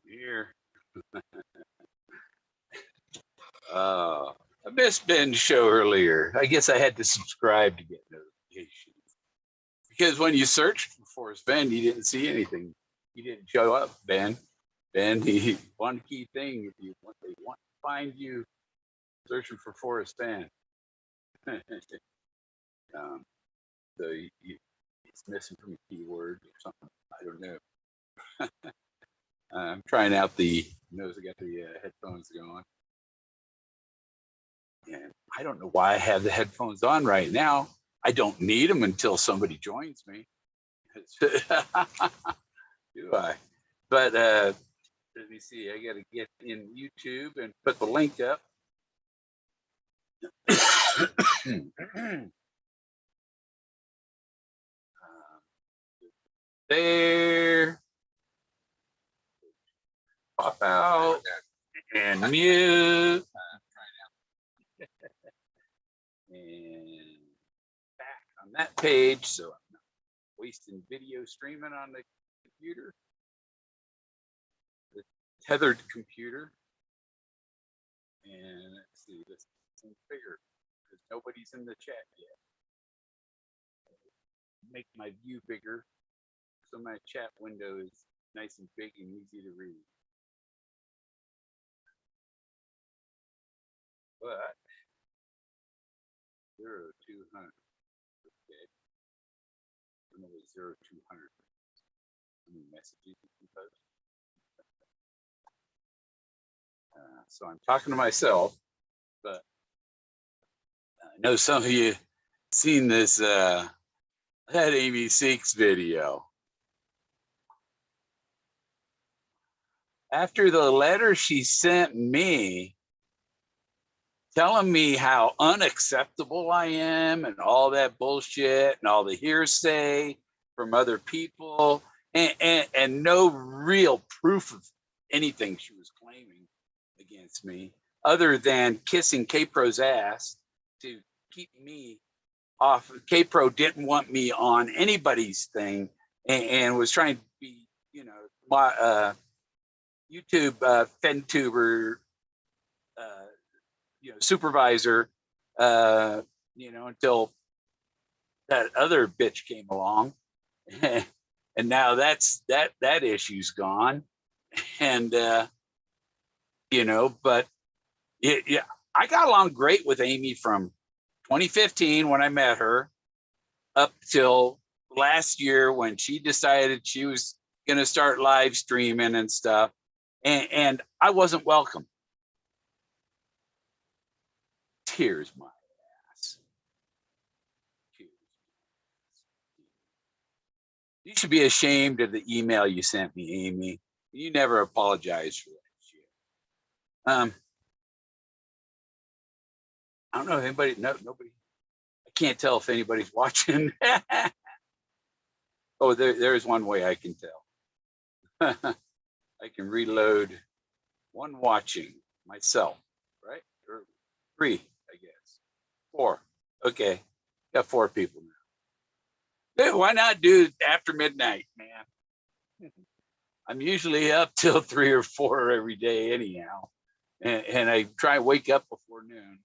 Here. I missed Ben's show earlier. I guess I had to subscribe to get notifications. Because when you searched for Forrest Fenn, you didn't see anything. He didn't show up, Ben. Ben, one key thing, if they want to find you, searching for Forrest Fenn. So it's missing from a keyword or something. I don't know. I'm trying out I got the headphones going. And I don't know why I have the headphones on right now. I don't need them until somebody joins me. Do I? But let me see. I got to get in YouTube and put the link up. There. Pop out and mute. And back on that page, so I'm not wasting video streaming on the computer, the tethered computer. And let's see, this is bigger because nobody's in the chat yet. Make my view bigger so my chat window is nice and big and easy to read. But 0 200. Okay. Another 0 200. How many messages you can post? So I'm talking to myself, but I know some of you seen this that Amy Seeks video. After the letter she sent me telling me how unacceptable I am and all that bullshit and all the hearsay from other people and no real proof of anything she was claiming against me other than kissing K-Pro's ass to keep me off. K-Pro didn't want me on anybody's thing and was trying to be, my YouTube FenTuber supervisor, until that other bitch came along, and now that issue's gone, and but I got along great with Amy from 2015 when I met her up till last year when she decided she was going to start live streaming and stuff, and I wasn't welcome. Tears my ass. You should be ashamed of the email you sent me, Amy. You never apologized for that shit. I don't know if anybody, nobody. I can't tell if anybody's watching. Oh, there's one way I can tell. I can reload one watching myself, right? Or 3. I guess 4. Okay, got 4 people now. Hey, why not do after midnight, man? I'm usually up till 3 or 4 every day anyhow, and I try to wake up before noon.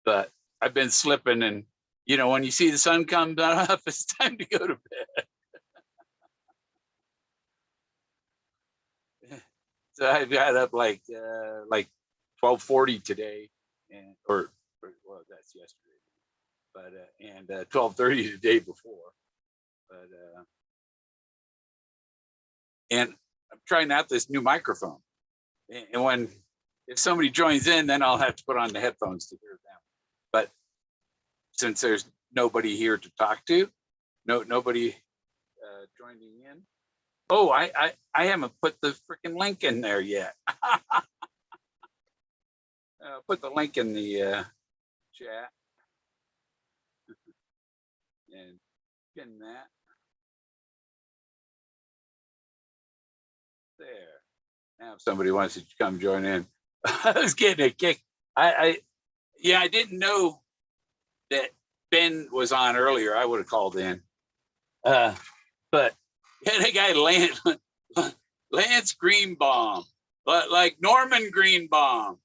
But I've been slipping, and when you see the sun come up, it's time to go to bed. So I got up like 12:40 today. Or well, that's yesterday, but and 12:30 the day before, but and I'm trying out this new microphone, and if somebody joins in, then I'll have to put on the headphones to hear them. But since there's nobody here to talk to, nobody joining in. Oh, I haven't put the freaking link in there yet. Put the link in the chat and pin that there. Now, if somebody wants to come join in, I was getting a kick. I didn't know that Ben was on earlier. I would have called in, but the guy Lance Greenbaum, but like Norman Greenbaum.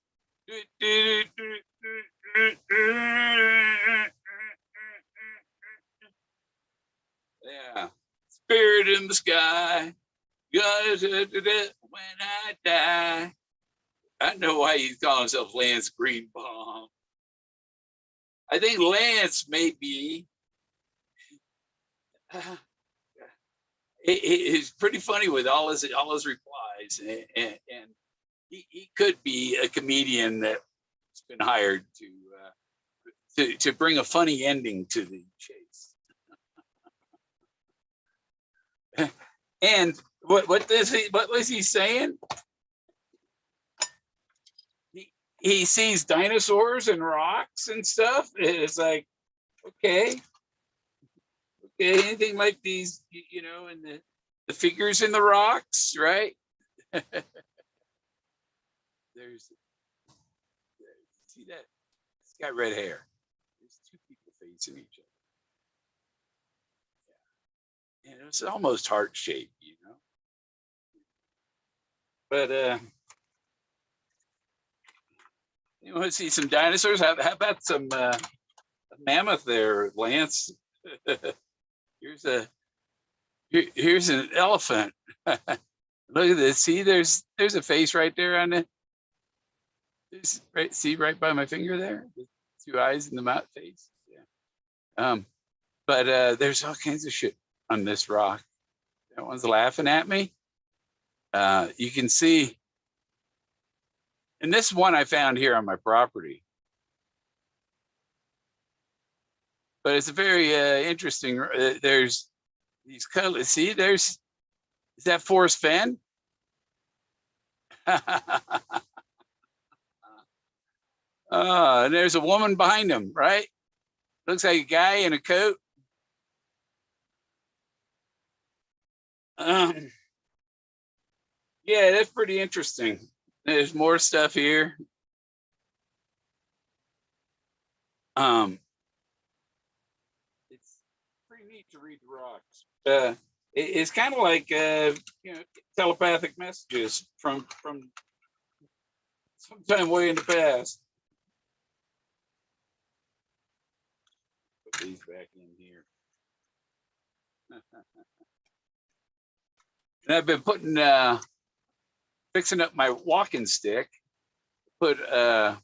Yeah, spirit in the sky, when I die. I know why he's calling himself Lance Greenbaum. I think Lance may be. He's pretty funny with all his replies, and he could be a comedian that's been hired to bring a funny ending to the chase. And what was he saying? He sees dinosaurs and rocks and stuff. It's like, okay, anything like these, you know, and the figures in the rocks, right? There's see that it's got red hair. There's two people facing each other. Yeah. And it's almost heart shaped, you know. But you want to see some dinosaurs? How about some mammoth there, Lance? Here's an elephant. Look at this. See, there's a face right there on it. Right, see right by my finger there, the two eyes in the mouth face. Yeah. But there's all kinds of shit on this rock. That one's laughing at me. You can see, and this one I found here on my property. But it's a very interesting. There's these colors. See, is that Forrest Fenn? And there's a woman behind him, right? Looks like a guy in a coat. Yeah, that's pretty interesting. There's more stuff here. It's pretty neat to read the rocks. It's kind of like you know, telepathic messages from sometime way in the past. Put these back in here. And I've been putting fixing up my walking stick. Got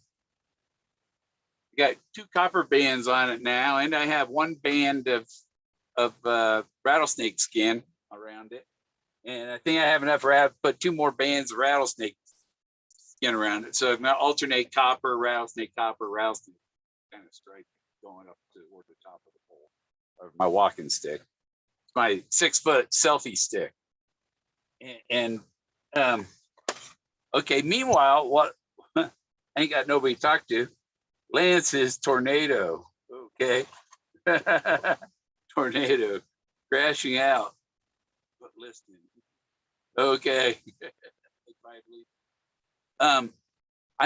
2 copper bands on it now, and I have 1 band of rattlesnake skin around it. And I think I have enough to put 2 more bands of rattlesnake skin around it. So I'm gonna alternate copper, rattlesnake, kind of strike going up toward the top of the pole of my walking stick. It's my 6-foot selfie stick. And okay, meanwhile, what I ain't got nobody to talk to. Lance is tornado. Okay. Tornado crashing out, but listening. Okay. I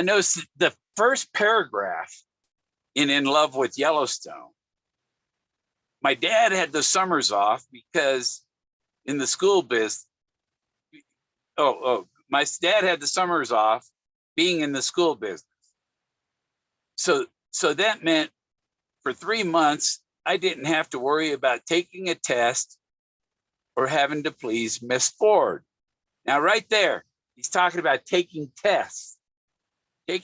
noticed the first paragraph in Love with Yellowstone. My dad had the summers off because in the school biz. My dad had the summers off being in the school business. So that meant for 3 months, I didn't have to worry about taking a test or having to please Miss Ford. Now, right there, he's talking about taking tests, and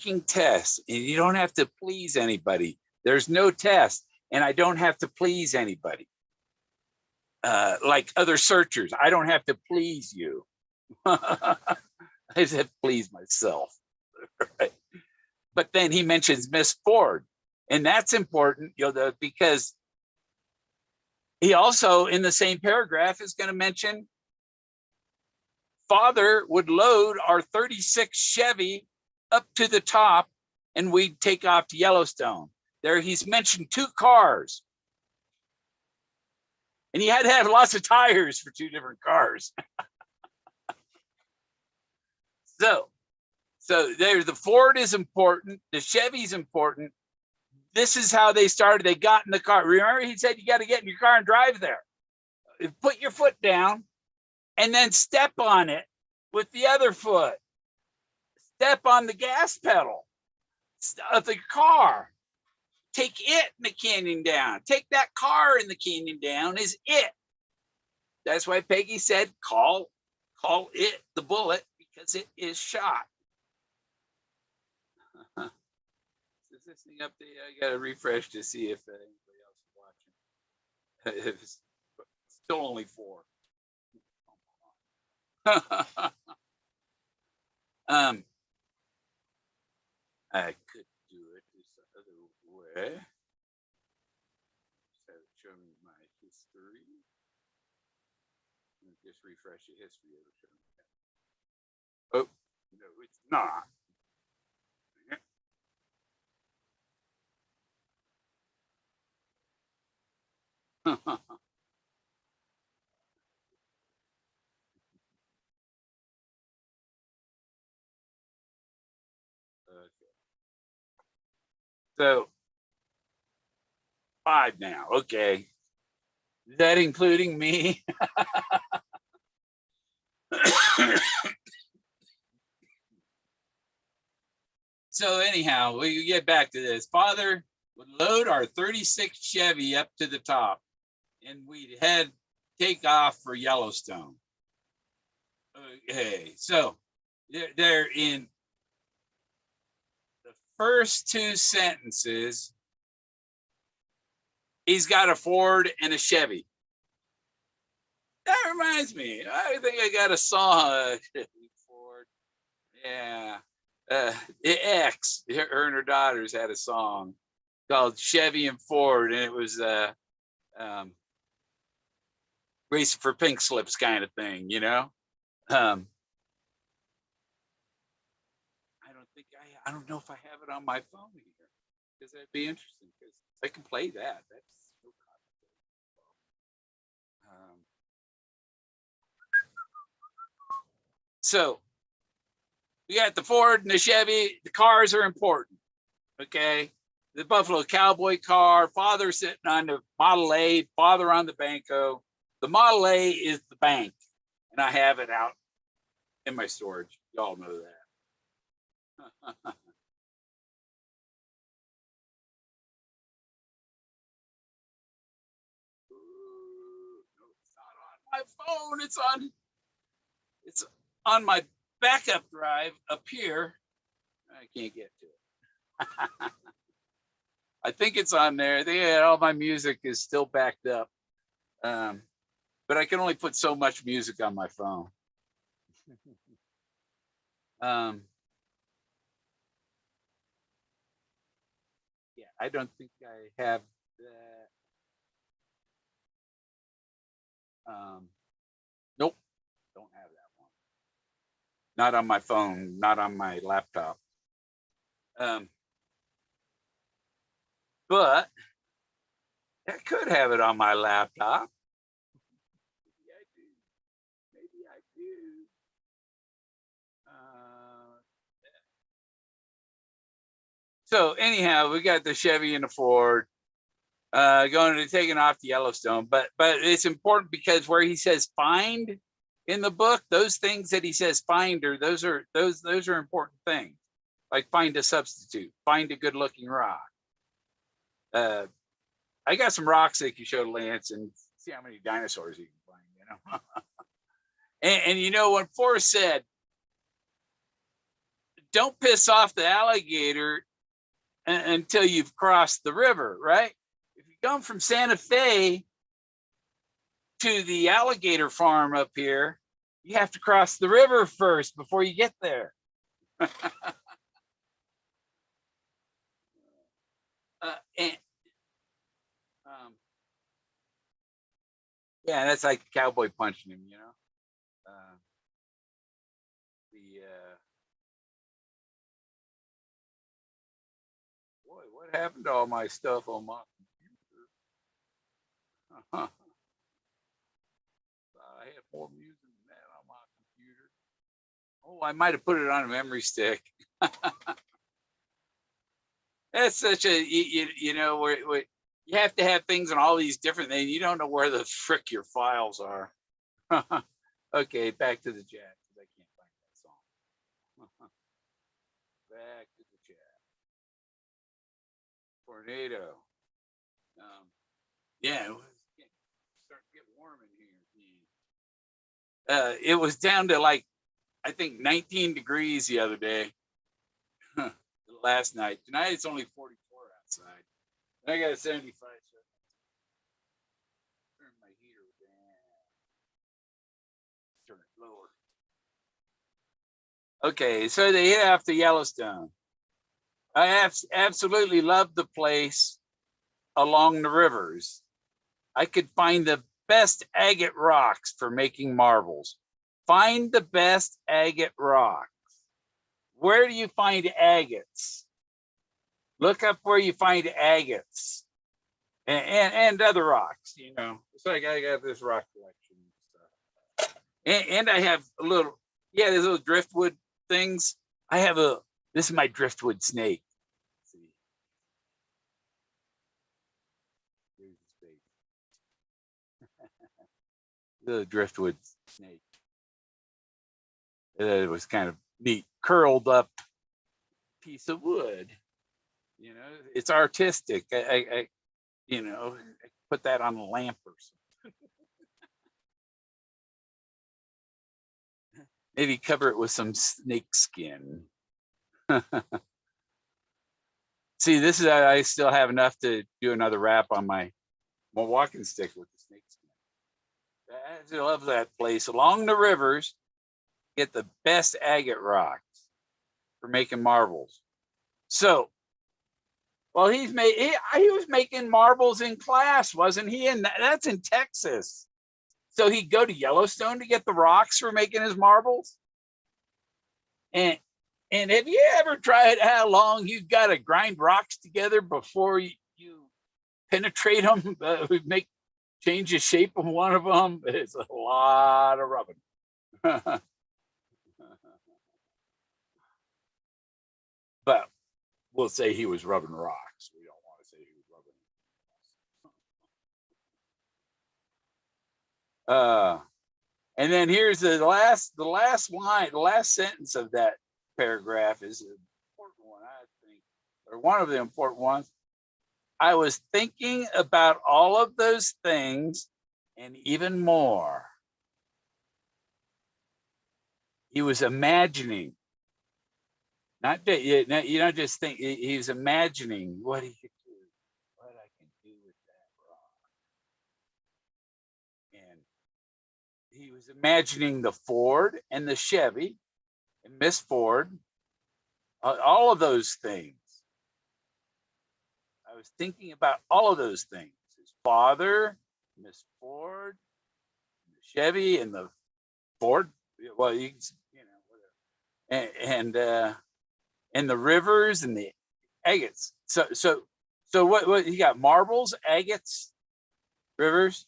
you don't have to please anybody. There's no test, and I don't have to please anybody. Like other searchers, I don't have to please you. I just have to please myself. Right? But then he mentions Miss Ford, and that's important, you know, because he also, in the same paragraph, is going to mention Father would load our 36 Chevy up to the top, and we'd take off to Yellowstone. There, he's mentioned 2 cars, and he had to have lots of tires for 2 different cars. So there, the Ford is important. The Chevy's important. This is how they started. They got in the car. Remember, he said you got to get in your car and drive there. Put your foot down and then step on it with the other foot. Step on the gas pedal of the car. Take it in the canyon down. Take that car in the canyon down is it. That's why Peggy said, call it the bullet because it is shot. Is this thing up there? I got to refresh to see if anybody else is watching. It's still only 4. I could do it this other way. Just have it show me my history. Just refresh the history of it. Oh, no, it's not. Okay. So 5 now. Okay. Is that including me? So anyhow, we get back to this. Father would load our 36 Chevy up to the top, and we'd take off for Yellowstone. Okay, so they're in the first 2 sentences. He's got a Ford and a Chevy. That reminds me. I think I got a song. Ford. Yeah. X, her and her daughters had a song called Chevy and Ford, and it was racing for pink slips kind of thing, you know. I don't know if I have it on my phone here, because that'd be interesting, because I can play that. That's so complicated. So we got the Ford and the Chevy. The cars are important. Okay. The Buffalo Cowboy car, father sitting on the Model A, father on the Banco. The Model A is the bank, and I have it out in my storage. Y'all know that. No, it's not on my phone. It's on my backup drive up here. I can't get to it. I think it's on there. I think all my music is still backed up. But I can only put so much music on my phone. Yeah, I don't think I have that. Nope, don't have that one. Not on my phone, not on my laptop. But I could have it on my laptop. Maybe I do. Maybe I do. So anyhow, we got the Chevy and the Ford going to taking off to Yellowstone. But it's important because where he says find in the book, those things that he says find those are important things. Like find a substitute, find a good looking rock. I got some rocks that you show Lance and see how many dinosaurs you can find, you know. and you know what Forrest said, don't piss off the alligator until you've crossed the river, right? If you come from Santa Fe to the alligator farm up here, you have to cross the river first before you get there. Yeah, that's like a cowboy punching him, you know. Boy, what happened to all my stuff on my computer? I had more music than that on my computer. Oh, I might have put it on a memory stick. That's such a you know where you have to have things on all these different things. You don't know where the frick your files are. Okay, back to the chat because I can't find back to the chat. Tornado. Yeah, it was starting to get warm in here. It was down to like, I think 19 degrees the other day. Last night. Tonight it's only 44 outside. I got a 75. So turn my heater down. Turn it lower. Okay, so they hit off the Yellowstone. I absolutely love the place along the rivers. I could find the best agate rocks for making marbles. Find the best agate rocks. Where do you find agates? Look up where you find agates and other rocks, you know. It's like I got this rock collection and stuff. And I have a little, yeah, there's little driftwood things. I have this is my driftwood snake. See. Here's the snake. The driftwood snake. It was kind of neat, curled up piece of wood. You know, it's artistic. I you know, I put that on a lamp or something. Maybe cover it with some snake skin. See, this is, I still have enough to do another wrap on my walking stick with the snake skin. I love that place. Along the rivers, get the best agate rocks for making marbles. So, well, he was making marbles in class, wasn't he? And that's in Texas. So he'd go to Yellowstone to get the rocks for making his marbles. And have you ever tried how long you've got to grind rocks together before you penetrate them, change the shape of one of them? It's a lot of rubbing. But we'll say he was rubbing rocks. We don't want to say he was rubbing. And then here's the last line, the last sentence of that paragraph is an important one, I think, or one of the important ones. I was thinking about all of those things and even more. He was imagining, not that you don't just think, he was imagining what he could do, what I can do with that rock. And he was imagining the Ford and the Chevy and Miss Ford, all of those things. I was thinking about all of those things. His father, Miss Ford, the Chevy, and the Ford. Well, you know, whatever. And the rivers and the agates. So what you got? Marbles, agates, rivers,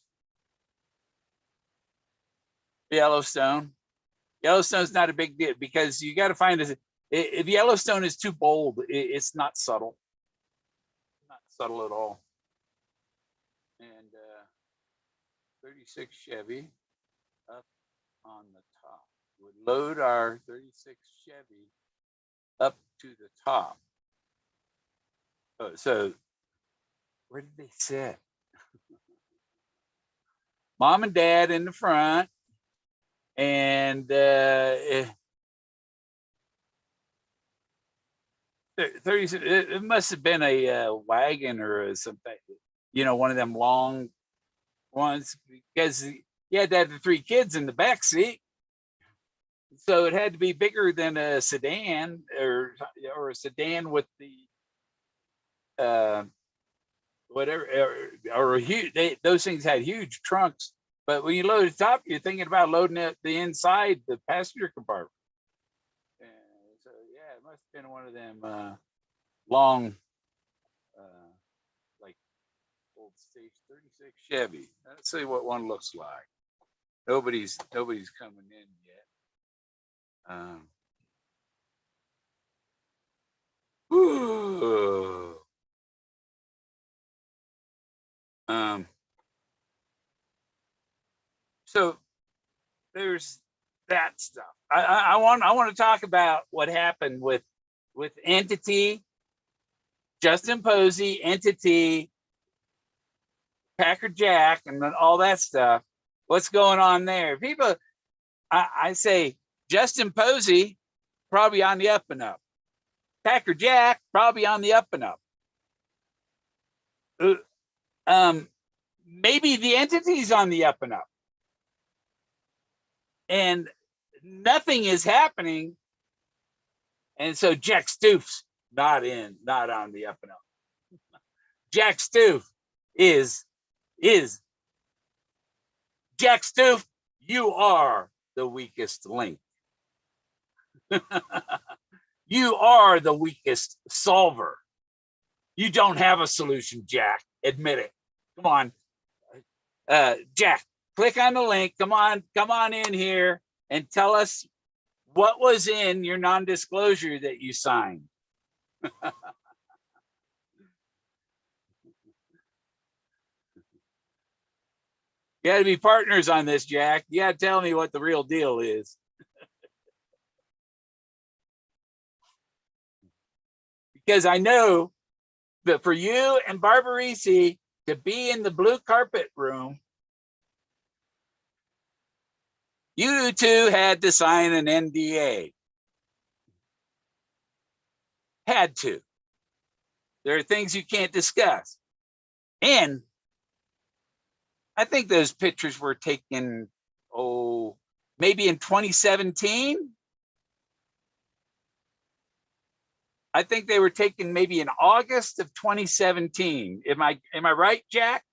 Yellowstone. Yellowstone's not a big deal because you got to find it. If Yellowstone is too bold, it's not subtle. Not subtle at all. And 36 Chevy up on the top. Would load our 36 Chevy up to the top. So where did they sit? Mom and Dad in the front, and 30. It must have been a wagon or something, you know, one of them long ones, because you had to have the 3 kids in the back seat. So it had to be bigger than a sedan or a sedan with the whatever, or a huge. Those things had huge trunks. But when you load the top, you're thinking about loading the inside, the passenger compartment. So yeah, it must have been one of them long, like old stage 36 Chevy. Let's see what one looks like. Nobody's coming in yet. So there's that stuff. I want to talk about what happened with with Entity, Justin Posey, Entity, Packer Jack, and all that stuff. What's going on there? People, I say Justin Posey, probably on the up and up. Packer Jack, probably on the up and up. Maybe the Entity's on the up and up. And nothing is happening. And so Jack Stoof's not on the up and up. Jack Stoof is Jack Stoof, you are the weakest link. You are the weakest solver. You don't have a solution, Jack. Admit it. Come on. Jack, click on the link. Come on in here and tell us what was in your non-disclosure that you signed. You got to be partners on this, Jack. You got to tell me what the real deal is. Because I know that for you and Barbarisi to be in the blue carpet room, you two had to sign an NDA. Had to. There are things you can't discuss. And I think those pictures were taken, maybe in 2017. I think they were taken maybe in August of 2017. Am I right, Jack?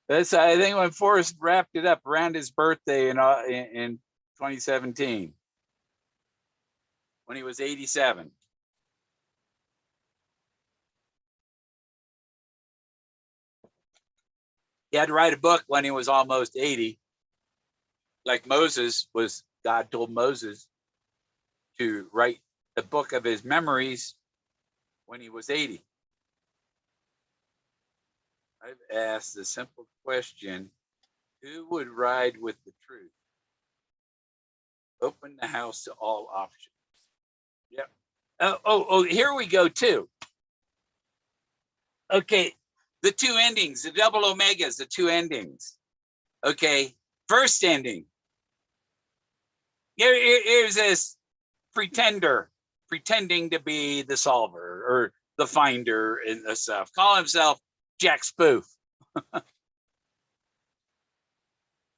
That's, I think, when Forrest wrapped it up around his birthday in 2017, when he was 87. He had to write a book when he was almost 80. Like Moses was, God told Moses to write the book of his memories when he was 80. I've asked a simple question: who would ride with the truth? Open the house to all options. Yep. Here we go too. Okay, the two endings, the double omegas, the two endings. Okay, first ending. Here's this pretender pretending to be the solver or the finder and the stuff. Call himself Jack Spoof.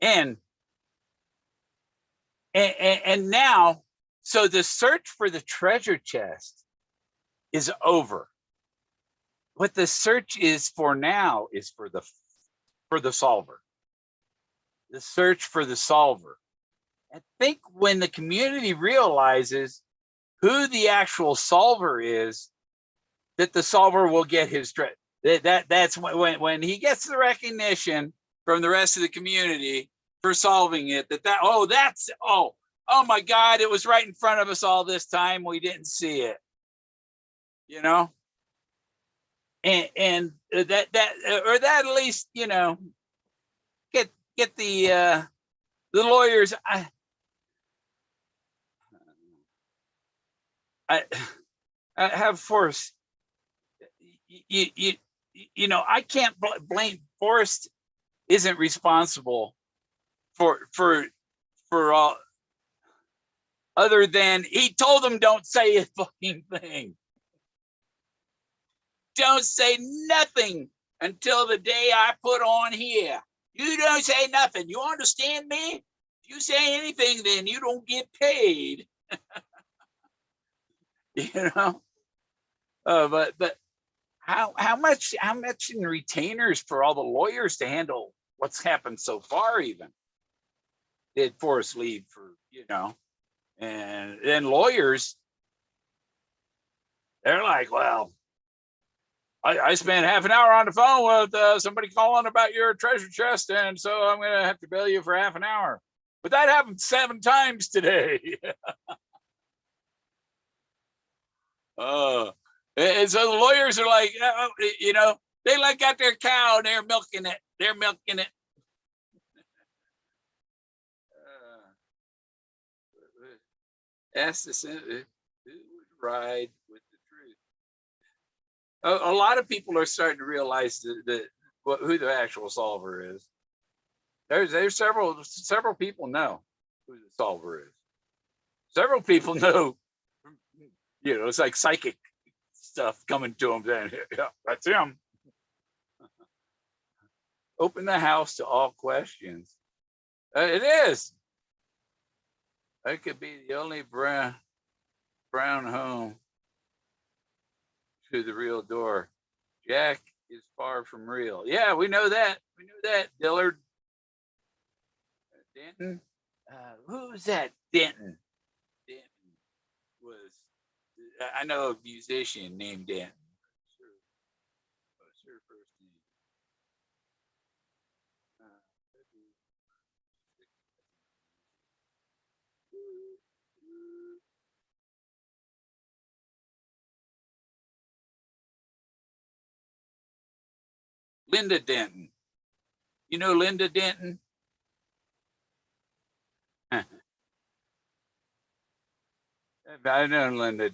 and now, so the search for the treasure chest is over. What the search is for now is for the solver. The search for the solver. I think when the community realizes who the actual solver is, that the solver will get his treasure. That's when he gets the recognition from the rest of the community for solving it. Oh my God, it was right in front of us all this time. We didn't see it, you know. And that at least, you know, get the lawyers. I have Forrest. You I can't blame Forrest. Isn't responsible for all, other than he told them don't say a fucking thing. Don't say nothing until the day I put on here. You don't say nothing. You understand me? If you say anything, then you don't get paid. You know. But how much in retainers for all the lawyers to handle what's happened so far? Even did Forrest leave for, you know, and then lawyers, they're like, well, I spent half an hour on the phone with somebody calling about your treasure chest, and so I'm going to have to bill you for half an hour. But that happened 7 times today. And so the lawyers are like, you know, they got their cow and they're milking it. Ask the Senate who would ride with the truth. A lot of people are starting to realize who the actual solver is. There's several people know who the solver is. Several people know, it's like psychic stuff coming to them. Saying, yeah, that's him. Open the house to all questions. It is. That could be the only brown home to the real door. Jack is far from real. Yeah, we know that. We knew that. Dillard. Denton. Who was that? Denton. Denton was. I know a musician named Denton. What's her first name? Linda Denton. You know Linda Denton? I know Linda.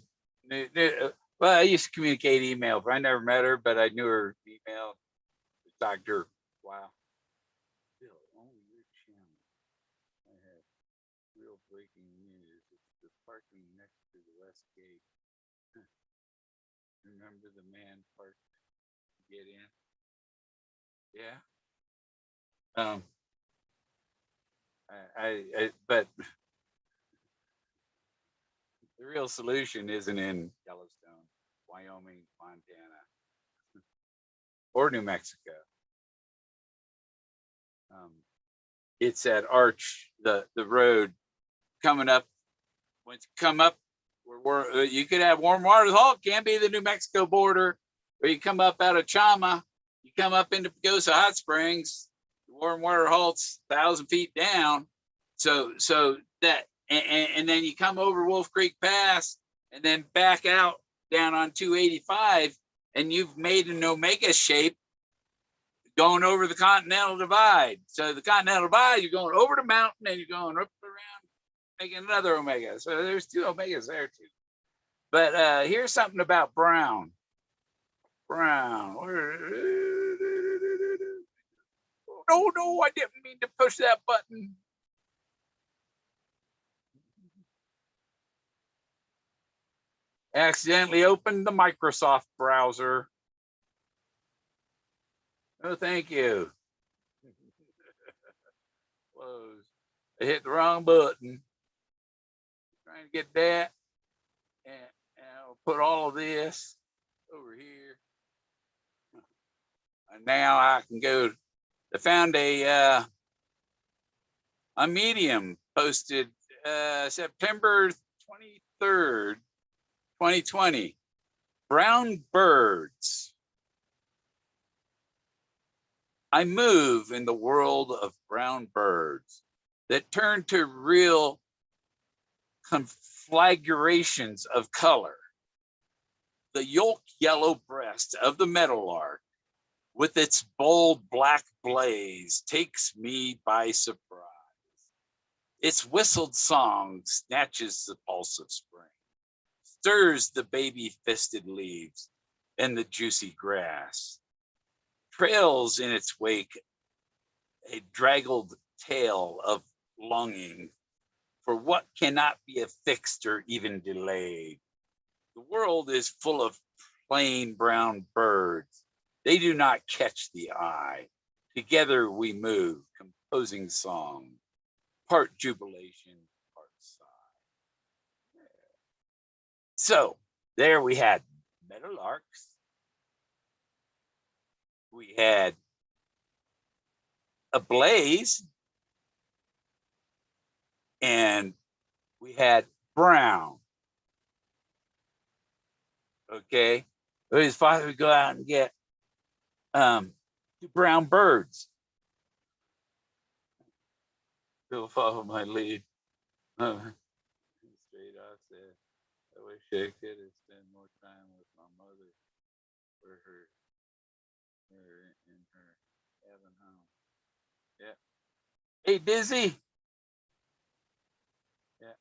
Well, I used to communicate email, but I never met her, but I knew her email. Talked to her. Wow. Bill, only your channel. I have real breaking news. It's the parking next to the west gate. Remember the man parked to get in? Yeah. But the real solution isn't in Yellowstone, Wyoming, Montana, or New Mexico. It's that arch, the road coming up. Once you come up, you could have Warm Waters Halt, can be the New Mexico border, or you come up out of Chama, you come up into Pagosa Hot Springs, the Warm Water Halt's 1,000 feet down. So that, and then you come over Wolf Creek Pass and then back out down on 285, and you've made an omega shape going over the Continental Divide. So the Continental Divide, you're going over the mountain and you're going up around, making another omega. So there's two omegas there too. But here's something about Brown. Brown. Oh, no, I didn't mean to push that button. Accidentally opened the Microsoft browser. Oh, thank you. Close. I hit the wrong button. Trying to get that. And I'll put all of this over here. And now I can go. I found a Medium posted September 23rd, 2020. Brown birds. I move in the world of brown birds that turn to real conflagrations of color. The yolk yellow breast of the meadowlark with its bold black blaze takes me by surprise. Its whistled song snatches the pulse of spring, stirs the baby-fisted leaves and the juicy grass, trails in its wake a draggled tale of longing for what cannot be affixed or even delayed. The world is full of plain brown birds. They do not catch the eye. Together we move, composing song, part jubilation, part sigh. So there we had meadowlarks. We had a blaze, and we had brown. Okay, his father would go out and get brown birds. He'll follow my lead. Straight off said, I wish I could have spent more time with my mother for her in her heaven home. Yeah. Hey, Dizzy. Yeah.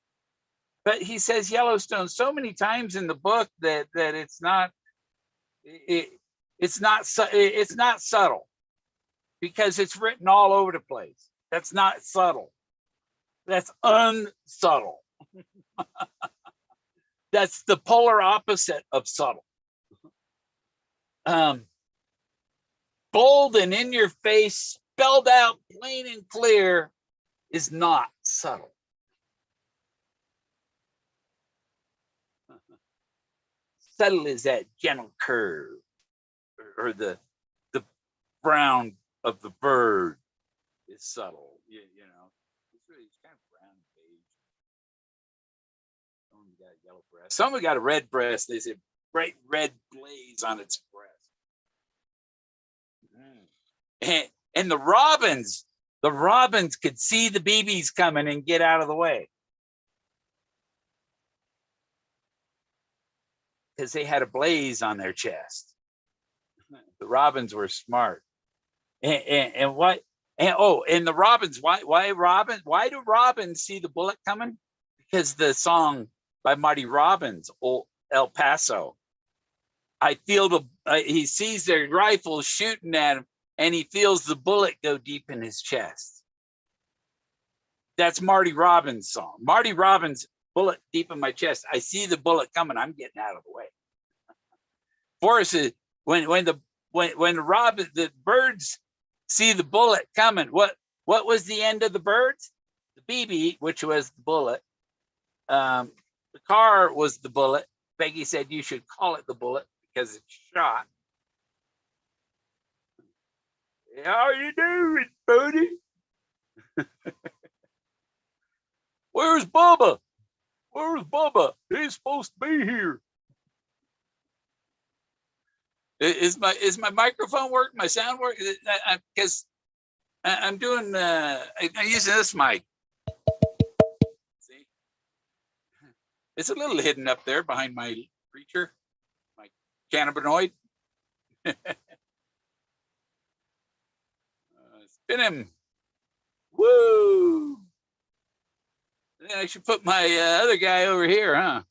But he says Yellowstone so many times in the book that it's not it's not subtle, because it's written all over the place. That's not subtle. That's unsubtle. That's the polar opposite of subtle. Bold and in your face, spelled out plain and clear, is not subtle. Subtle is that gentle curve, or the brown of the bird is subtle. You know, it's kind of brown beige. Some got yellow breast. Some got a red breast. They say bright red blaze on its breast. And the robins could see the BBs coming and get out of the way, because they had a blaze on their chest. The robins were smart. And what? And the robins. Why do robins see the bullet coming? Because the song by Marty Robbins, "Old El Paso." He sees their rifles shooting at him, and he feels the bullet go deep in his chest. That's Marty Robbins' song. Marty Robbins, "Bullet deep in my chest. I see the bullet coming. I'm getting out of the way." Forrest is when the birds see the bullet coming. What was the end of the birds? The BB, which was the bullet. The car was the bullet. Peggy said you should call it the bullet because it's shot. How you doing, buddy? Where's Bubba? Where's Bubba? He's supposed to be here. Is my microphone working? My sound working? Because I'm doing. I'm using this mic. See, it's a little hidden up there behind my preacher, my cannabinoid. Spin him. Woo! Then I should put my other guy over here, huh?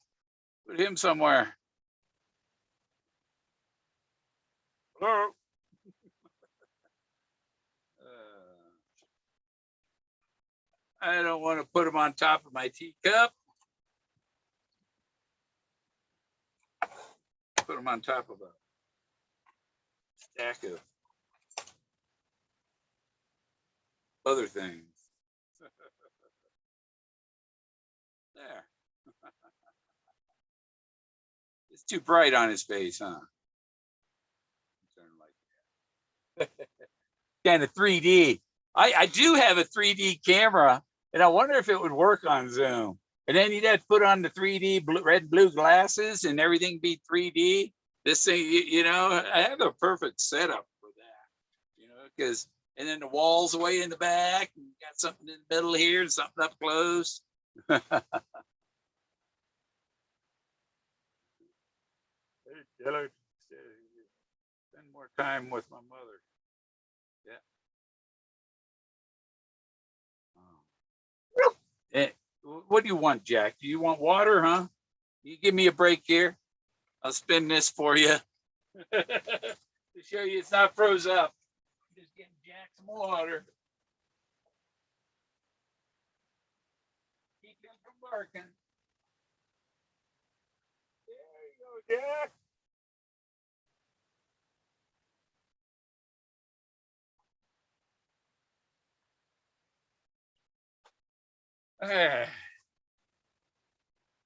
Put him somewhere. Hello. I don't want to put him on top of my teacup. Put him on top of a stack of other things. There. It's too bright on his face, huh? Kind of 3D. I do have a 3D camera, and I wonder if it would work on Zoom. And then you'd have to put on the 3D red and blue glasses, and everything be 3D. This thing, you know, I have a perfect setup for that. You know, because and then the walls away in the back, and you got something in the middle here, and something up close. Spend more time with my mother. Yeah. What do you want, Jack? Do you want water, huh? You give me a break here. I'll spin this for you to show you it's not froze up. Just getting Jack some water. Keep him from barking. There you go, Jack.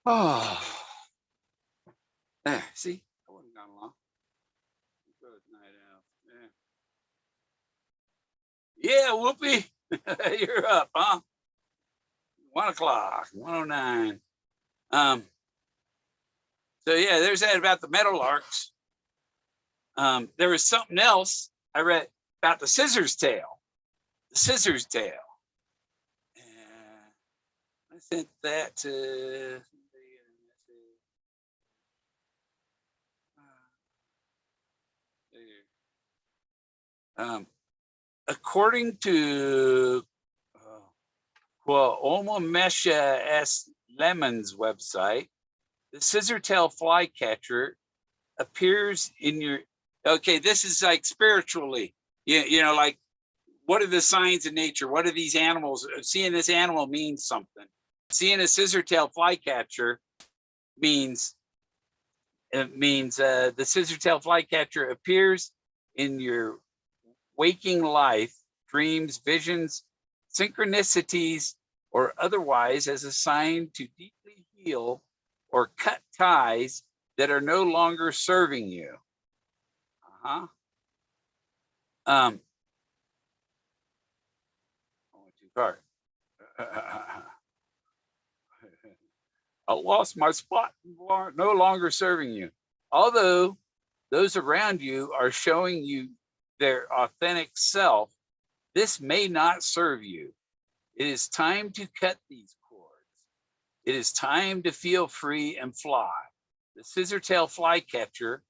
Oh. See, I wasn't gone long. Yeah, Whoopi, you're up, huh? 1 o'clock, 1:09. So yeah, there's that about the meadowlarks. There was something else I read about the scissors tail. The scissors tail. I sent that to according to Omomesha Lemon's website, the scissortail flycatcher appears in your, okay, this is like spiritually, you know, like what are the signs of nature? What are these animals? Seeing this animal means something. Seeing a scissortail flycatcher means, the scissortail flycatcher appears in your waking life, dreams, visions, synchronicities, or otherwise as a sign to deeply heal or cut ties that are no longer serving you. I went too far. I lost my spot, no longer serving you. Although those around you are showing you their authentic self, this may not serve you. It is time to cut these cords. It is time to feel free and fly. The scissortail flycatcher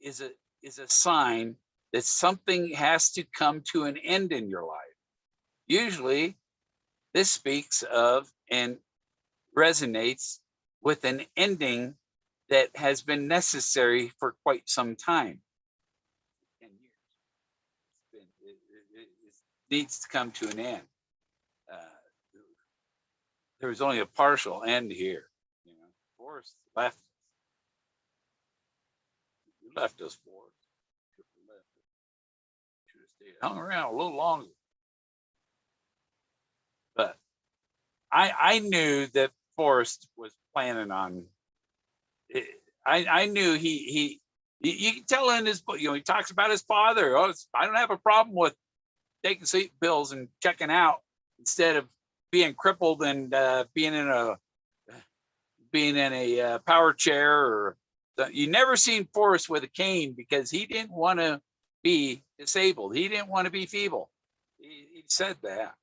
is a sign that something has to come to an end in your life. Usually, this speaks of and resonates with an ending that has been necessary for quite some time. 10 years. It needs to come to an end. There was only a partial end here. You know, Forrest left us. You left us, Forrest. Should have stayed, hung around a little longer. But I knew that Forrest was planning on. I knew he you can tell in his book, you know, he talks about his father. Oh, I don't have a problem with taking sleep pills and checking out instead of being crippled and being in a power chair. Or you never seen Forrest with a cane because he didn't want to be disabled. He didn't want to be feeble. He said that,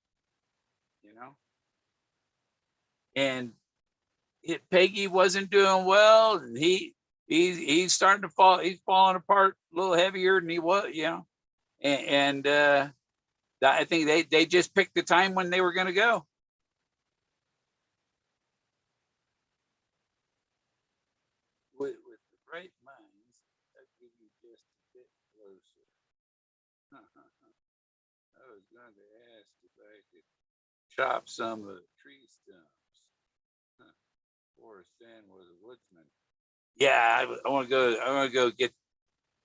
you know. And Peggy wasn't doing well, and he's starting to fall. He's falling apart a little heavier than he was, you know. And I think they just picked the time when they were going to go. With the right minds, that give you just a bit closer. I was going to ask if I could chop some of the tree stumps. Forrest Fenn was a woodsman. Yeah, I want to go. I want to go get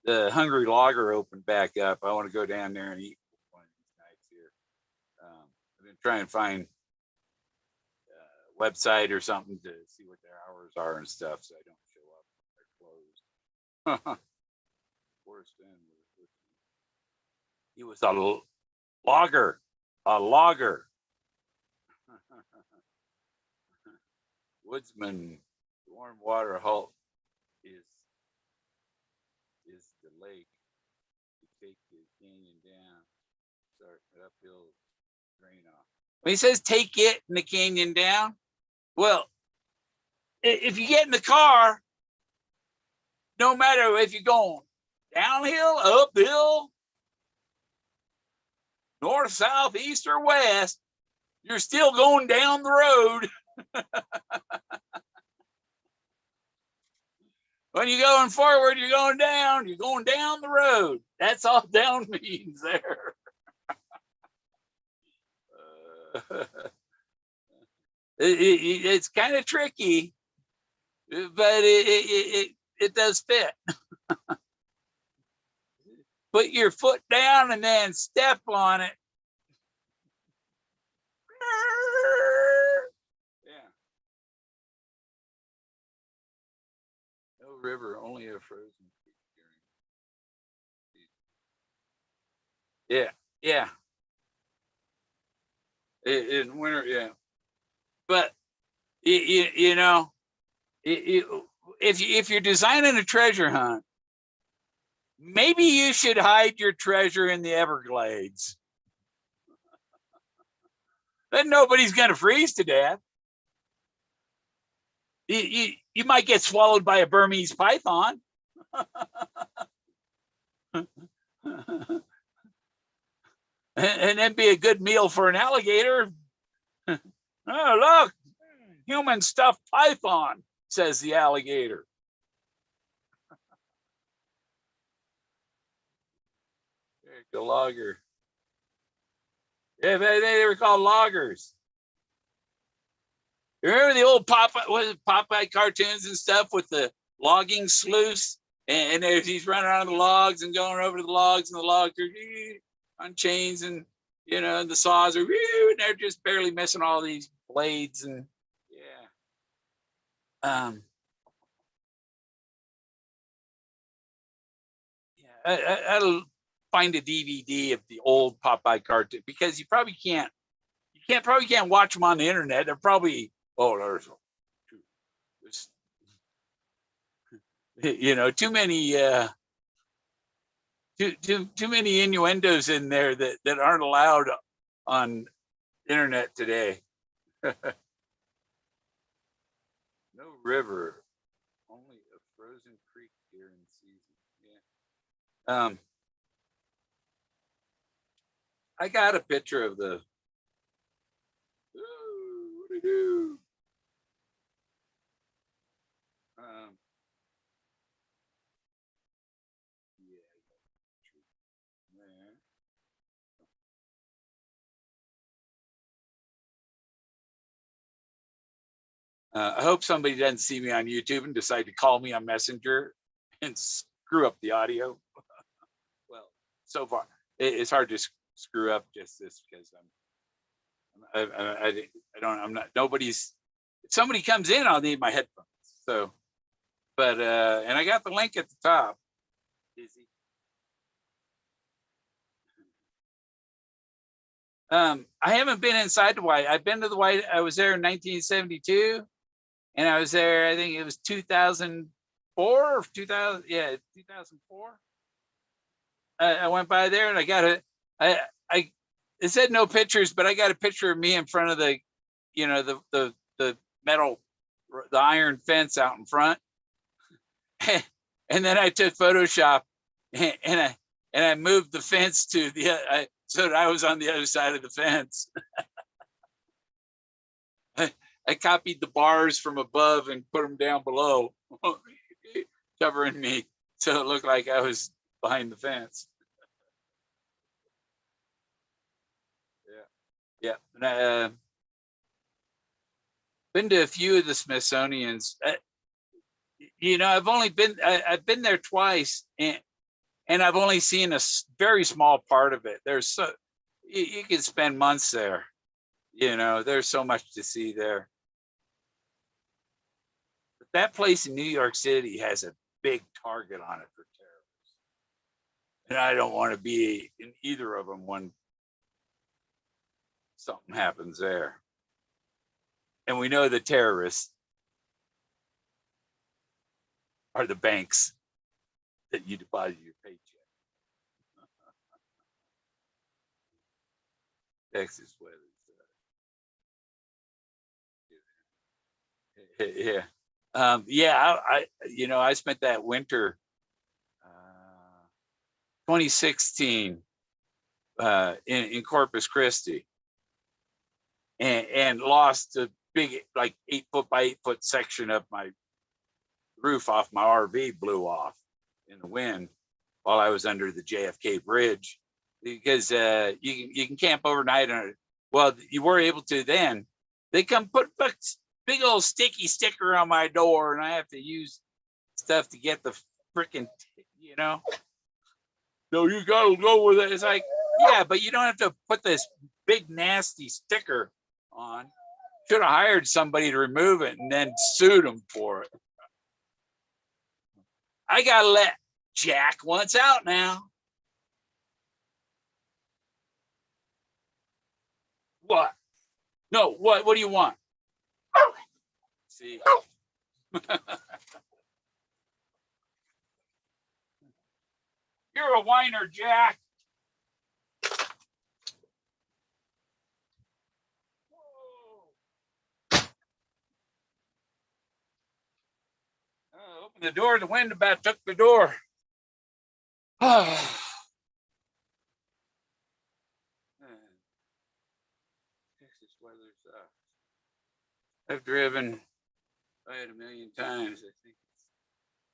the Hungry Logger opened back up. I want to go down there and eat one of these nights here. I've been trying to find a website or something to see what their hours are and stuff, so I don't show up when they're closed. Forrest Fenn was, he was a logger, a logger. Woodsman, warm water halt is the lake. You take the canyon down, start uphill, drain off. When he says take it in the canyon down, well, if you get in the car, no matter if you're going downhill, uphill, north, south, east, or west, you're still going down the road. When you're going forward, you're going down the road. That's all down means there. It's kind of tricky, but it does fit. Put your foot down and then step on it. Yeah. No river, only a frozen creek. Yeah, yeah. In winter, yeah. But you know, if you're designing a treasure hunt, maybe you should hide your treasure in the Everglades. Then nobody's gonna freeze to death. You might get swallowed by a Burmese python. And then be a good meal for an alligator. Oh, look, human stuffed python, says the alligator. The logger. Yeah, they were called loggers. Remember the old Popeye cartoons and stuff with the logging sluice? And he's running around the logs and going over to the logs, and the logs are on chains, and you know, and the saws are, and they're just barely missing all these blades. And I'll find a DVD of the old Popeye cartoon, because you probably can't watch them on the internet. They're probably, there's you know, too many too many innuendos in there that aren't allowed on internet today. No river, only a frozen creek here in season. Yeah. I got a picture of the. What do you do? I hope somebody doesn't see me on YouTube and decide to call me on Messenger and screw up the audio. Well, so far it's hard to screw up just this, because I'm not. Nobody's. If somebody comes in, I'll need my headphones. So, but and I got the link at the top. Easy. I haven't been inside the White. I've been to the White. I was there in 1972. And I was there, I think it was 2004 or 2000, 2004. I went by there and I got it said no pictures, but I got a picture of me in front of the, you know, the metal, the iron fence out in front. And then I took Photoshop and I moved the fence to so that I was on the other side of the fence. I copied the bars from above and put them down below, covering me, so it looked like I was behind the fence. Yeah. And been to a few of the Smithsonian's. You know, I've been there twice, and I've only seen a very small part of it. There's you can spend months there. You know, there's so much to see there. But that place in New York City has a big target on it for terrorists. And I don't want to be in either of them when something happens there. And we know the terrorists are the banks that you deposit your paycheck. Texas weather. Yeah. I spent that winter, 2016, in Corpus Christi, and lost a big, like 8-foot by 8-foot section of my roof off my RV, blew off in the wind while I was under the JFK bridge, because you can camp overnight on it. Well, you were able to then. They come put big old sticky sticker on my door, and I have to use stuff to get the freaking, you know. No, you gotta go with it. It's like, yeah, but you don't have to put this big nasty sticker on. Should have hired somebody to remove it and then sued them for it. I gotta let Jack once out now. What? No, what do you want? See. You're a whiner, Jack. Open the door. The wind about took the door. Texas weather sucks. I've driven by it a million times. I think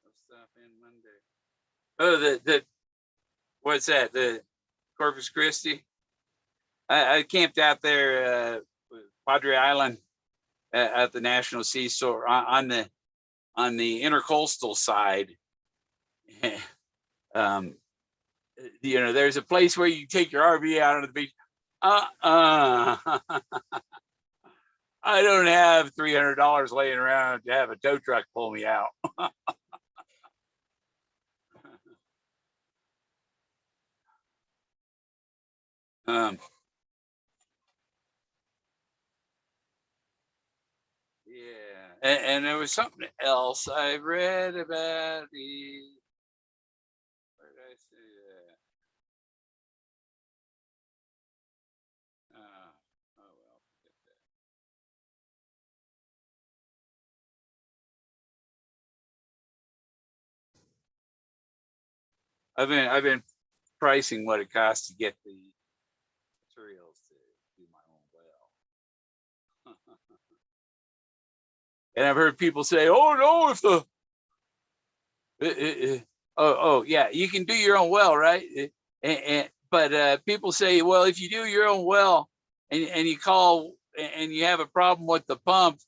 I'll stop in Monday. Oh, the what's that? The Corpus Christi. I camped out there, Padre Island, at the National Seashore on the intercoastal side. There's a place where you take your RV out on the beach. I don't have $300 laying around to have a tow truck pull me out. Yeah, and there was something else I read about the. Where did I say that? Oh well, forget that. I've been pricing what it costs to get the materials to do my own well. And I've heard people say, "Oh no, if the oh yeah, you can do your own well, right?" But people say, "Well, if you do your own well and you call and you have a problem with the pump,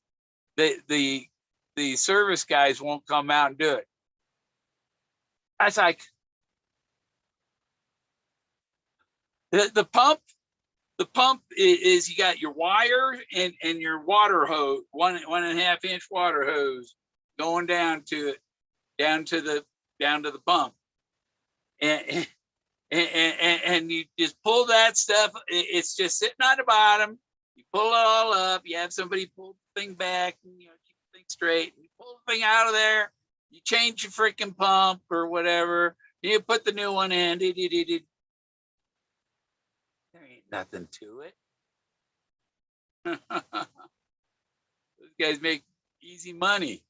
the service guys won't come out and do it." That's like the pump. The pump is you got your wire and your water hose, 1.5 inch water hose going down to it, down to the pump, and you just pull that stuff. It's just sitting on the bottom. You pull it all up. You have somebody pull the thing back, and keep the thing straight. And you pull the thing out of there. You change your freaking pump or whatever. You put the new one in. There ain't nothing to it. Those guys make easy money.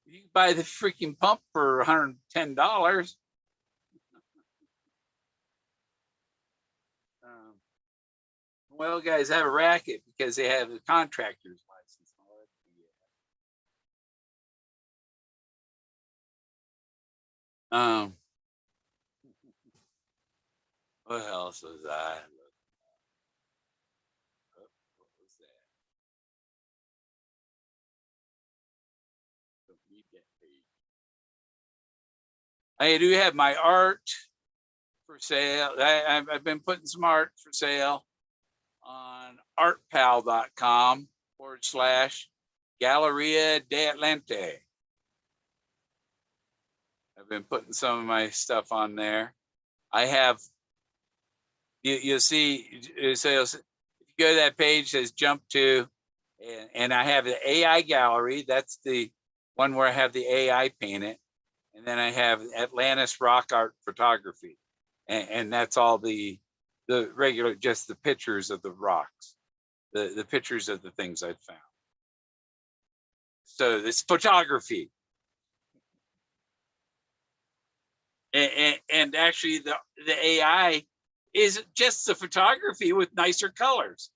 You can buy the freaking pump for $110. Well, guys have a racket because they have a contractor's license. What else was I? What was that? I do have my art for sale. I've been putting some art for sale on artpal.com/Galleria de Atlante. I've been putting some of my stuff on there. I have, you'll see, so if you go to that page, it says jump to, and I have the AI gallery. That's the one where I have the AI painted. And then I have Atlantis rock art photography. And that's all the regular, just the pictures of the rocks, the pictures of the things I've found. So this photography. And actually the AI is just the photography with nicer colors.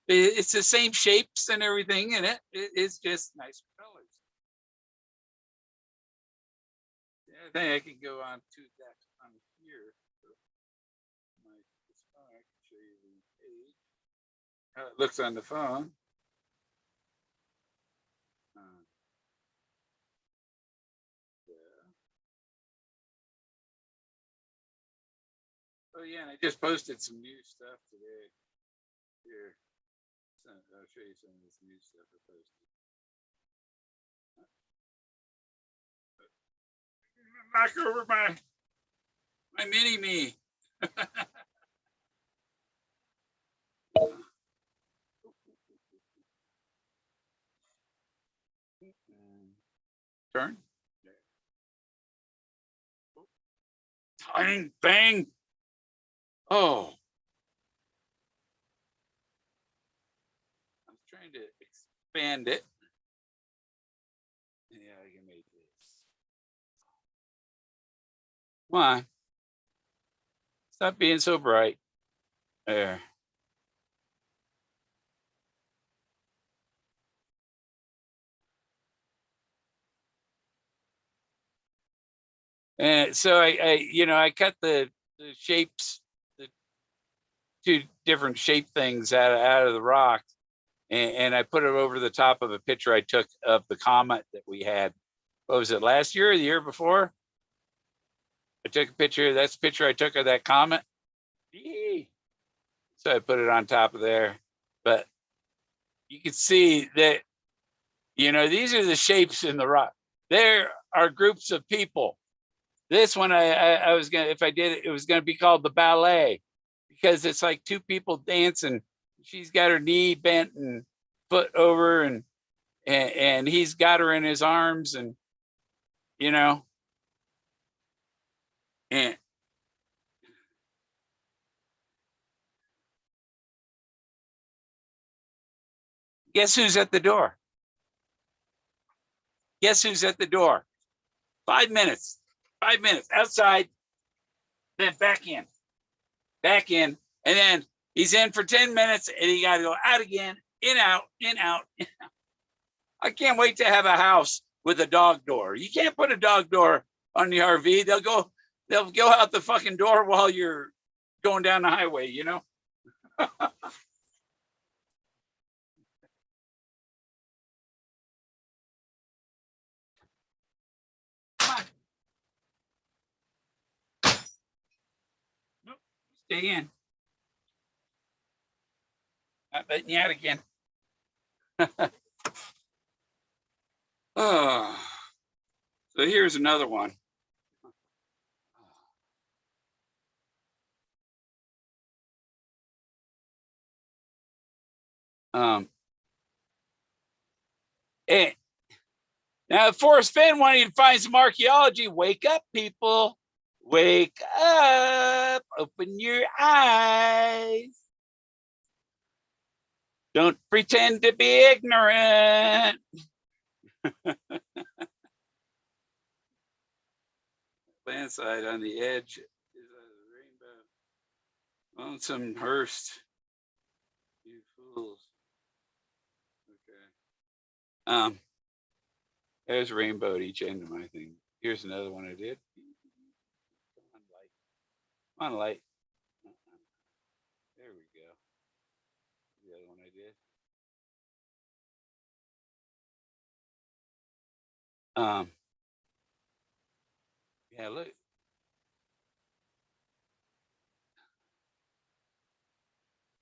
It's the same shapes and everything in it. It's just nicer colors. I think I can go on to that on here. I can show you the page. How it looks on the phone. Oh yeah, and I just posted some new stuff today. Here, I'll show you some of this new stuff I posted. Knock over my mini me. Turn. Bang, bang. Oh. I'm trying to expand it. Yeah, I can make this. Come on. Stop being so bright. There. And so I cut the shapes, the two different shape things out of the rock, and I put it over the top of a picture I took of the comet that we had. What was it, last year or the year before? I took a picture. That's a picture I took of that comet. So I put it on top of there. But you can see that, these are the shapes in the rock. There are groups of people. This one, I was going to, if I did it, it was going to be called the ballet, because it's like two people dancing. She's got her knee bent and foot over, and he's got her in his arms, and, and guess who's at the door? Guess who's at the door? 5 minutes. 5 minutes outside, then back in, and then he's in for 10 minutes, and he got to go out again, in, out, in, out. I can't wait to have a house with a dog door. You can't put a dog door on the RV. They'll go out the fucking door while you're going down the highway, Come on. Nope. Stay in. Not letting you out again. Oh. So here's another one. And now, Forrest Fenn wanted to find some archaeology. Wake up, people. Wake up. Open your eyes. Don't pretend to be ignorant. Landslide on the edge is a rainbow. Lonesome Hearst. You fools. Okay. There's a rainbow at each end of my thing. Here's another one I did. Come on, light. There we go. The other one I did. Yeah, look.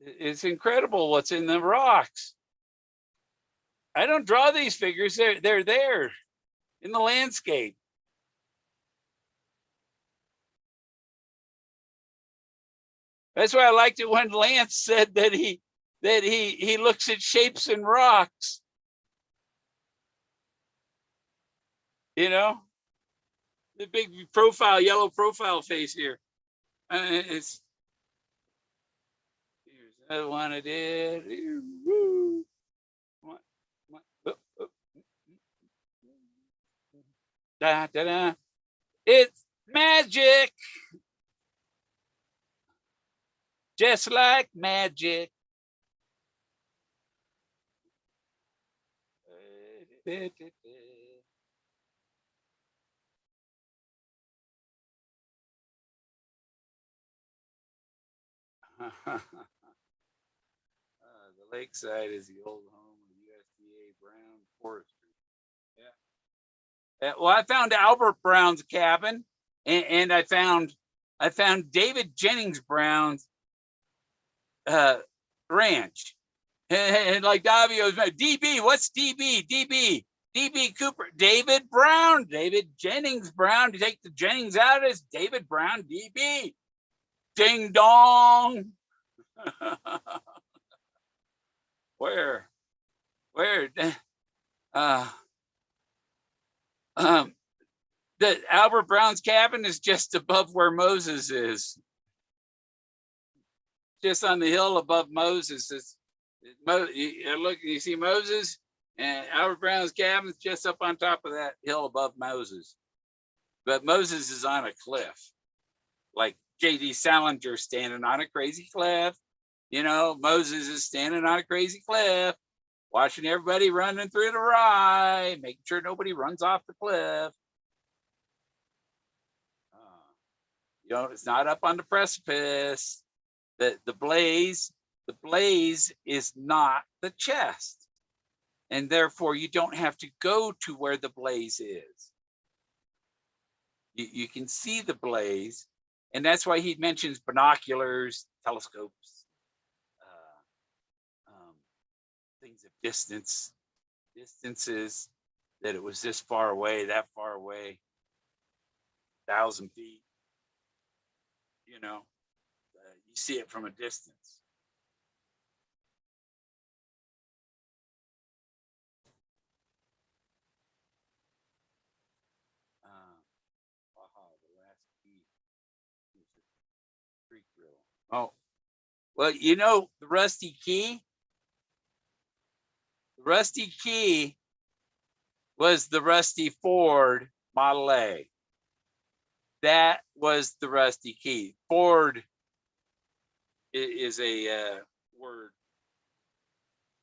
It's incredible what's in the rocks. I don't draw these figures. They're there in the landscape. That's why I liked it when Lance said that he looks at shapes in rocks. The big profile, yellow profile face here. Here's another one I did. Woo. Da, da, da. It's magic. Just like magic. The lakeside is the old home of USDA Brown Forestry. Yeah. Well, I found Albert Brown's cabin, and I found David Jennings Brown's ranch. And like Davio's DB, what's DB? DB Cooper, David Brown, David Jennings Brown. To take the Jennings out, it's David Brown, DB. Ding dong. Where? The Albert Brown's cabin is just above where Moses is. Just on the hill above Moses. Look, you see Moses, and Albert Brown's cabin is just up on top of that hill above Moses. But Moses is on a cliff, like J.D. Salinger standing on a crazy cliff. Moses is standing on a crazy cliff, watching everybody running through the rye, making sure nobody runs off the cliff. You know, it's not up on the precipice. The blaze is not the chest. And therefore you don't have to go to where the blaze is. You can see the blaze. And that's why he mentions binoculars, telescopes, things of distances, that it was this far away, that far away, 1,000 feet. You know, you see it from a distance. The last key. Oh, well, you know, the rusty key. The rusty key was the rusty Ford Model A. That was the rusty key. Ford is a word,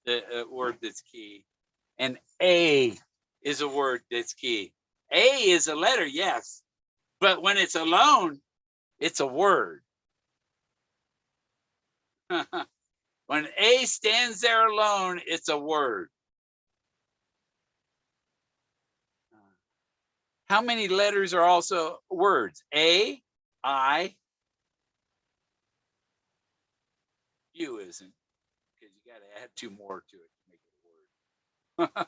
a word that's key, and A is a word that's key. A is a letter, yes, but when it's alone, it's a word. When A stands there alone, it's a word. How many letters are also words? A, I, U isn't, because you got to add 2 more to it to make it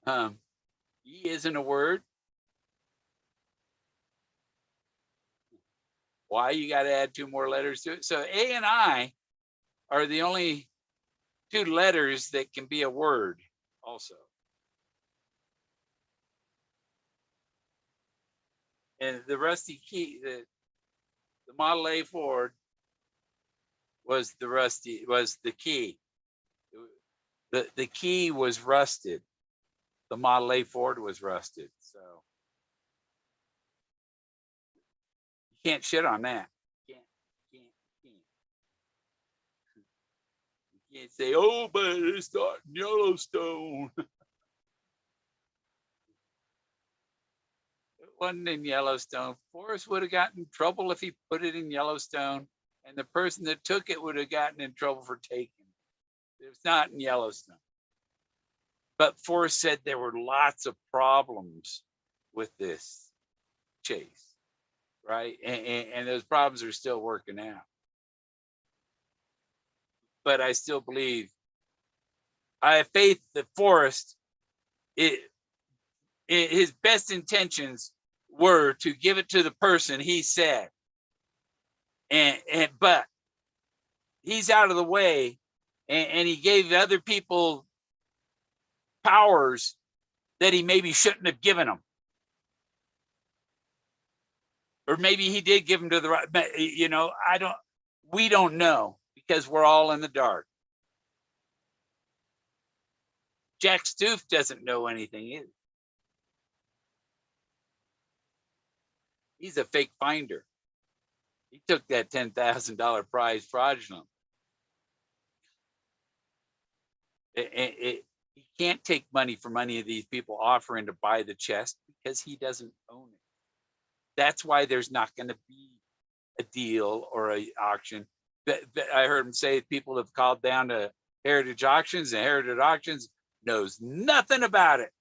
a word. E isn't a word. Why? You got to add 2 more letters to it. So A and I are the only 2 letters that can be a word also. And the rusty key, the Model A Ford was the key. The key was rusted. The Model A Ford was rusted. So you can't shit on that. Can't. You can't say, oh, but it's not in Yellowstone. It wasn't in Yellowstone. Forrest would have gotten in trouble if he put it in Yellowstone, and the person that took it would have gotten in trouble for taking it. It's not in Yellowstone. But Forrest said there were lots of problems with this chase, right? And those problems are still working out. But I still believe, I have faith that Forrest, his best intentions were to give it to the person he said. But he's out of the way, and he gave other people powers that he maybe shouldn't have given them. Or maybe he did give them to the right, you know, we don't know, because we're all in the dark. Jack Stoof doesn't know anything either. He's a fake finder. He took that $10,000 prize fraudulent. He can't take money from any of these people offering to buy the chest, because he doesn't own it. That's why there's not going to be a deal or an auction. I heard him say people have called down to Heritage Auctions, and Heritage Auctions knows nothing about it.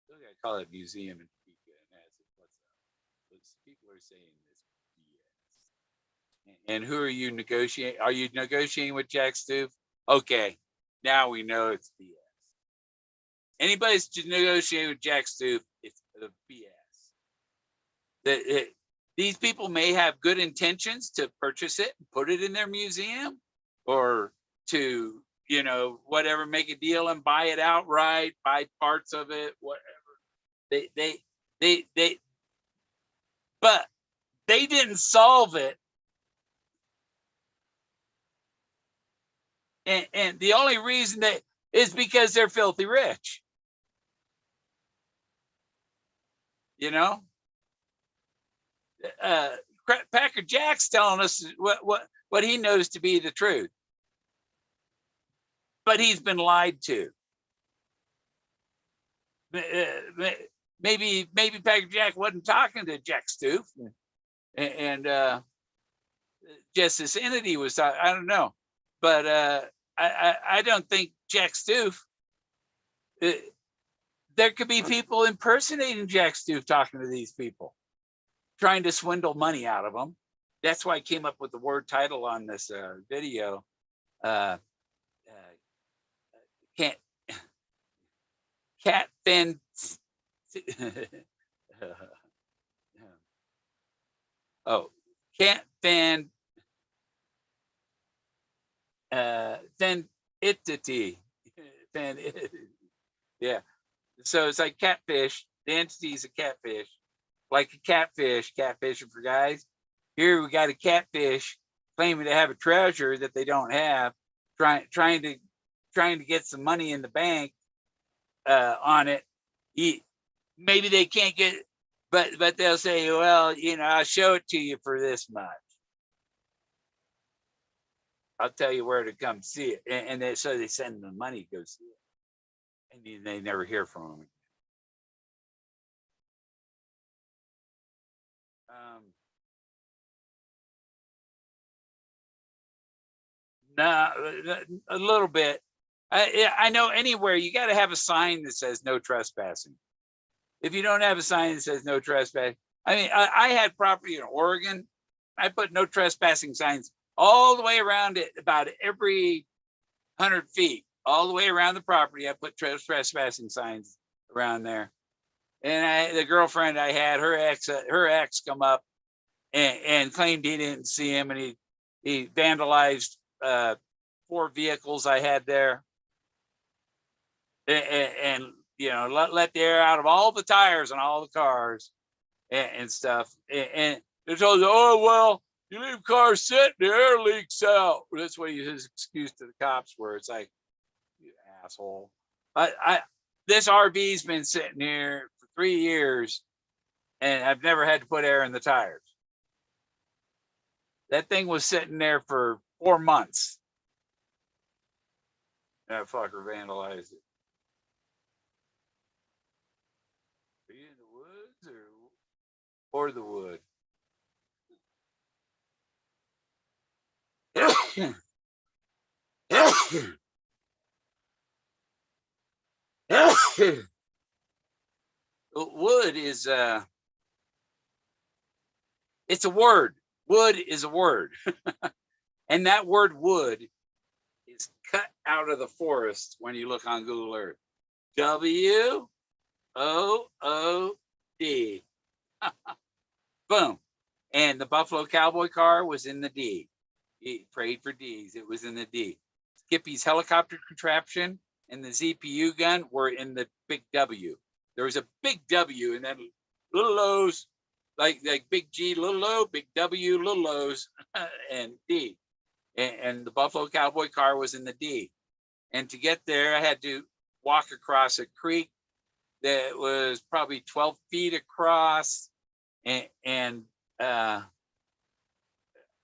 Look, I call it museum in Topeka, and that's what's people are saying this BS. And who are you negotiating? Are you negotiating with Jack Stoof? Okay, now we know it's BS. Anybody's negotiating with Jack Stoof, it's the BS. These people may have good intentions to purchase it and put it in their museum, or to, you know, whatever, make a deal and buy it outright, buy parts of it, whatever. But they didn't solve it. And the only reason that is because they're filthy rich. You know, Packer Jack's telling us what he knows to be the truth, but he's been lied to. maybe Packer Jack wasn't talking to Jack Stoof, and Justice Entity was talking. I don't know, but I don't think Jack Stoof. There could be people impersonating Jack Stoof talking to these people, trying to swindle money out of them. That's why I came up with the word title on this video. Can't Catfenntity. Oh, Catfenntity. Fenntity. Yeah. So it's like catfish. The entity is a catfish, like a catfish, catfishing for guys. Here we got a catfish claiming to have a treasure that they don't have, trying to get some money in the bank on it. Maybe they can't get, but they'll say, well, I'll show it to you for this much. I'll tell you where to come see it, and so they send them the money to go see it, and they never hear from them. No, a little bit. I know anywhere you got to have a sign that says no trespassing. If you don't have a sign that says no trespassing, I mean, I had property in Oregon. I put no trespassing signs all the way around it, about every 100 feet, all the way around the property. I put trespassing signs around there. And the girlfriend I had, her ex come up and claimed he didn't see him, and he vandalized 4 vehicles I had there, and let the air out of all the tires on all the cars and stuff. And they told you, oh well, you leave cars sitting, the air leaks out. That's what his excuse to the cops were. It's like, you asshole. This RV's been sitting here for 3 years, and I've never had to put air in the tires. That thing was sitting there for 4 months. That fucker vandalized it. Are you in the woods or the wood? Wood is it's a word. Wood is a word. And that word wood is cut out of the forest when you look on Google Earth. WOOD. Boom. And the Buffalo Cowboy car was in the D. He prayed for D's. It was in the D. Skippy's helicopter contraption and the ZPU gun were in the big W. There was a big W and then little O's, like big G, little O, big W, little O's, and D. And the Buffalo Cowboy car was in the D. And to get there, I had to walk across a creek that was probably 12 feet across, and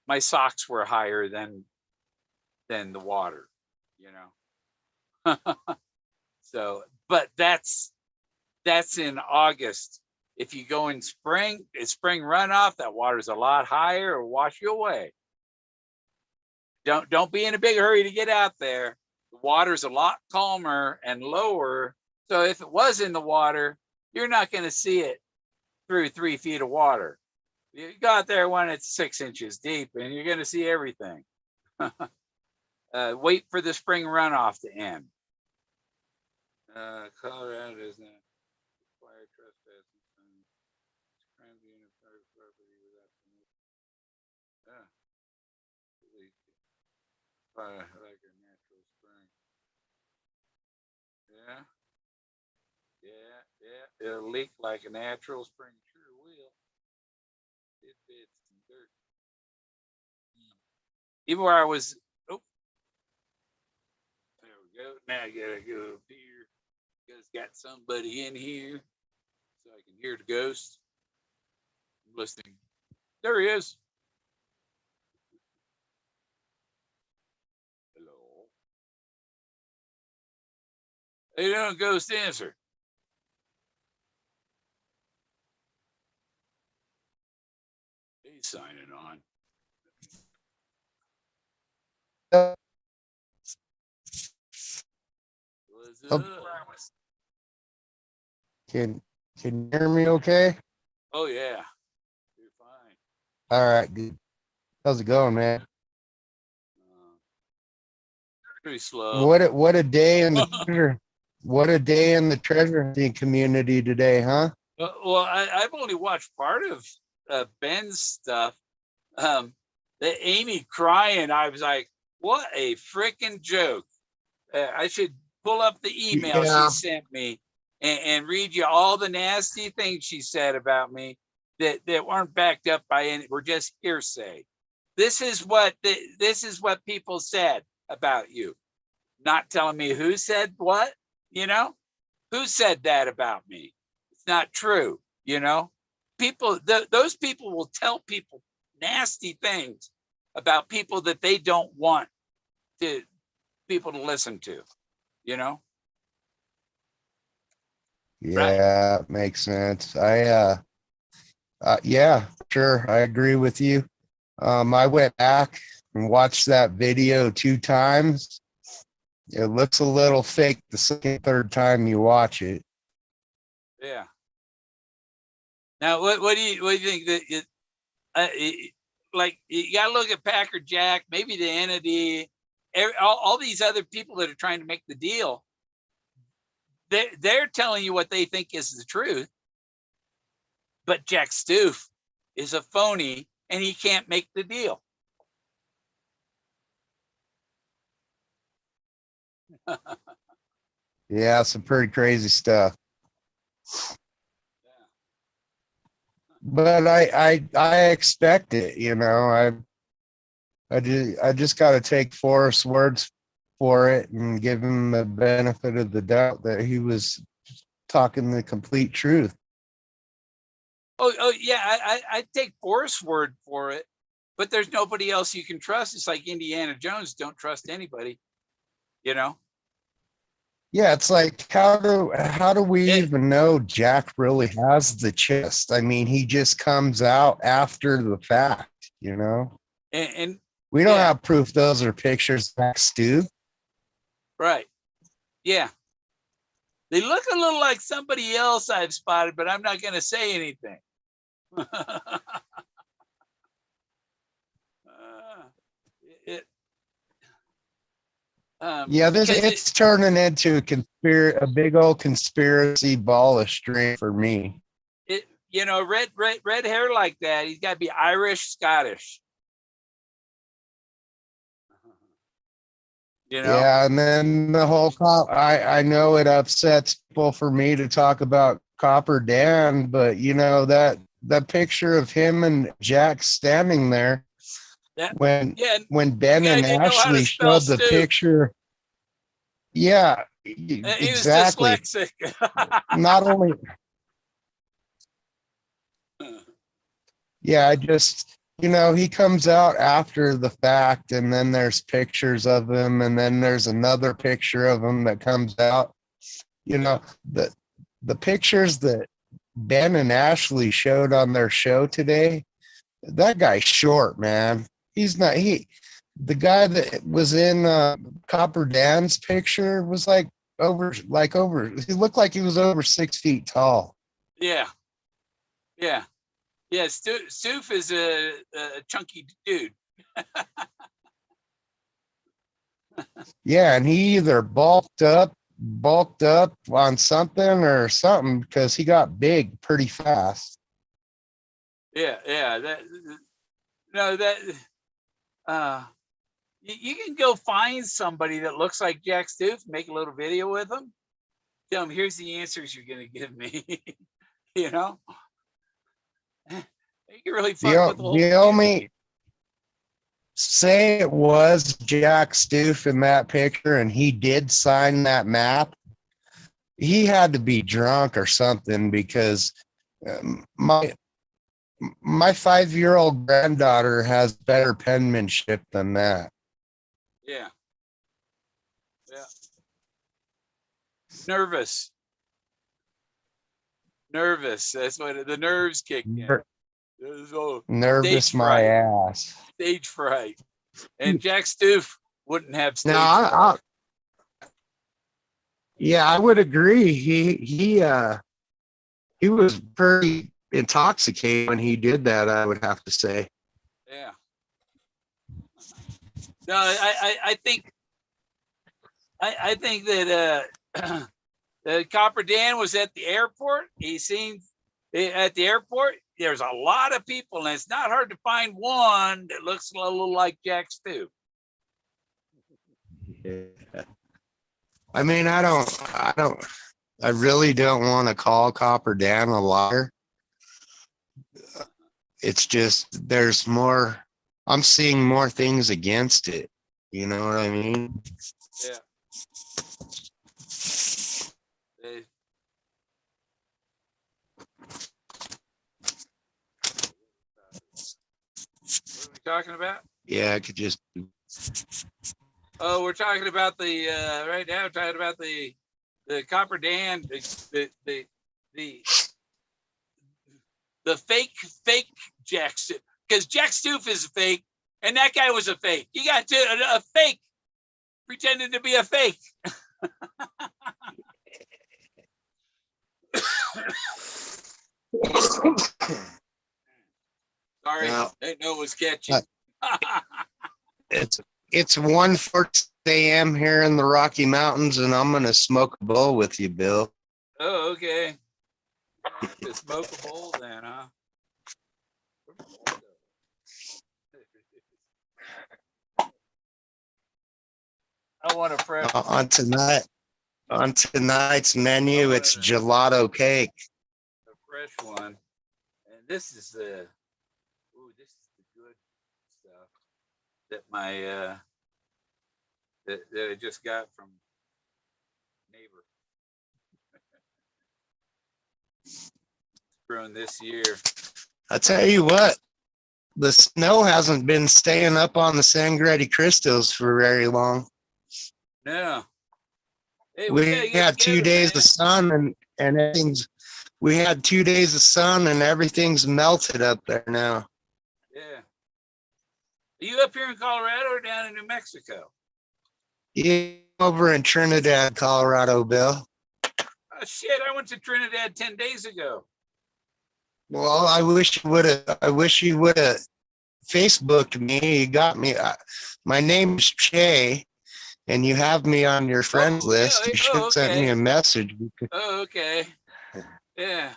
my socks were higher than the water, So, but that's in August. If you go in spring, it's spring runoff, that water's a lot higher, or wash you away. Don't be in a big hurry to get out there. The water's a lot calmer and lower. So if it was in the water, you're not going to see it through 3 feet of water. You go out there when it's 6 inches deep, and you're going to see everything. Wait for the spring runoff to end. Colorado does not require trespassing. Crime being a private property without permission. Like a natural spring. Yeah. It'll leak like a natural spring. Sure will. It fits some dirt. Even where I was, there we go. Now I gotta go up here. Because got somebody in here so I can hear the ghost. I'm listening. There he is. Hello. How you doing, ghost? Answer. He's signing on. What's up? Can you hear me okay? Oh yeah, you're fine. All right, good. How's it going, man? Pretty slow. What a day in the treasure hunting community today, huh? Well, I've only watched part of Ben's stuff. The Amy crying, I was like, what a freaking joke. I should pull up the email she sent me and read you all the nasty things she said about me that weren't backed up by any, were just hearsay. This is what people said about you. Not telling me who said what, who said that about me. It's not true, people, those people will tell people nasty things about people that they don't want people to listen to, Yeah, right? makes sense. Yeah, sure, I agree with you. I went back and watched that video 2 times. It looks a little fake the second, third time you watch it. Yeah. Now, what do you think that like you got to look at Packer Jack, maybe the entity, all these other people that are trying to make the deal. They're telling you what they think is the truth, but Jack Stoof is a phony and he can't make the deal. Yeah, some pretty crazy stuff. But I expect it, I just got to take Forrest's words for it and give him the benefit of the doubt that he was talking the complete truth. Oh yeah, I take Forrest's word for it, but there's nobody else you can trust. It's like Indiana Jones, don't trust anybody, Yeah, it's like how do we even know Jack really has the chest? I mean, he just comes out after the fact, and we don't have proof those are pictures of Stu. Right. Yeah. They look a little like somebody else I've spotted, but I'm not going to say anything. It's turning into a big old conspiracy ball of string for me. Red hair like that, he's got to be Irish, Scottish. Yeah, and then the whole I know it upsets people for me to talk about Copper Dan, but that picture of him and Jack standing there when Ben and Ashley showed the picture. Yeah, exactly. He was dyslexic. Not only. Yeah, he comes out after the fact, and then there's pictures of him, and then there's another picture of him that comes out. The pictures that Ben and Ashley showed on their show today, that guy's short, man. He's not, the guy that was in Copper Dan's picture was he looked like he was over 6 feet tall. Yeah. Stoof is a chunky dude. Yeah, and he either bulked up on something or something because he got big pretty fast. Yeah. You can go find somebody that looks like Jack Stoof, make a little video with them, tell them, here's the answers you're going to give me. You can really fuck with the whole only say it was Jack Stoof in that picture and he did sign that map. He had to be drunk or something because my 5-year-old granddaughter has better penmanship than that. Yeah. Nervous. That's what the nerves kicked in. So Nervous my ass. Stage fright. And Jack Stoof wouldn't have stage Now, fright. yeah, I would agree. He was pretty intoxicated when he did that, I would have to say. Yeah. No, I think that Copper Dan was at the airport. He seen at the airport. There's a lot of people, and it's not hard to find one that looks a little like Jack Stoof. Yeah. I mean, I really don't want to call Copper Dan a liar. It's just there's more. I'm seeing more things against it. You know what I mean? Yeah. What are we talking about? Yeah, I could just. Oh, we're talking about the right now. We're talking about the Copper Dan, the fake Jack Stoof, because Jack Stoof is a fake, and that guy was a fake. You got a fake pretending to be a fake. Sorry, Well, I know it was catchy. It's 1:40 a.m. here in the Rocky Mountains, and I'm gonna smoke a bowl with you, Bill. Oh, okay. To smoke a bowl then, huh? I want a fresh On tonight's menu, it's gelato cake. a fresh one. And this is the good stuff that my that I just got from neighbor. Grown this year. I tell you what, the snow hasn't been staying up on the Sangretti crystals for very long. No. Hey, We had 2 days of sun and everything's. We had 2 days of sun and everything's melted up there now. Yeah. Are you up here in Colorado or down in New Mexico? Yeah, over in Trinidad, Colorado, Bill. Oh shit! I went to Trinidad 10 days ago. Well, I wish you would have Facebooked me. You got me. My name's Che, and you have me on your friends list. You should have sent me a message. Oh, okay. Yeah.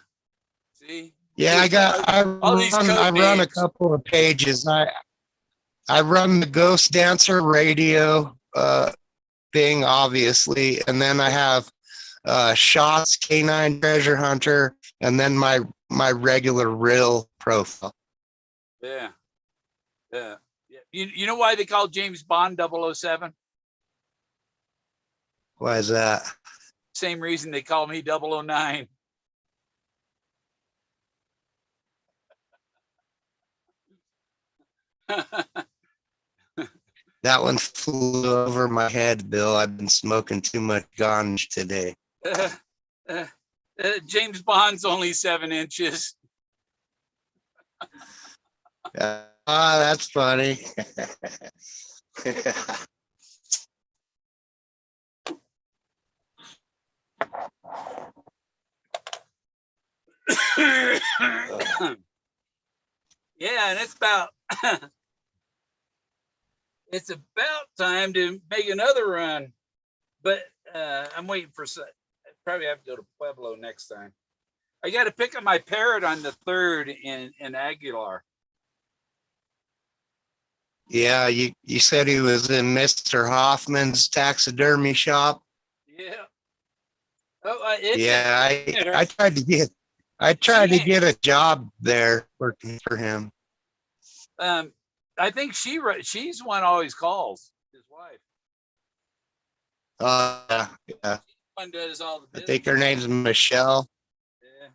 See? Yeah, I run a couple of pages. I run the Ghost Dancer radio thing, obviously, and then I have Shots Canine Treasure Hunter, and then my regular real profile. Yeah. Yeah. You know why they call James Bond 007? Why is that? Same reason they call me 009. That one flew over my head, Bill. I've been smoking too much ganj today. James Bond's only 7 inches. That's funny. Yeah, and it's about it's about time to make another run, but I'm waiting for. I probably have to go to Pueblo next time. I got to pick up my parrot on the 3rd in Aguilar. Yeah, you said he was in Mr. Hoffman's taxidermy shop. Yeah. Oh, yeah, I tried to get a job there working for him. I think she's one always calls, his wife. Yeah. One does all the business. I think her name's Michelle. Yeah.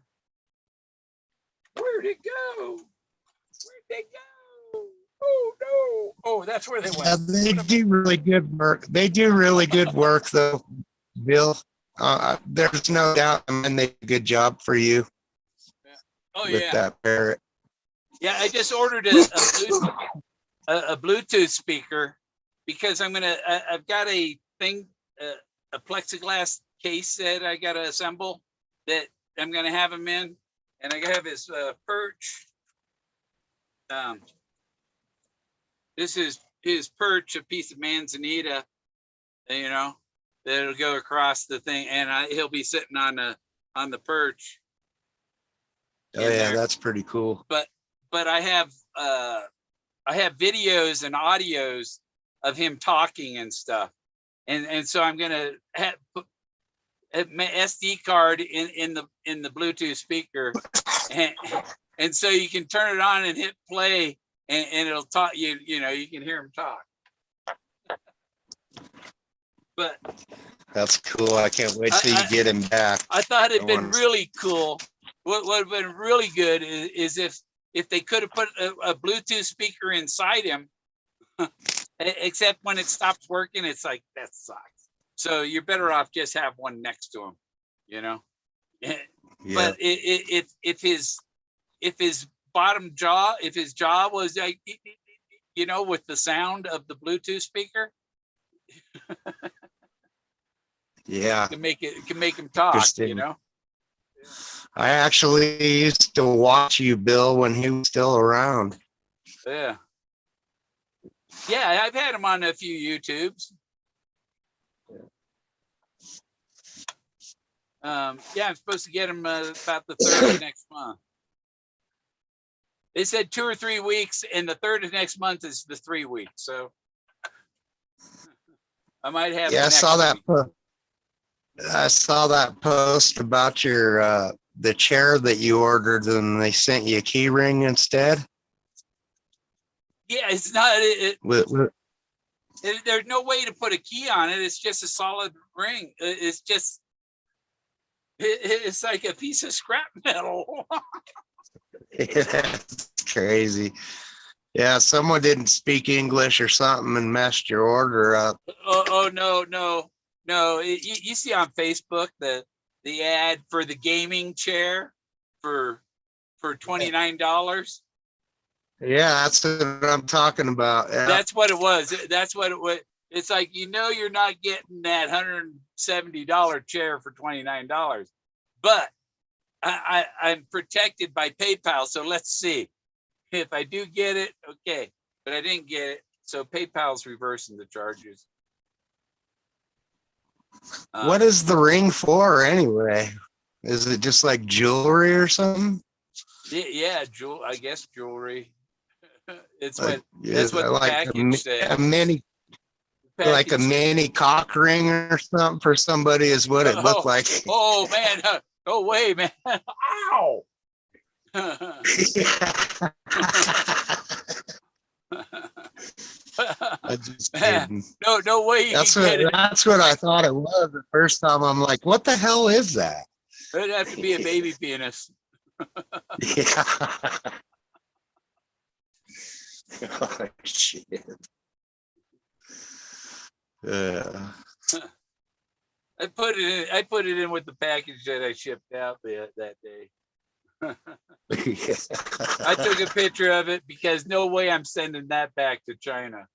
Where'd it go? Where'd they go? Oh no! Oh, that's where they went. Yeah, they do really good work. They do really good work, though, Bill. There's no doubt, and they did a good job for you. Yeah. Oh with that parrot. Yeah, I just ordered a Bluetooth speaker because I've got a thing, a plexiglass case that I got to assemble that I'm gonna have him in, and I have his perch. This is his perch, a piece of manzanita, you know, that'll go across the thing, and he'll be sitting on the perch. Oh yeah, that's pretty cool. But I have videos and audios of him talking and stuff, and so I'm gonna put my SD card in the Bluetooth speaker, and so you can turn it on and hit play, and it'll talk. You know, you can hear him talk. But that's cool. I can't wait till you get him back. I thought it'd been really cool. What would have been really good is if they could have put a Bluetooth speaker inside him, except when it stops working, it's like, that sucks. So you're better off just have one next to him, you know? Yeah. But if his bottom jaw, if his jaw was like, you know, with the sound of the Bluetooth speaker, yeah, can make him talk, you know? I actually used to watch you, Bill, when he was still around. Yeah. Yeah, I've had him on a few YouTubes. Yeah, I'm supposed to get him about the 3rd of next month. They said 2 or 3 weeks, and the 3rd of next month is the 3 weeks. So I might have. Yeah, I saw that. I saw that post about your the chair that you ordered, and they sent you a key ring instead. Yeah, it's not. There's no way to put a key on it. It's just a solid ring. It's just. It's like a piece of scrap metal. That's crazy. Yeah, someone didn't speak English or something and messed your order up. Oh no. You see on Facebook the ad for the gaming chair for $29. Yeah, that's what I'm talking about. Yeah. That's what it was. That's what it was. It's like, you know, you're not getting that $170 chair for $29, but I'm protected by PayPal. So let's see if I do get it. Okay, but I didn't get it. So PayPal's reversing the charges. What is the ring for anyway? Is it just like jewelry or something? Yeah, I guess jewelry. It's like, that's what the like package said. A mini, like a mini cock ring or something for somebody is what it looked like. Oh man, go away, man! Ow! Just kidding. No way. That's what I thought it was the first time. I'm like, what the hell is that? It'd have to be a baby penis. Yeah. Oh, shit. I put it in with the package that I shipped out that day. I took a picture of it because no way I'm sending that back to China.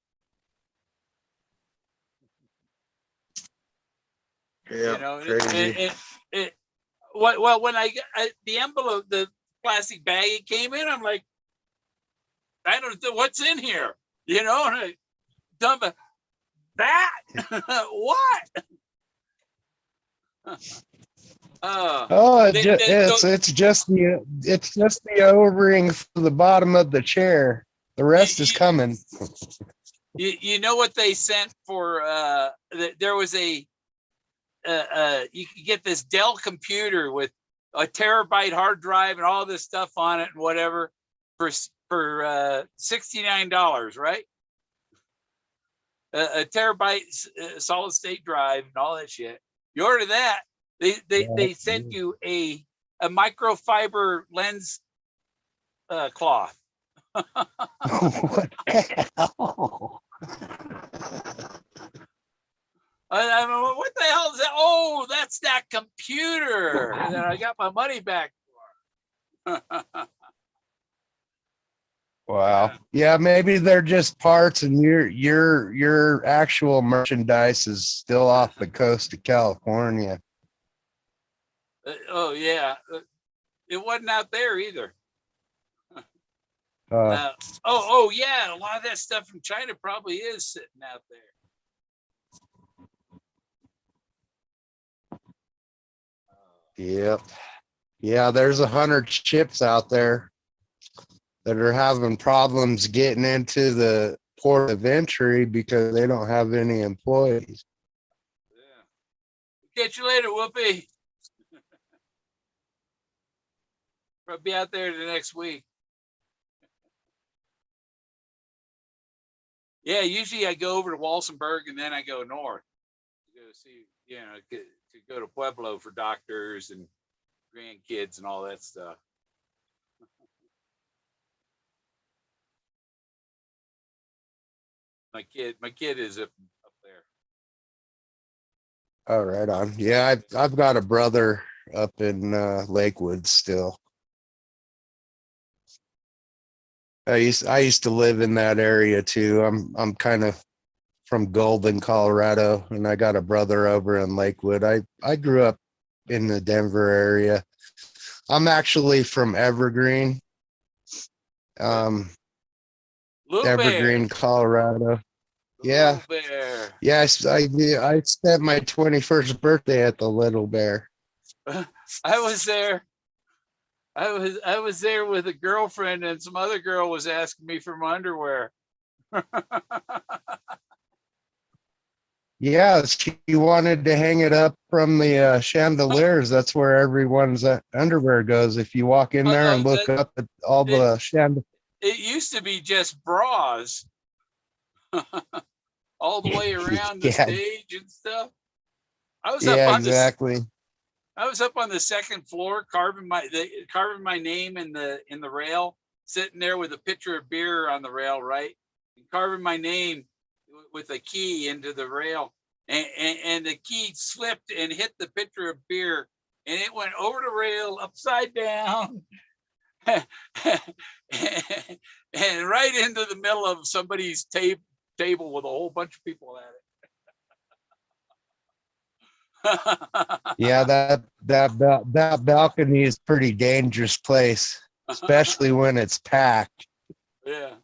Yeah, you know, crazy. Well, when I the envelope, the plastic bag, it came in, I'm like, I don't know what's in here, you know, and I dump that. What? It's just the O-ring for the bottom of the chair. The rest is coming. You know what they sent for? There was you could get this Dell computer with a terabyte hard drive and all this stuff on it and whatever for $69, right? A terabyte solid state drive and all that shit. You order that, they sent you a microfiber lens cloth. What the hell? I mean, what the hell is that? Oh, that's that computer that I got my money back for. Wow. Yeah, maybe they're just parts and your actual merchandise is still off the coast of California. Oh yeah, it wasn't out there either. Uh, Oh yeah, a lot of that stuff from China probably is sitting out there. yep. Yeah, there's 100 ships out there that are having problems getting into the port of entry because they don't have any employees. Yeah. Catch you later, Whoopi. I'll be out there the next week. Yeah, usually I go over to Walsenburg and then I go north to go see, to go to Pueblo for doctors and grandkids and all that stuff. My kid is up there. Oh, right on. Yeah, I've got a brother up in Lakewood still. I used to live in that area too. I'm kind of from Golden, Colorado, and I got a brother over in Lakewood. I grew up in the Denver area. I'm actually from Evergreen. Little Evergreen, Bear. Colorado. Yeah. Little Bear. Yes, I spent my 21st birthday at the Little Bear. I was there. I was there with a girlfriend, and some other girl was asking me for my underwear. Yeah, she wanted to hang it up from the chandeliers. That's where everyone's underwear goes. If you walk in there and look up at all the chandeliers. It used to be just bras all the way around the Yeah, stage and stuff. I was up yeah, on this. exactly. I was up on the second floor, carving my name in the rail, sitting there with a pitcher of beer on the rail, right, and carving my name with a key into the rail, and the key slipped and hit the pitcher of beer, and it went over the rail upside down, and right into the middle of somebody's table with a whole bunch of people at it. Yeah, that balcony is pretty dangerous place, especially when it's packed. Yeah.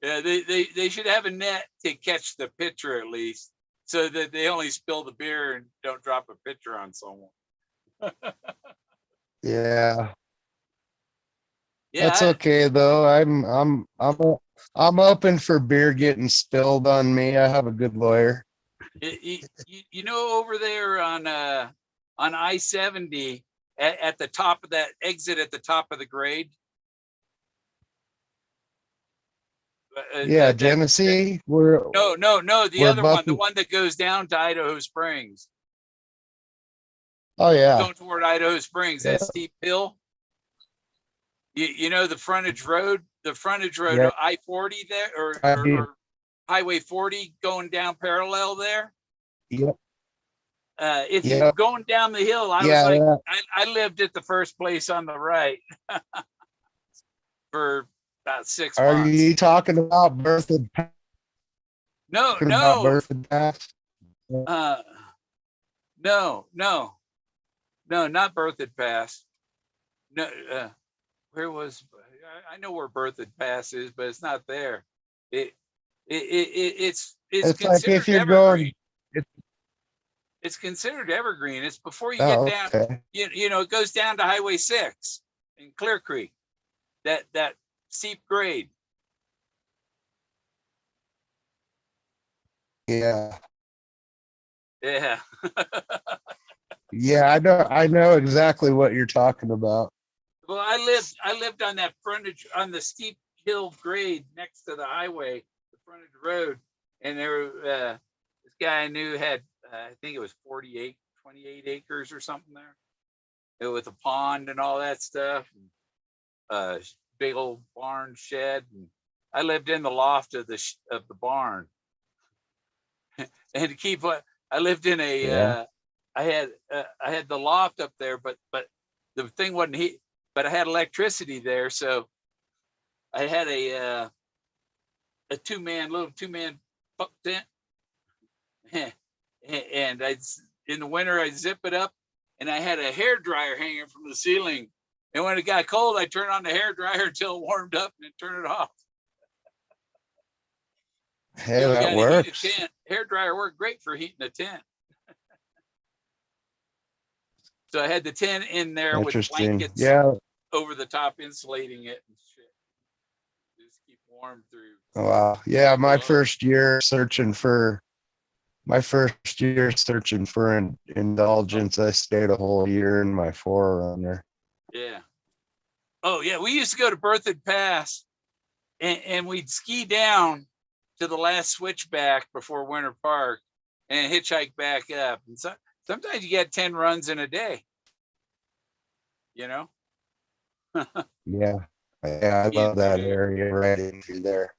Yeah, they should have a net to catch the pitcher at least, so that they only spill the beer and don't drop a pitcher on someone. Yeah, that's Yeah, okay though. I'm open for beer getting spilled on me. I have a good lawyer. over there on I-70 at the top of that exit at the top of the grade. Yeah, Genesee. We're No, the other one, the Buffy. one that goes down to Idaho Springs. Oh yeah, Going toward Idaho Springs, yeah, that steep hill. You know the frontage road, yeah. I-40 there, I do. or Highway 40 going down parallel there. Yep, If you're yep. going down the hill, I was Yeah, like, that, I lived at the first place on the right for about 6 are months. you talking about Berthoud? No, Talking about no, Berthoud Pass? uh, no, not Berthoud Pass. No, where was I know where Berthoud Pass is, but it's not there. It's It's like if considered you're evergreen. going. It's, It's considered evergreen. It's before you get oh, down. okay. It goes down to Highway 6 in Clear Creek. That steep grade. Yeah, Yeah. yeah. I know exactly what you're talking about. Well, I lived on that frontage on the steep hill grade next to the highway, the frontage road, and this guy I knew had I think it was 28 acres or something there, with a pond and all that stuff, and big old barn shed, and I lived in the loft of the barn, and to keep what I lived in Yeah. I had the loft up there, but the thing wasn't heat, but I had electricity there, so I had a little two-man pup tent. And in the winter, I'd zip it up, and I had a hair dryer hanging from the ceiling. And when it got cold, I'd turn on the hair dryer until it warmed up and then turn it off. Hey, You that gotta works. heat a tent. Hair dryer worked great for heating a tent. So I had the tent in there with Interesting. blankets Yeah. over the top, insulating it and shit. Just keep warm through. Wow. Yeah. My first year searching for indulgence, I stayed a whole year in my Forerunner. Yeah. Oh yeah, we used to go to Berthoud Pass, and we'd ski down to the last switchback before Winter Park and hitchhike back up. And sometimes you get 10 runs in a day. You know? Yeah. I love that area right in through there.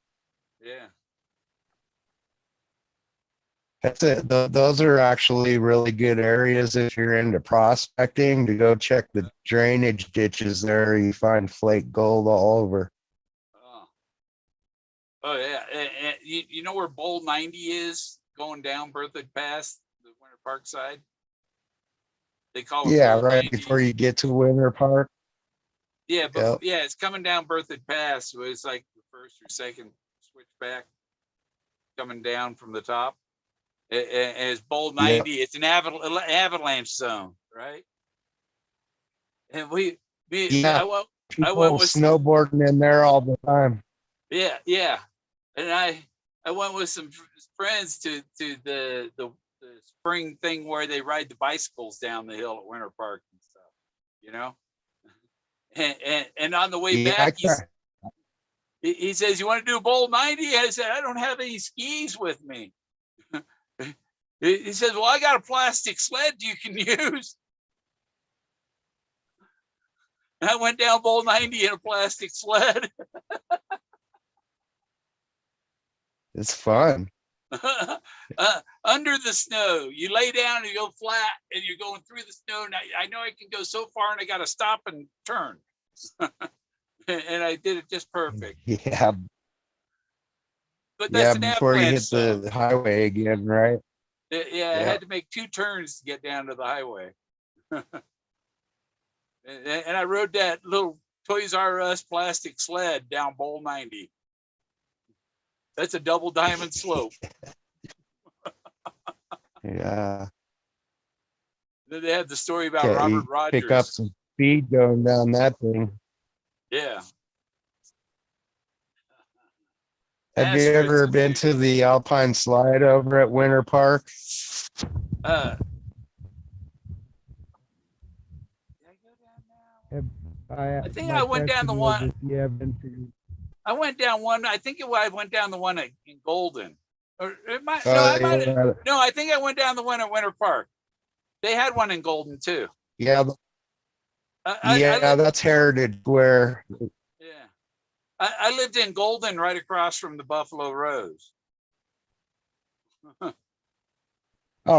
Yeah. That's it. Those are actually really good areas if you're into prospecting, to go check the drainage ditches there. You find flake gold all over. Oh yeah. And you know where Bowl 90 is going down Berthoud Pass, the Winter Park side? They call it Bowl Right 90. before you get to Winter Park. Yeah, but yeah, it's coming down Berthoud Pass. So it's like the first or second switchback coming down from the top. And it's Bowl 90. Yep. It's an avalanche zone, right? And I went with snowboarding in there all the time. Yeah. And I went with some friends to the spring thing where they ride the bicycles down the hill at Winter Park and stuff, you know. And on the way back, he says, "You want to do Bowl 90?" I said, "I don't have any skis with me." He says, "Well, I got a plastic sled you can use." And I went down Bowl 90 in a plastic sled. It's fun. Under the snow, you lay down and you go flat, and you're going through the snow. And I know I can go so far, and I got to stop and turn. And I did it just perfect. Yeah. But that's before you hit the highway again, right? Yeah, I had to make 2 turns to get down to the highway. And I rode that little Toys R Us plastic sled down Bowl 90. That's a double diamond slope. Yeah. Then they had the story about Robert Rogers. Pick up some speed going down that thing. Yeah. Have you ever been to the Alpine Slide over at Winter Park? I think I went down the one. I went down one. I think I went down the one in Golden. Or it might. No, I think I went down the one at Winter Park. They had one in Golden too. Yeah. That's Heritage Square. Yeah. I lived in Golden, right across from the Buffalo Rose. Oh,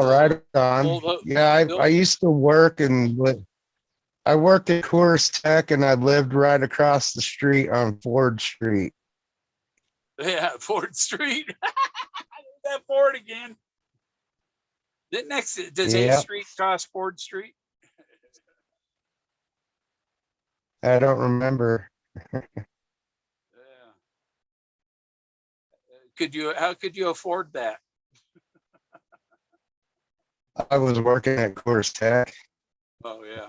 right on. I used to work I worked at Coors Tech, and I lived right across the street on Ford Street. Yeah, Ford Street. That Ford again. Does 8th Street cross Ford Street? I don't remember. How could you afford that? I was working at Coors Tech. Oh yeah.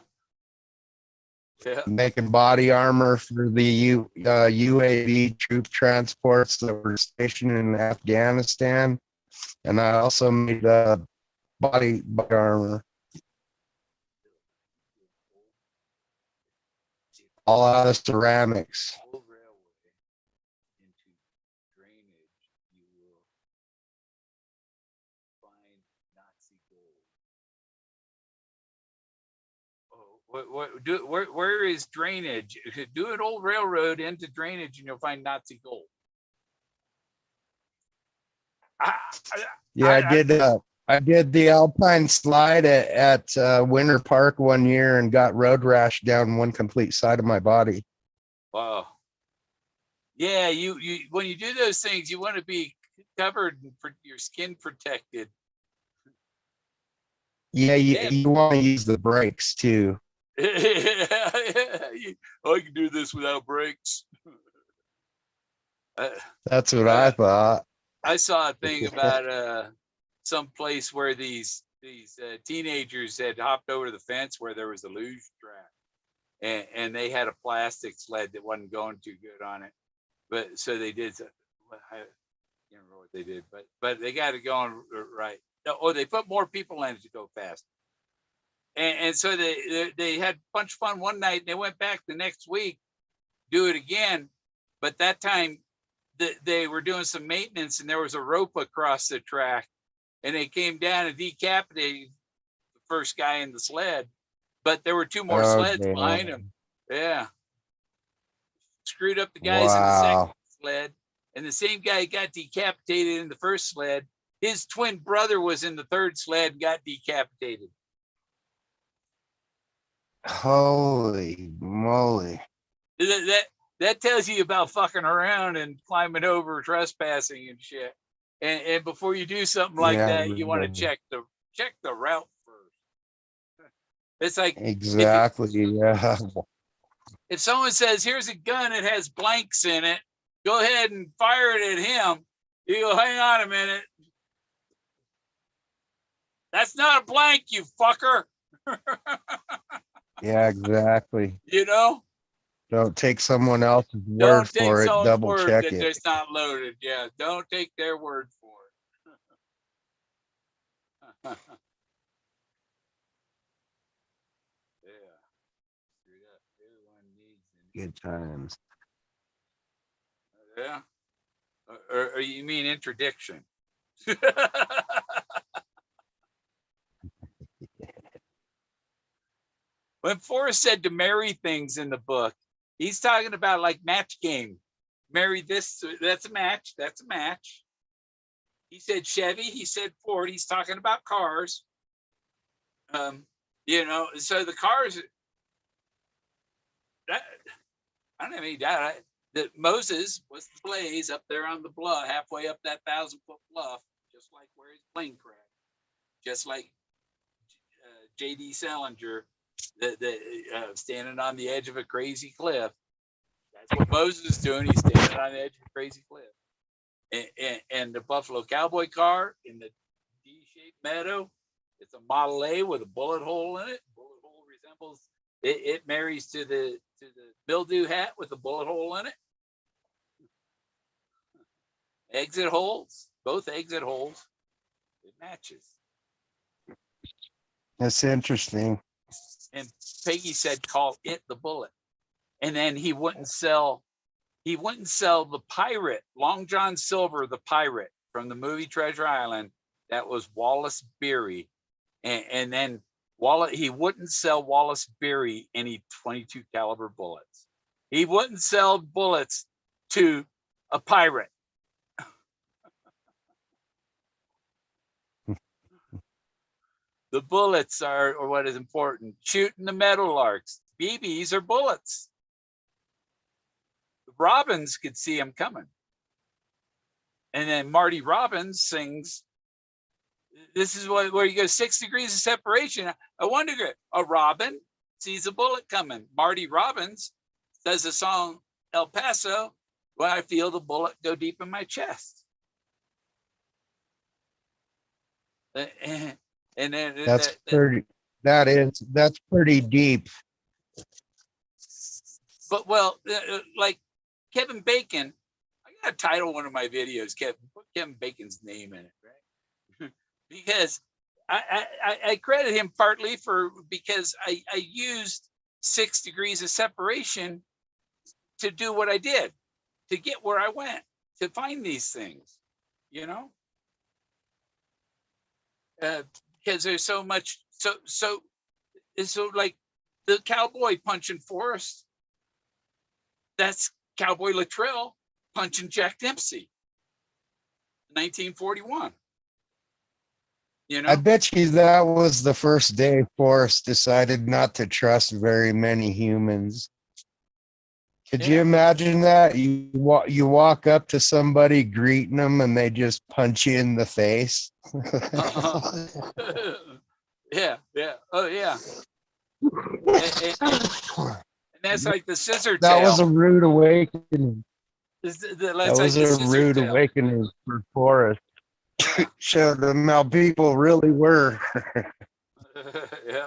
Making body armor for the UAV troop transports that were stationed in Afghanistan, and I also made body armor. All out of ceramics. Where is drainage? Do an old railroad into drainage, and you'll find Nazi gold. I did the Alpine Slide at Winter Park one year and got road rash down one complete side of my body. Wow. Yeah, you when you do those things, you want to be covered and your skin protected. Yeah, you want to use the brakes too. I can do this without brakes. That's what I thought. I saw a thing about some place where these teenagers had hopped over the fence where there was a luge track, and they had a plastic sled that wasn't going too good on it, but so they did. I can't remember what they did, but they got it going right. Oh, they put more people in it to go fast, and so they had a bunch of fun one night, and they went back the next week, do it again, but that time they were doing some maintenance, and there was a rope across the track, and they came down and decapitated the first guy in the sled, but there were two more Oh, sleds behind him. damn. Yeah, screwed up the guys in the second Wow. sled, and the same guy got decapitated in the first sled. His twin brother was in the third sled and got decapitated. Holy moly. That tells you about fucking around and climbing over trespassing and shit. And before you do something like Yeah, that, you want to really. check the route first. It's like Exactly. Yeah. if someone says, here's a gun, it has blanks in it, go ahead and fire it at him. You go, hang on a minute. That's not a blank, you fucker. Yeah, exactly. You know? Don't take someone else's word Don't take for it. someone's Double word check that it. it's not loaded. Yeah, don't take their word for it. Yeah. Straight up. Everyone needs Good times. yeah. Or you mean interdiction? When Forrest said to marry things in the book, he's talking about like match game. Marry this, that's a match, that's a match. He said Chevy, he said Ford, he's talking about cars. You know, so the cars, that, I don't have any doubt that Moses was the blaze up there on the bluff, halfway up that 1,000-foot bluff, just like where his plane crashed, just like J.D. Salinger, standing on the edge of a crazy cliff. That's what Moses is doing. He's standing on the edge of a crazy cliff. And the Buffalo Cowboy car in the D-shaped meadow, it's a Model A with a bullet hole in it. Bullet hole resembles it marries to the mildew hat with a bullet hole in it. Exit holes, both exit holes. It matches. That's interesting. And Peggy said, "Call it the bullet." And then he wouldn't sell the pirate, Long John Silver, the pirate from the movie Treasure Island. That was Wallace Beery. And then he wouldn't sell Wallace Beery any 22 caliber bullets. He wouldn't sell bullets to a pirate. The bullets are what is important. Shooting the meadowlarks. BBs are bullets. Robbins could see them coming. And then Marty Robbins sings, this is where you go 6 degrees of separation. I wonder, a robin sees a bullet coming. Marty Robbins does a song, El Paso, when I feel the bullet go deep in my chest. And then that's pretty deep. But like Kevin Bacon, I gotta title one of my videos, put Kevin Bacon's name in it, right? Because I credit him partly because I used 6 degrees of separation to do what I did, to get where I went, to find these things, you know? Because there's so much, so like the cowboy punching Forrest, that's Cowboy Luttrell punching Jack Dempsey, 1941. You know, I bet you that was the first day Forrest decided not to trust very many humans. Could you imagine that? You walk up to somebody greeting them and they just punch you in the face. Uh-huh. Yeah. Oh yeah. And that's like the scissor That was tail. a rude awakening. That's That like was the a scissor rude tail. awakening for Forrest. Yeah. Showed them how people really were. Yeah.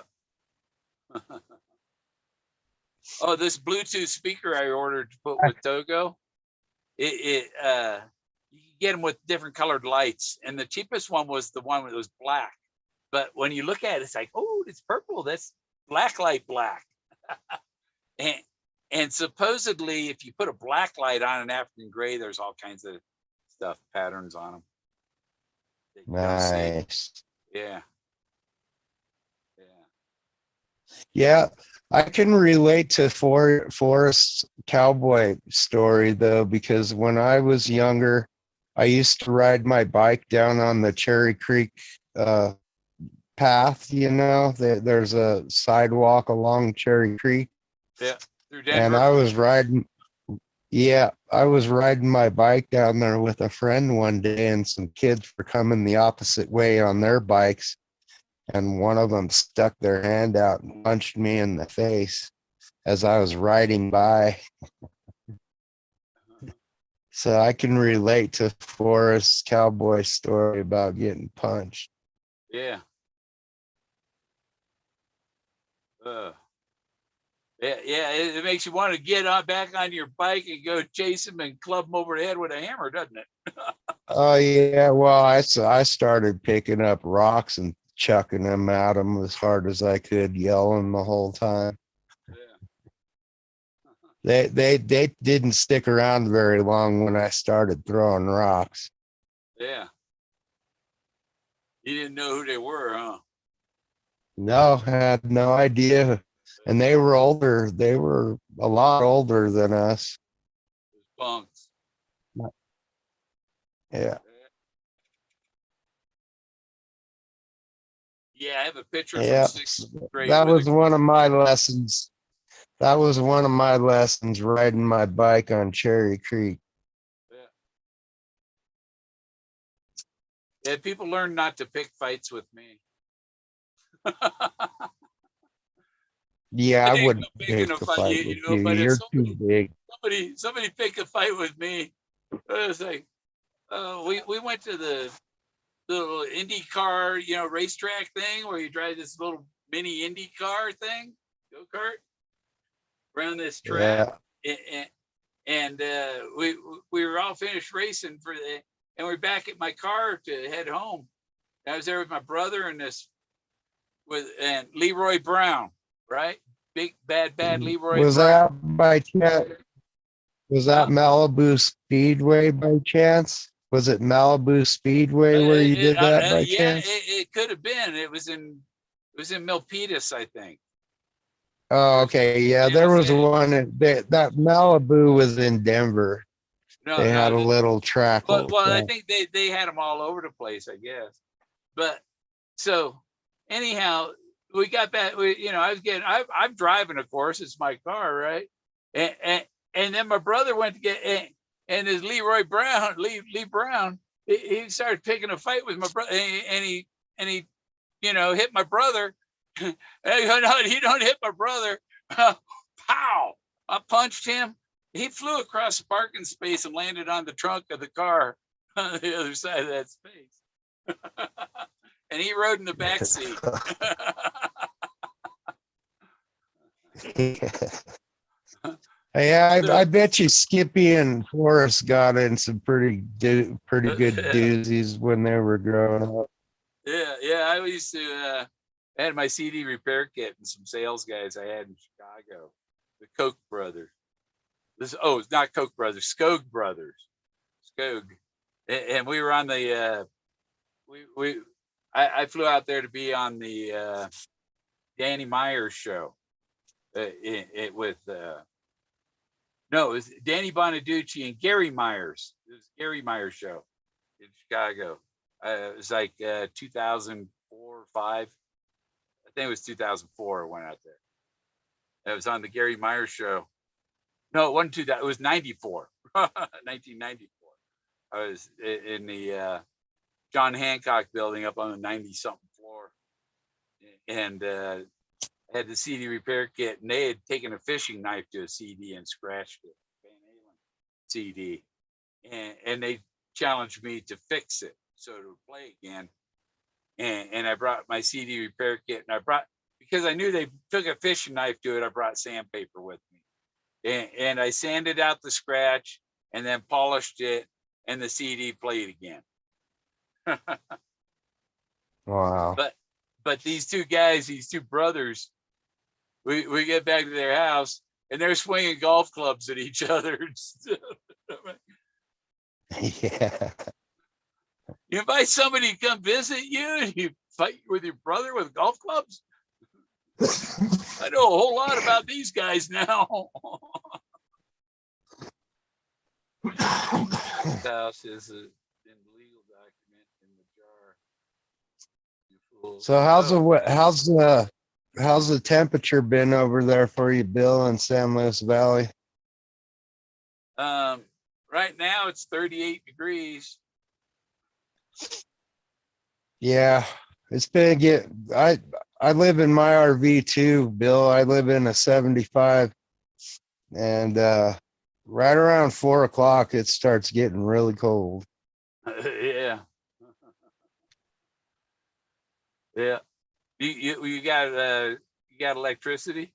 Oh, this Bluetooth speaker I ordered to put with Togo, you can get them with different colored lights, and the cheapest one was the one that was black. But when you look at it, it's like, oh, it's purple. That's black light black. and and supposedly, if you put a black light on an African gray, there's all kinds of stuff, patterns on them that you don't see. Nice. Yeah. Yeah, I can relate to Forrest's cowboy story though, because when I was younger, I used to ride my bike down on the Cherry Creek path. There's a sidewalk along Cherry Creek, Yeah. Through and Denver. I was riding my bike down there with a friend one day, and some kids were coming the opposite way on their bikes, and one of them stuck their hand out and punched me in the face as I was riding by. So I can relate to Forrest's cowboy story about getting punched. Yeah. Uh, yeah. It makes you want to get on back on your bike and go chase him and club him over the head with a hammer, doesn't it? Oh yeah, well I started picking up rocks and chucking them at him as hard as I could, yelling the whole time. They didn't stick around very long when I started throwing rocks. Yeah. You didn't know who they were, huh? No, had no idea. And they were older. They were a lot older than us. Punks. Yeah. Yeah, I have a picture from Yeah. 6th grade That with was one of my lessons. That was one of my lessons, riding my bike on Cherry Creek. yeah, people learn not to pick fights with me. Yeah, I I didn't wouldn't go pick picking a a fight, fight with you. but if You're too big. somebody picked a fight with me, it was like, we went to the little Indy car, racetrack thing where you drive this little mini Indy car thing, go kart around this track, Yeah. and we were all finished racing and we're back at my car to head home. I was there with my brother and Leroy Brown, right? Big bad Leroy Was Brown. that by chance? Was that Huh? Malibu Speedway by chance? Was it Malibu Speedway where you did that by Yeah, chance? it could have been. It was in Milpitas, I think. Oh, okay. Yeah, San there was Jose. one that Malibu was in Denver. No, They had no. a little track Well, like I that. think they had them all over the place, I guess. But so anyhow, we got back. I'm driving, of course, it's my car, right? And then my brother went to and his Leroy Brown, Lee Brown, he started picking a fight with my brother, and he hit my brother. And I go, no, you don't hit my brother. Pow! I punched him. He flew across the parking space and landed on the trunk of the car on the other side of that space. And he rode in the back seat. Yeah, I bet you Skippy and Forrest got in some pretty good doozies when they were growing up. Yeah. I used to had my CD repair kit and some sales guys I had in Chicago, the Koch brothers. It's not Koch brothers, Skog brothers, Skog, and we were on the I flew out there to be on the Danny Myers show. With no, it was Danny Bonaducci and Gary Myers. It was Gary Myers show in Chicago. It was like 2004 or 5. I think it was 2004. I went out there. It was on the Gary Myers show, No, it wasn't 2000. It was 94, 1994. I was in the John Hancock building up on the 90-something floor, and I had the CD repair kit, and they had taken a fishing knife to a CD and scratched it, Van Halen CD, and they challenged me to fix it so to play again. And I brought my CD repair kit, and because I knew they took a fishing knife to it, I brought sandpaper with me, and I sanded out the scratch and then polished it, and the CD played again. Wow. But these two guys, these two brothers, we get back to their house and they're swinging golf clubs at each other. Yeah. You invite somebody to come visit you and you fight with your brother with golf clubs? I know a whole lot about these guys now. This house is an illegal document in the jar. So how's the temperature been over there for you, Bill, in San Luis Valley? Right now it's 38 degrees. Yeah, it's been I live in my RV too, Bill. I live in a 75, and right around 4 o'clock it starts getting really cold. Yeah. Yeah. You got electricity?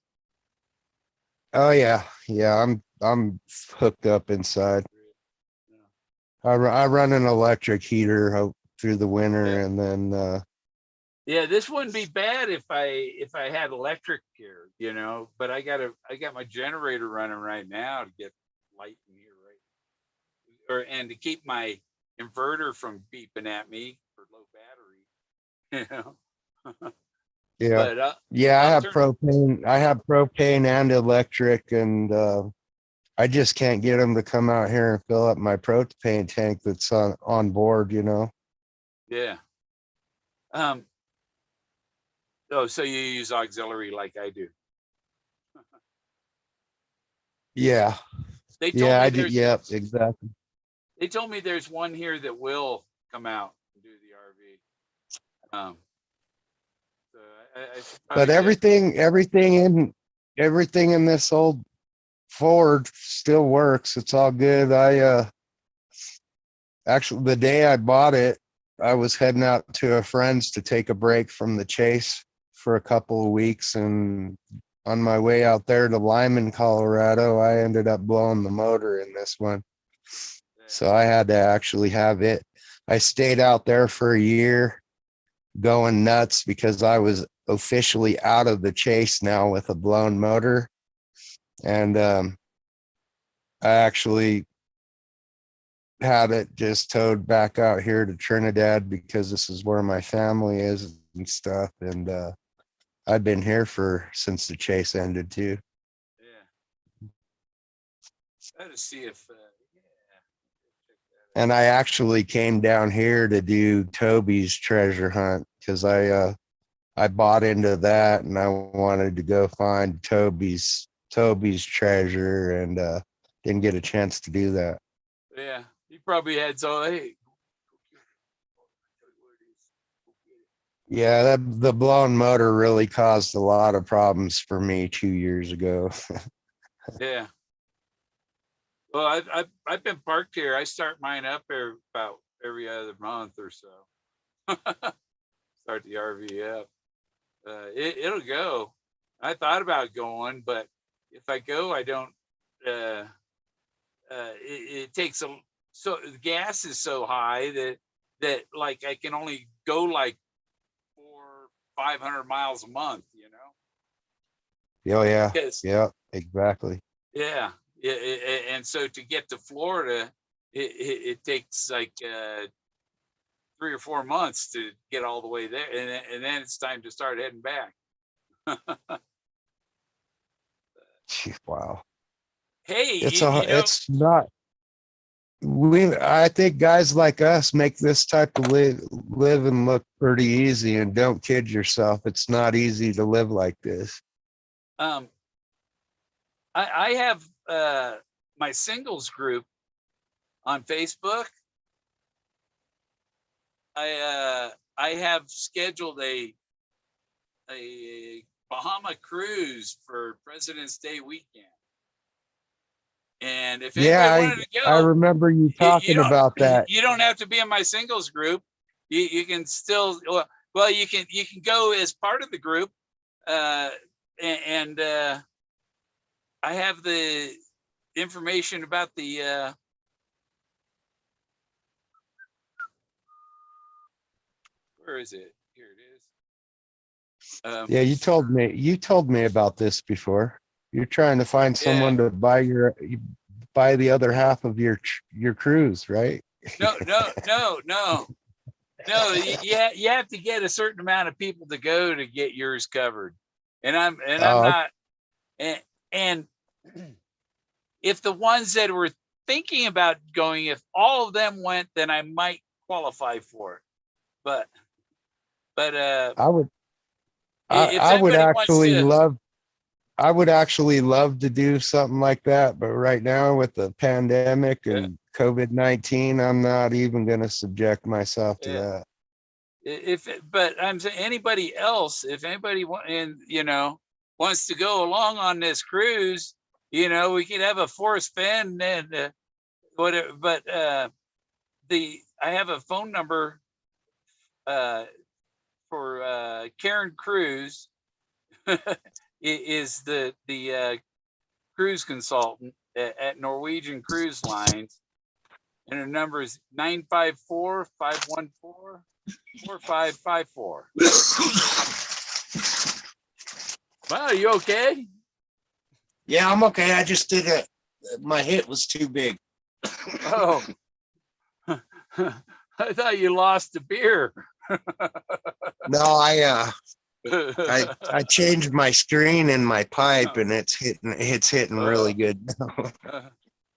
Oh yeah, I'm hooked up inside. I run an electric heater through the winter, Yeah. and then Yeah, this wouldn't be bad if I had electric here, but I got my generator running right now to get light in here, and to keep my inverter from beeping at me for low battery. yeah, But yeah, I'll turn. I have propane and electric, and I just can't get them to come out here and fill up my propane tank that's on board, Yeah. Oh, so you use auxiliary like I do? Yeah, They told yeah, me I do. there's Yep, exactly. They told me there's one here that will come out and do the RV. So I should But probably check. everything in this old Ford still works. It's all good. I actually, the day I bought it, I was heading out to a friend's to take a break from the chase for a couple of weeks, and on my way out there to Lyman, Colorado, I ended up blowing the motor in this one. So I had to actually have it. I stayed out there for a year going nuts because I was officially out of the chase now with a blown motor. And I actually had it just towed back out here to Trinidad because this is where my family is and stuff. And I've been here since the chase ended too. Yeah. Try to see if. And I actually came down here to do Toby's treasure hunt because I bought into that and I wanted to go find Toby's treasure, and didn't get a chance to do that. Yeah, he probably had hey. Yeah, the blown motor really caused a lot of problems for me 2 years ago. Yeah. Well, I've been parked here. I start mine up about every other month or so. Start the RV up. It'll go. I thought about going, but if I go, I don't. It takes so the gas is so high that like I can only go like 400-500 miles a month. Oh yeah, Because yeah, exactly. yeah, and so to get to Florida, it takes like 3 or 4 months to get all the way there, and then it's time to start heading back. Wow. Hey, it's not. I think guys like us make this type of living look pretty easy, and don't kid yourself. It's not easy to live like this. I have my singles group on Facebook. I have scheduled a Bahama cruise for President's Day weekend. And if anybody wanted to I go, remember you talking about that. you don't have to be in my singles group. You can still, well, you can go as part of the group. And I have the information about the where is it? Here it is. Yeah, you told me about this before. You're trying to find someone to buy the other half of your cruise, right? No. You have to get a certain amount of people to go to get yours covered. And I'm not, and if the ones that were thinking about going, if all of them went, then I might qualify for it. But I would actually love to do something like that, but right now with the pandemic and COVID-19, I'm not even going to subject myself to that. But I'm saying anybody else, if anybody wants to go along on this cruise, we could have a Forrest Fenn and whatever. But I have a phone number for Karen Cruz. Is the cruise consultant at Norwegian Cruise Lines, and her number is 954-514-4554. Wow, you okay? Yeah, I'm okay. I just did it. My hit was too big. Oh, I thought you lost the beer. No, I changed my screen and my pipe, and it's hitting really good now.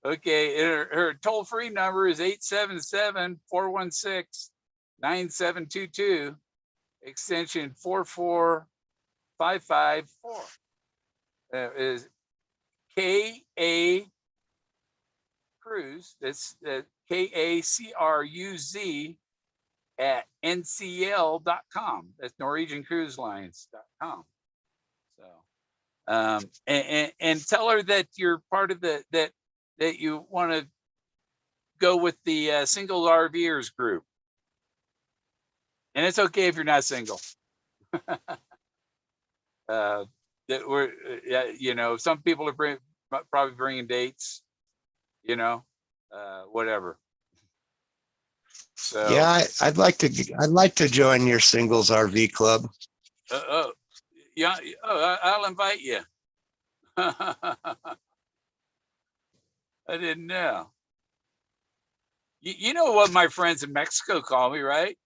Okay, her toll-free number is 877-416-9722, extension 44554. Is K.A. Cruz. That's KACRUZ at ncl.com. That's NorwegianCruiseLines.com. So, and tell her that you're part of that you want to go with the single RVers group. And it's okay if you're not single. That we're, some people are probably bringing dates, whatever. So yeah, I'd like to join your singles RV club. Yeah, I'll invite you. I didn't know. You know what my friends in Mexico call me, right?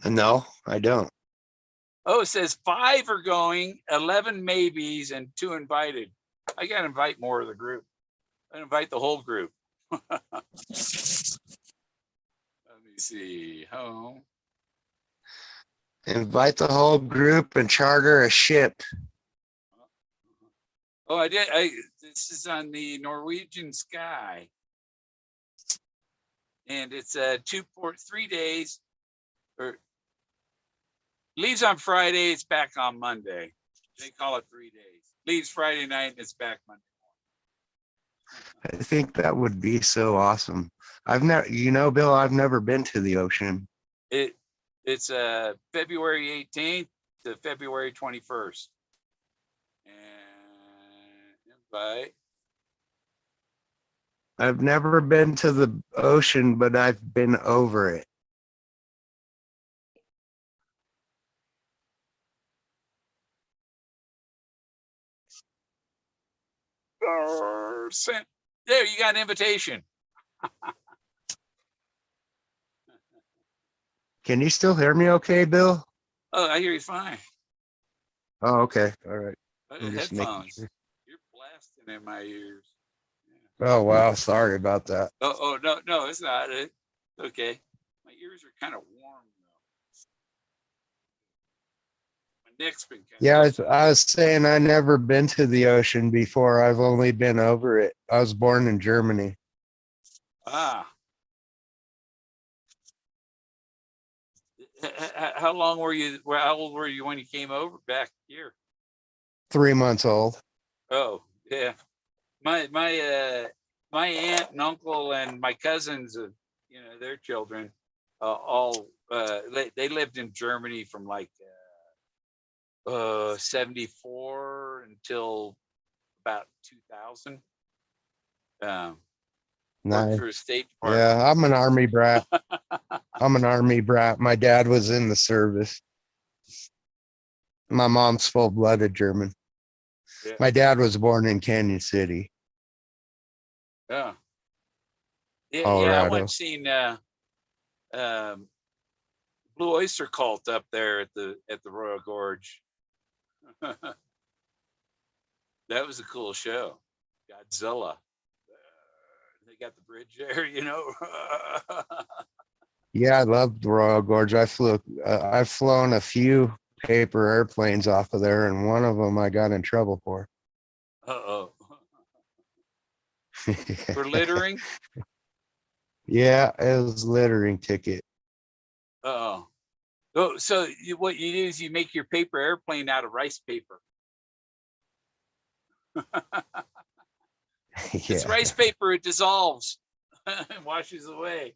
No, I don't. Oh, it says 5 are going, 11 maybes, and 2 invited. I got to invite more of the group. I invite the whole group. Let me see. Home. Invite the whole group and charter a ship. Oh, I did. This is on the Norwegian Sky, and it's 3 days. Or leaves on Friday. It's back on Monday. They call it 3 days. Leaves Friday night and it's back Monday morning. I think that would be so awesome. I've never, Bill, I've never been to the ocean. It's February 18th to February 21st. And invite. I've never been to the ocean, but I've been over it. Sent. There, you got an invitation. Can you still hear me okay, Bill? Oh, I hear you fine. Oh, okay. All right. Headphones. You're blasting in my ears. Yeah. Oh, wow. Sorry about that. Oh, no, it's not. It's okay. My ears are kind of warm, though. My Nick's been kind Yeah, of. I was saying I never been to the ocean before. I've only been over it. I was born in Germany. Ah. How long were you? How old were you when you came over back here? 3 months old. Oh, yeah. My aunt and uncle and my cousins, their children, all they lived in Germany from like 74 until about 2000. Worked Nice. for a State Department. Yeah, I'm an army brat. I'm an army brat. My dad was in the service. My mom's full-blooded German. Yeah, My dad was born in Canyon City, yeah, yeah. I Colorado. went seen um, Blue Oyster Cult up there at the Royal Gorge. That was a cool show. Godzilla. They got the bridge there, Yeah, I love the Royal Gorge. I've flown a few paper airplanes off of there, and one of them I got in trouble for. Uh-oh. For littering? Yeah, it was littering ticket. Uh-oh. Oh, so what you do is you make your paper airplane out of rice paper. It's Yeah. rice paper, it dissolves and washes away.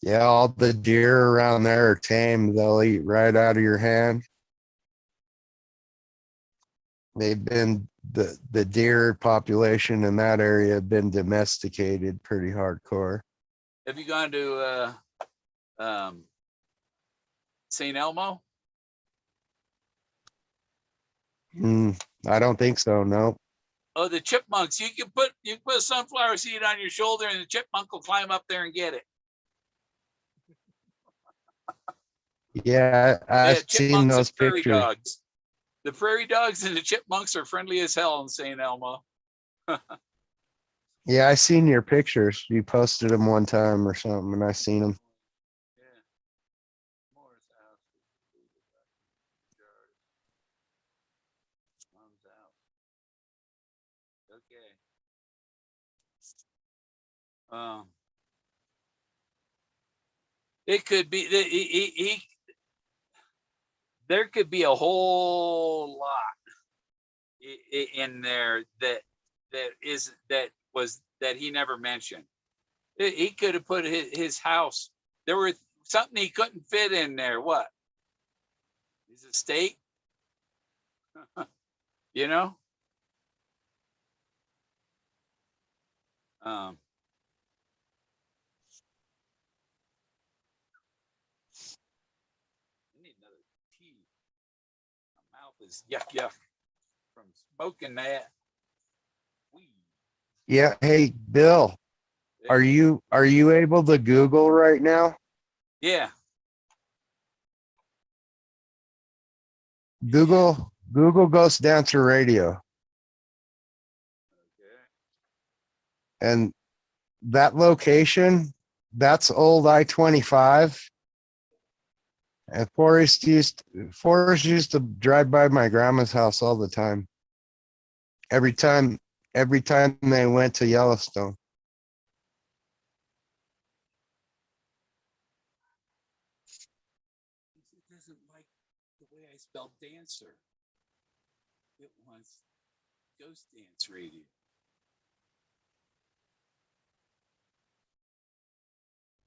Yeah, all the deer around there are tame. They'll eat right out of your hand. They've been the deer population in that area have been domesticated pretty hardcore. Have you gone to St. Elmo? I don't think so. No. Oh, the chipmunks. You can put a sunflower seed on your shoulder and the chipmunk will climb up there and get it. Yeah, They I've have seen chipmunks and those prairie pictures. dogs. The prairie dogs and the chipmunks are friendly as hell in St. Elmo. Yeah, I seen your pictures. You posted them one time or something, and I seen them. Yeah. Moore's house. Mom's house. Okay. It could be there could be a whole lot in there that he never mentioned. He could have put his house. There were something he couldn't fit in there. What? His estate? you know? Um, I need another tea. My mouth is yuck yuck from smoking that weed. Yeah. Hey, Bill, are you able to Google right now? Yeah. Google Ghost Dancer Radio, Okay. and that location, that's old I-25. And Forrest used to drive by my grandma's house all the time. Every time, every time they went to Yellowstone. He doesn't like the way I spelled dancer. It was Ghost Dance Radio.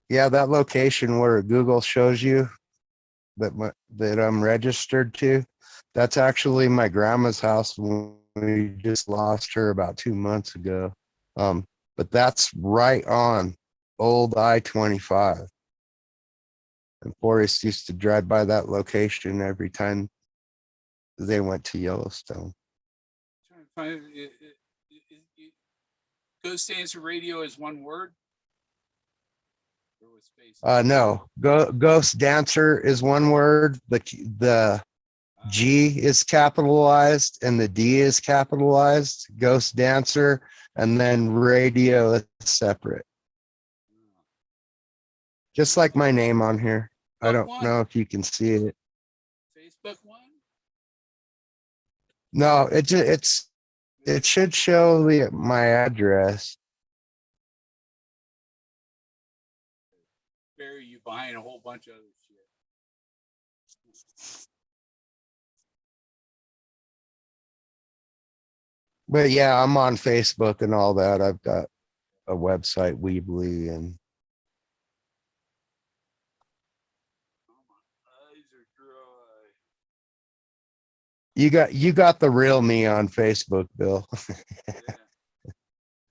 Yeah, that location where Google shows you that I'm registered to, that's actually my grandma's house. We just lost her about 2 months ago. But that's right on old I-25. And Forrest used to drive by that location every time they went to Yellowstone. Trying to find Ghost Dancer Radio is one word. Or with spaces. No, Ghost Dancer is one word. The G is capitalized and the D is capitalized. Ghost Dancer, and then radio is separate. just like my name on here. I Book don't one, know if you can see it. Facebook one. No, it should show my address. Bury you behind a whole bunch of other shit. But yeah, I'm on Facebook and all that. I've got a website, Weebly, and Oh, my eyes are dry. you got the real me on Facebook, Bill. Yeah.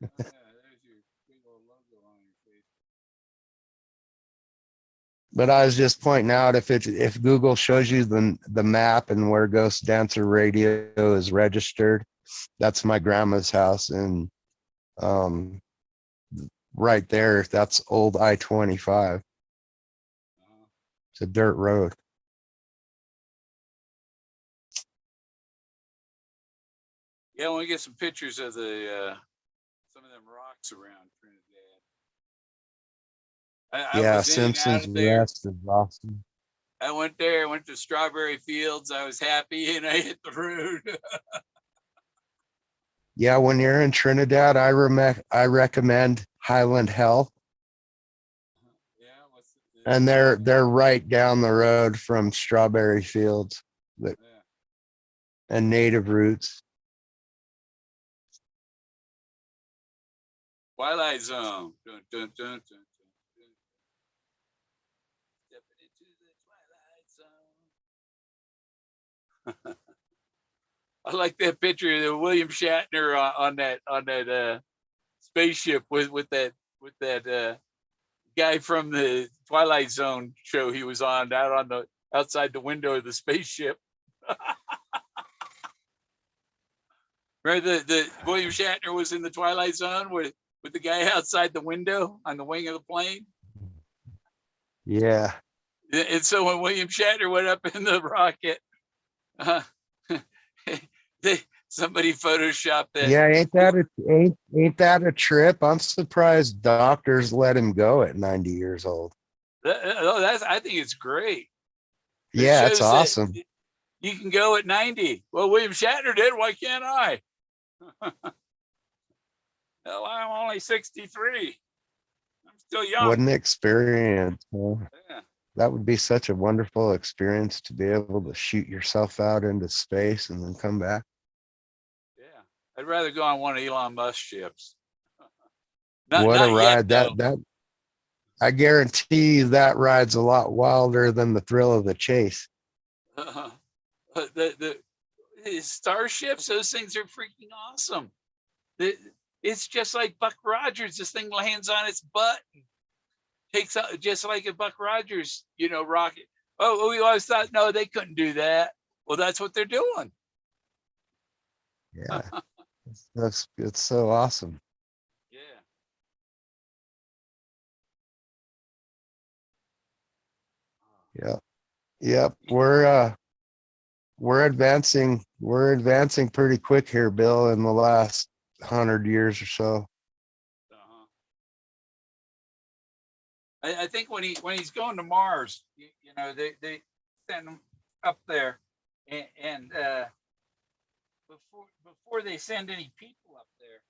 Oh, yeah, there's your big old logo on your face. But I was just pointing out, if Google shows you the map and where Ghost Dancer Radio is registered, that's my grandma's house, and um, right there, that's old I-25. Uh-huh. It's a dirt road. Yeah, I want to get some pictures of the some of them rocks around Trinidad. I Yeah, was in and out Simpson's of there. Rest is awesome. I went there. I went to Strawberry Fields. I was happy, and I hit the road. Yeah, when you're in Trinidad, I recommend Highland Health, Yeah, what's and they're right down the road from Strawberry Fields yeah. and Native Roots. Twilight Zone. Dun, dun, dun, dun, dun. Stepping into the Twilight Zone. I like that picture of William Shatner on that spaceship with that guy from the Twilight Zone show he was on out on the outside the window of the spaceship. Remember the William Shatner was in the Twilight Zone with the guy outside the window on the wing of the plane. Yeah. And so when William Shatner went up in the rocket, uh, somebody photoshopped that. Yeah, ain't that a trip? I'm surprised doctors let him go at 90 years old. I think it's great. It Yeah, it's shows that awesome. you can go at 90. Well, William Shatner did. Why can't I? Hell, I'm only 63. I'm still What young. an experience. Huh? Yeah, That would be such a wonderful experience to be able to shoot yourself out into space and then come back. yeah. I'd rather go on one of Elon Musk's ships. What a Not yet ride. though. That I guarantee you that ride's a lot wilder than the thrill of the chase. The starships, those things are freaking awesome. It's just like Buck Rogers. This thing lands on its butt, takes out just like a Buck Rogers, rocket. Oh, we always thought no, they couldn't do that. Well, that's what they're doing. Yeah. It's so awesome. Yeah. Yeah. Yep. We're advancing pretty quick here, Bill, in the last 100 years or so. Uh-huh. I think when he's going to Mars, they send him up there, and before they send any people up there,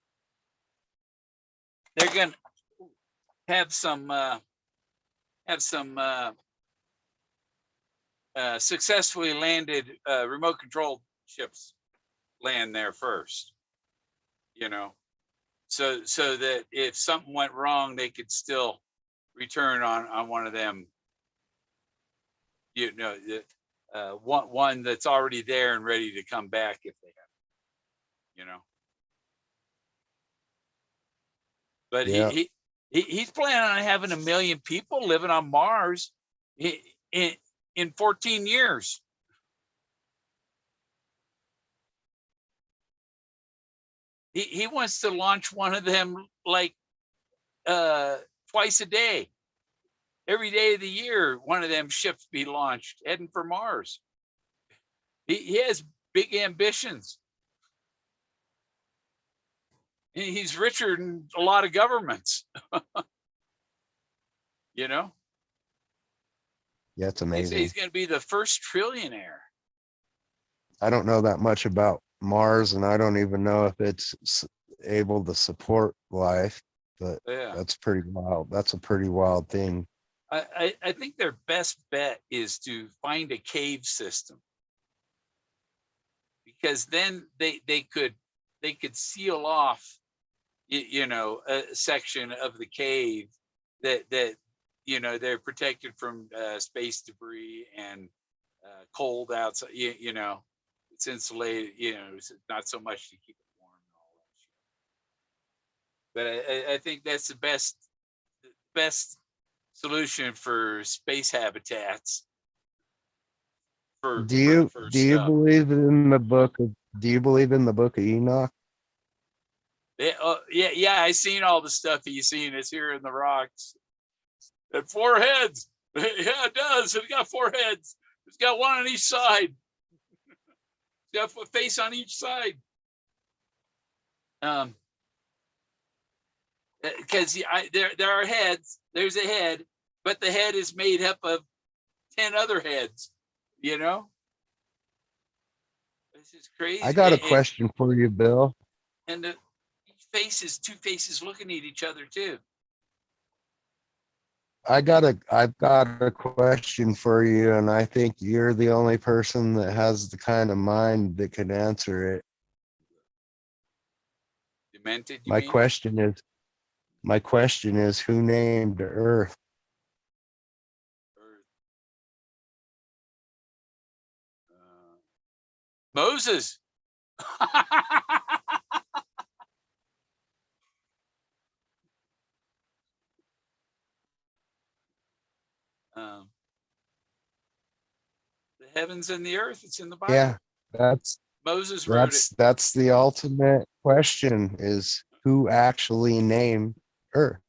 they're gonna have some successfully landed remote controlled ships land there first. So that if something went wrong, they could still return on one of them. One that's already there and ready to come back if they have. But Yeah. he's planning on having 1 million people living on Mars in 14 years. He wants to launch one of them like twice a day. Every day of the year, one of them ships be launched heading for Mars. He has big ambitions. He's richer than a lot of governments. you know Yeah, it's They say he's amazing. going to be the first trillionaire. I don't know that much about Mars, and I don't even know if it's able to support life, but Yeah. that's pretty wild. That's a pretty wild thing. I think their best bet is to find a cave system, because then they could seal off, a section of the cave that they're protected from space debris and cold outside. It's insulated. It's not so much to keep it warm and all that shit. But I think that's the best solution for space habitats Do for the you do first you stuff. believe in the book of Do you believe in the Book of Enoch? Yeah. I seen all the stuff he's seen. It's here in the rocks. And 4 heads. Yeah, it does. It's got 4 heads. It's got one on each side. It's got a face on each side. Because there are heads. There's a head, but the head is made up of 10 other heads. This is I crazy. got a question for you, Bill. And each face is 2 faces looking at each other too. I've got a question for you, and I think you're the only person that has the kind of mind that can answer it. Demented, you My mean? question is my question is who named Earth? Or, Moses. um, the heavens and the earth. It's in the Yeah, Bible. that's Moses wrote it. that's the ultimate question, is who actually named Earth?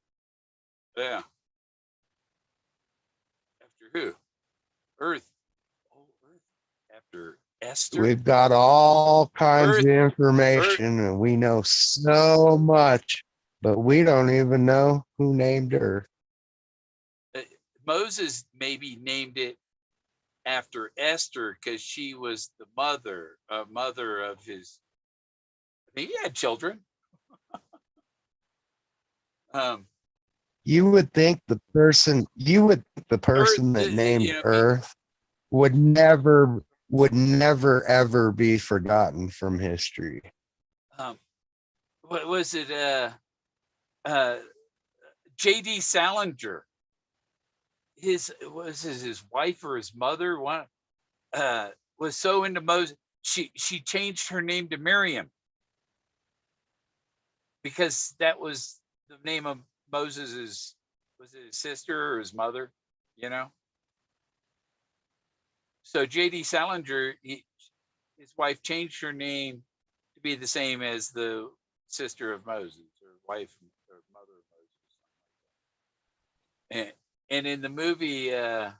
Yeah. After who? Earth. Oh, Earth. After Esther. We've got all kinds Earth. of Earth. information and we know so much, but we don't even know who named Earth. Uh, Moses maybe named it after Esther because she was the mother of his. I think he had children. Um, You would think the Earth. person that named Earth would never ever be forgotten from history. What was it? Uh, J.D. Salinger. His wife or his mother was so into Moses. She changed her name to Miriam because that was the name of Moses's. Was it his sister or his mother? You know. So J.D. Salinger, his wife changed her name to be the same as the sister of Moses or wife or mother of Moses. And in the movie of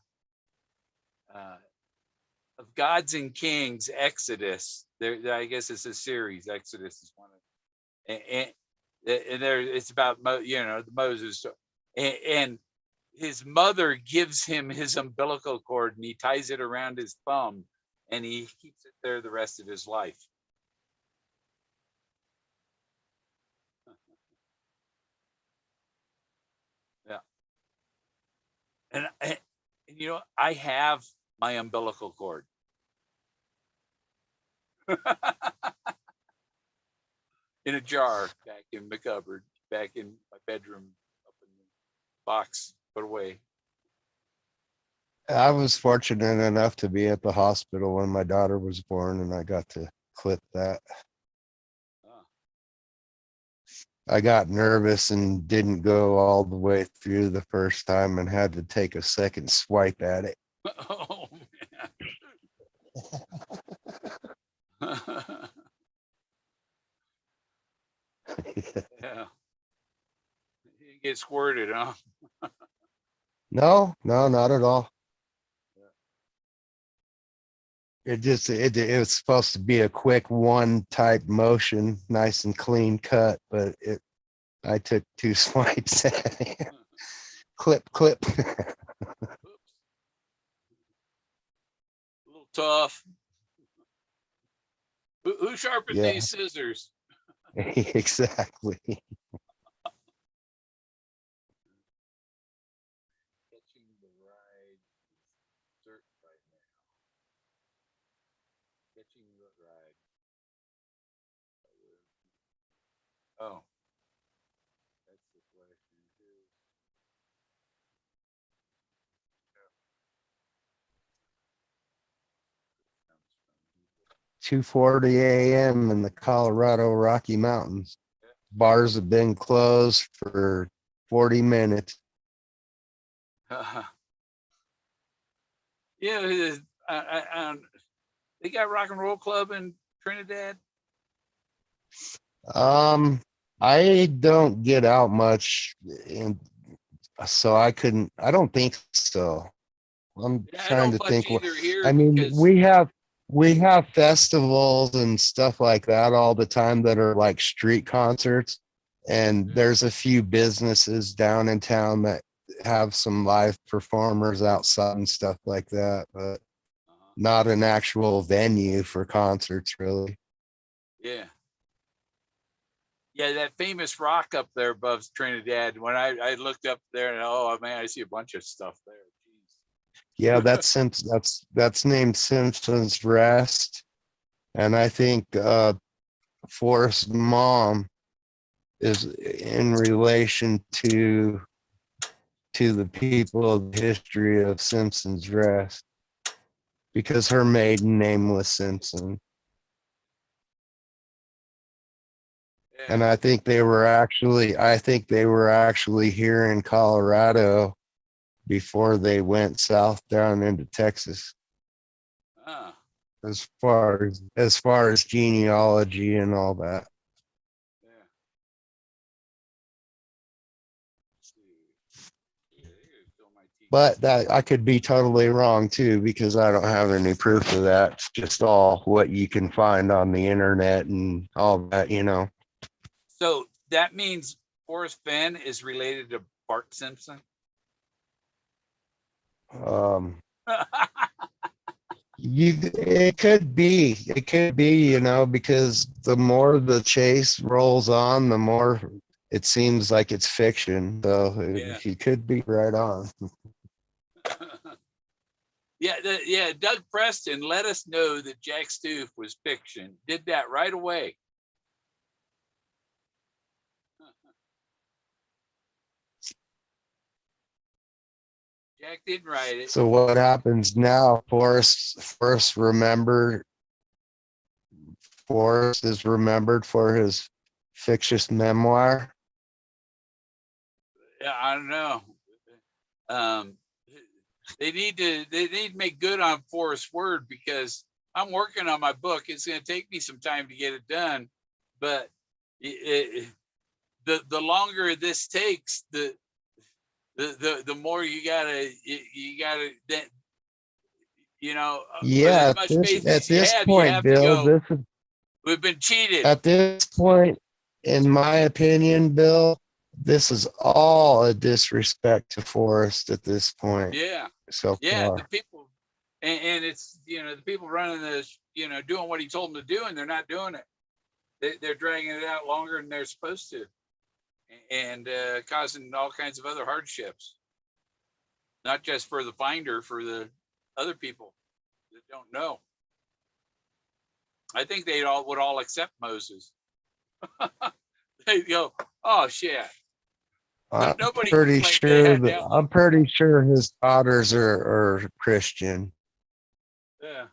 Gods and Kings, Exodus, I guess it's a series. Exodus is one of, and there it's about the Moses, and his mother gives him his umbilical cord and he ties it around his thumb and he keeps it there the rest of his life. Yeah. And I have my umbilical cord in a jar back in the cupboard, back in my bedroom, up in the box, put away. I was fortunate enough to be at the hospital when my daughter was born, and I got to clip that. Oh. I got nervous and didn't go all the way through the first time and had to take a second swipe at it. Oh man. Yeah. You get squirted, huh? No, not at all. It was supposed to be a quick one type motion, nice and clean cut, but I took 2 swipes at it. Clip. Oops. tough. Who sharpened Yeah. these scissors? Exactly. Catching the ride dirt right now. Catching the ride. Oh, that's the question too. 2:40 a.m. in the Colorado Rocky Mountains. Bars have been closed for 40 minutes. Yeah, they got rock and roll club in Trinidad. I don't get out much, and so I don't think so. I'm Yeah, I trying don't to much think what, either here I mean, because we have festivals and stuff like that all the time that are like street concerts, and there's a few businesses down in town that have some live performers outside and stuff like that, but not an actual venue for concerts really. yeah. Yeah, that famous rock up there above Trinidad. When I looked up there and oh man, I see a bunch of stuff there. Yeah, Jeez. that's named Simpson's Rest, and I think Forrest's mom is in relation to the people of the history of Simpson's Rest because her maiden name was Simpson. Yeah. And I think they were actually here in Colorado before they went south down into Texas. Ah, As far as genealogy and all that. yeah. But that I could be totally wrong too, because I don't have any proof of that. It's just all what you can find on the internet and all that. So that means Forrest Fenn is related to Bart Simpson. Um, it could be, because the more the chase rolls on, the more it seems like it's fiction. So Yeah. he could be right on. Yeah, Doug Preston let us know that Jack Stoof was fiction. Did that right away. Jack didn't write it. So what happens now? Forrest is remembered for his fictitious memoir. Yeah, I don't know. Um, they need to make good on Forrest's word because I'm working on my book. It's going to take me some time to get it done, but the longer this takes, the more you gotta with Yeah, as much faith at as you this have, you point, have to Bill, go. We've been cheated. at this point, in my opinion, Bill, this is all a disrespect to Forrest at this point. Yeah, So yeah. The far. people, and it's the people running this, doing what he told them to do, and they're not doing it. They're dragging it out longer than they're supposed to, and causing all kinds of other hardships. Not just for the finder, for the other people that don't know. I think they would all accept Moses. They go, oh shit. I'm Nobody can pretty claim they sure had that download. I'm pretty sure his daughters are Christian. Yeah.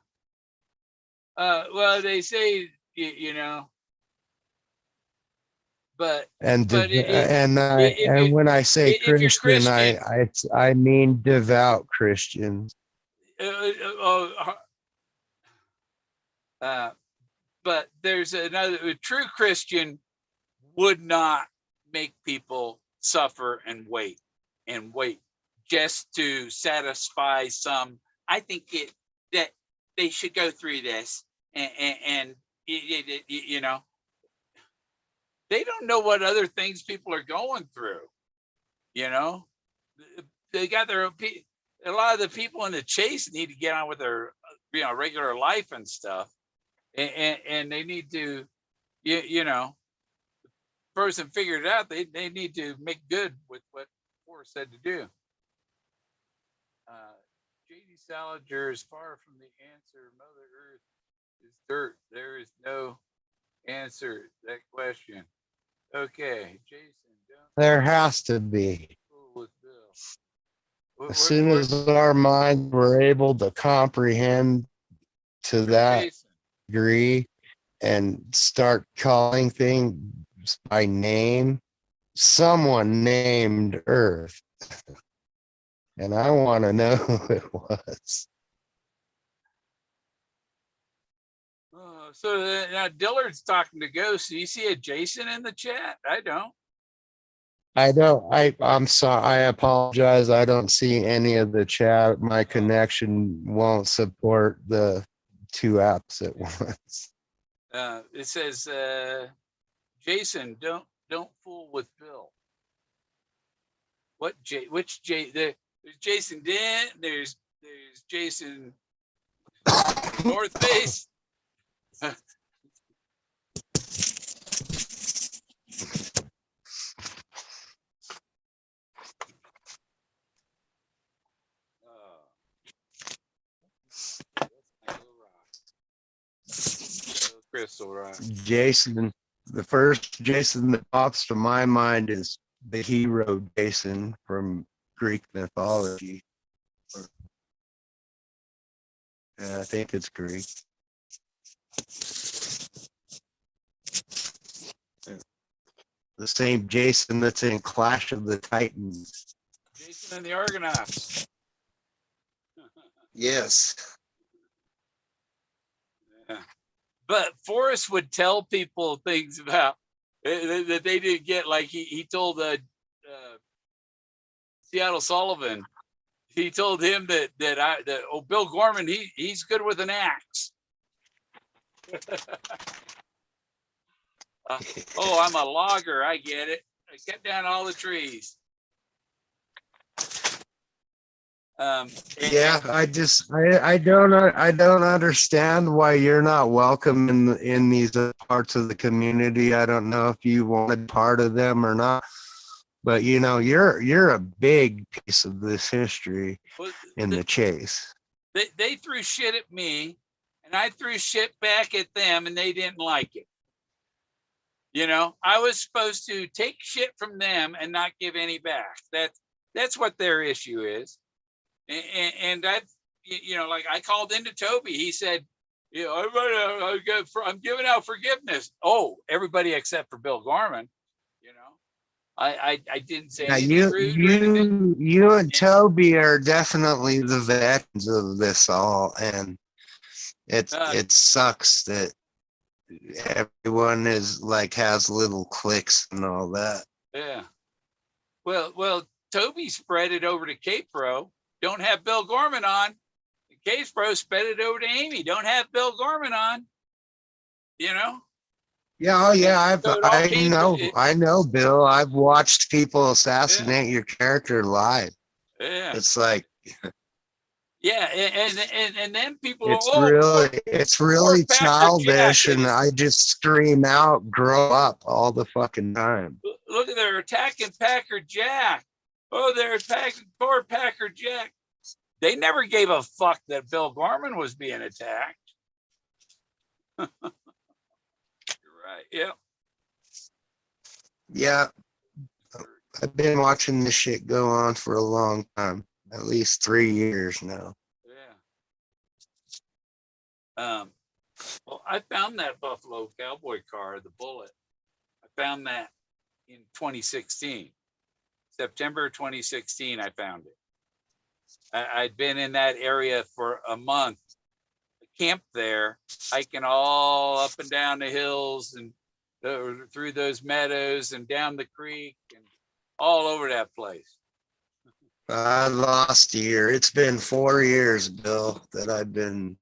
Well, they say but And but and when I say if you're Christian, Christian, I mean devout Christians. uh, uh, but there's a true Christian would not make people suffer and wait just to satisfy some. I think that they should go through this and they don't know what other things people are going through. You know, they got their own. A lot of the people in the chase need to get on with their regular life and stuff. And they need to, you know, person figured it out. They need to make good with what Forrest said to do. J.D. Salinger is far from the answer. Mother Earth is dirt. There is no answer to that question. Okay, Jason, don't There has to be. fool with Bill. As soon as our minds were able to comprehend to that Jason. degree and start calling things by name, someone named Earth. And I want to know who it was. So now Dillard's talking to Ghost. Do you see a Jason in the chat? I don't. I'm sorry. I apologize. I don't see any of the chat. My connection won't support the two apps at once. It says, Jason, don't fool with Bill. Which there's Jason Dent, there's Jason North Face. Crystal rock. Jason, the first Jason that pops to my mind is the hero Jason from Greek mythology. I think it's Greek. The same Jason that's in Clash of the Titans. Jason and the Argonauts. Yes. Yeah. But Forrest would tell people things about that they didn't get. Like he told Seattle Sullivan, he told him that Bill Gorman, he's good with an axe. Oh, I'm a logger. I get it. I cut down all the trees. Yeah, I don't understand why you're not welcome in these parts of the community. I don't know if you wanted part of them or not, but you know, you're a big piece of this history in the chase. They threw shit at me, and I threw shit back at them, and they didn't like it. You know, I was supposed to take shit from them and not give any back. That's what their issue is. And I've, you know, like I called into Toby. He said, you know, I'm giving out forgiveness. Oh, everybody except for Bill Gorman. You know, I didn't say anything rude or anything. You and Toby are definitely the veterans of this all, and it sucks that everyone is like has little cliques and all that. Yeah. Well, Toby spread it over to Cape Bro. Don't have Bill Gorman on. Case Bro spread it over to Amy. Don't have Bill Gorman on. You know? Yeah, oh yeah, I know, Bill. I've watched people assassinate your character live. Yeah. It's like yeah, and then people it's really childish, and I just scream out, grow up all the fucking time. Look at they're attacking Packer Jack. Oh, they're attacking poor Packer Jack. They never gave a fuck that Bill Gorman was being attacked. You're right. Yeah. Yeah. I've been watching this shit go on for a long time, at least 3 years now. Yeah. Well, I found that Buffalo Cowboy car, the Bullet. I found that in 2016. September 2016, I found it. I'd been in that area for a month, camped there, hiking all up and down the hills and through those meadows and down the creek and all over that place. I lost a year. It's been 4 years, Bill, that I've been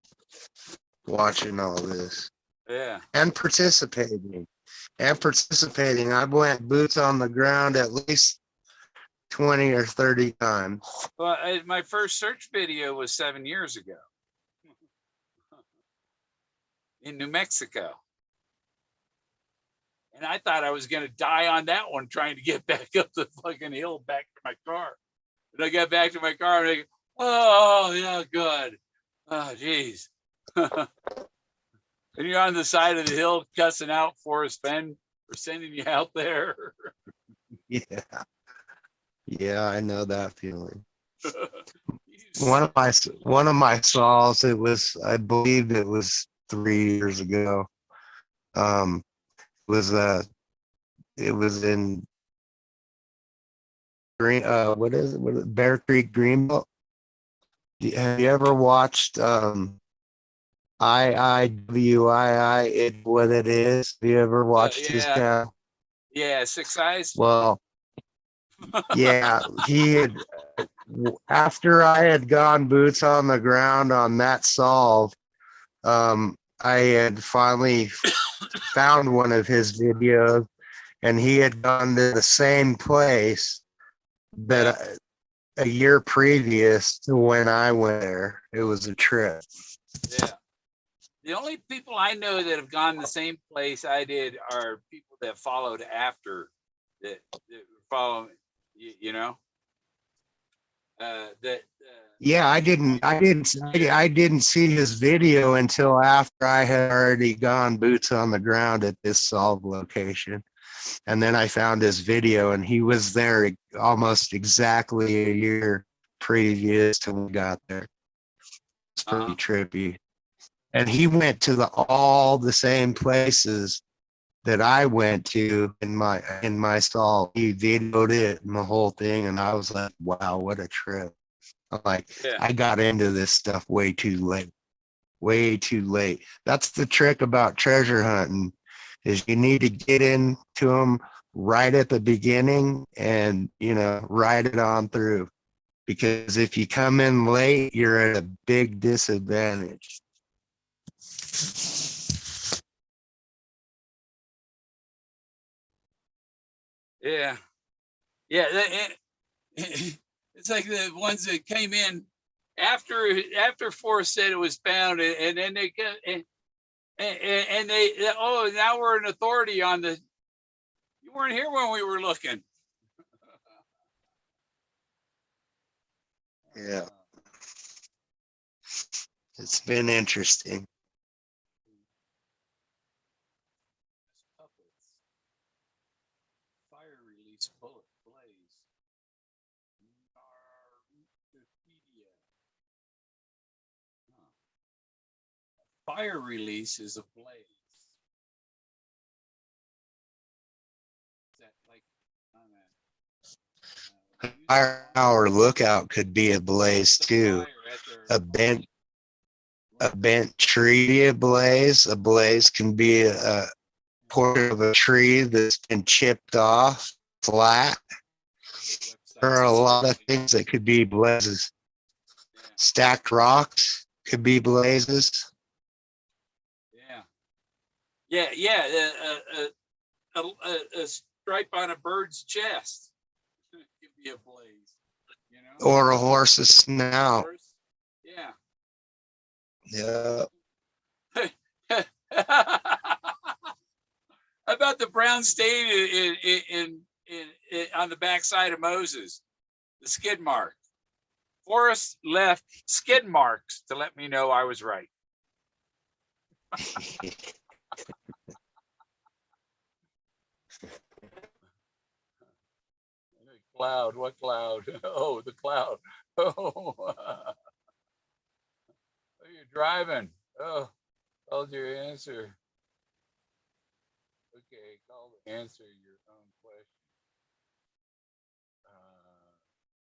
watching all this. Yeah. And participating. I went boots on the ground at least 20 or 30 times. Well, my first search video was 7 years ago. in New Mexico. And I thought I was going to die on that one trying to get back up the fucking hill back to my car. And I got back to my car and I go, oh, yeah, good. Oh, geez. And you're on the side of the hill cussing out Forrest Fenn for sending you out there. Yeah. Yeah, I know that feeling. You One of my saws, it was, I believe it was 3 years ago. Was it was in Green, what is it? What is it? Bear Creek Greenbelt. Have you ever watched IIWII, it what it is? Have you ever watched his yeah, channel? yeah, Six Eyes. Well, yeah, he had, after I had gone boots on the ground on that solve, I had finally found one of his videos, and he had gone to the same place that a year previous to when I went there. It was a trip. Yeah. The only people I know that have gone the same place I did are people that followed after that follow, you know, that. Yeah, I didn't see his video until after I had already gone boots on the ground at this solve location. And then I found his video, and he was there almost exactly a year previous to when we got there. It's pretty trippy. And he went to all the same places that I went to in my stall. He videoed it and the whole thing, and I was like, wow, what a trip. I'm like, Yeah. I got into this stuff way too late. Way too late. That's the trick about treasure hunting, is you need to get into them right at the beginning and, ride it on through. Because if you come in late, you're at a big disadvantage. Yeah. Yeah. It's like the ones that came in after Forrest said it was found, and then they get and they oh, now we're an authority on the. You weren't here when we were looking. Yeah. It's been interesting. Fire release bullet blaze. Fire release is a blaze. Is that like Our lookout could be a blaze too. A bent tree ablaze. A blaze can be a portion of a tree that's been chipped off flat. There are a lot of things that could be blazes. Stacked rocks could be blazes. Yeah. A stripe on a bird's chest could be a blaze, Or a horse's snout. Yeah. Yeah. How about the brown stain in on the backside of Moses, the skid mark? Forrest left skid marks to let me know I was right. Cloud, what cloud? Oh, the cloud. Oh, you're driving. Oh, called your answer. Okay, call to answer your own question.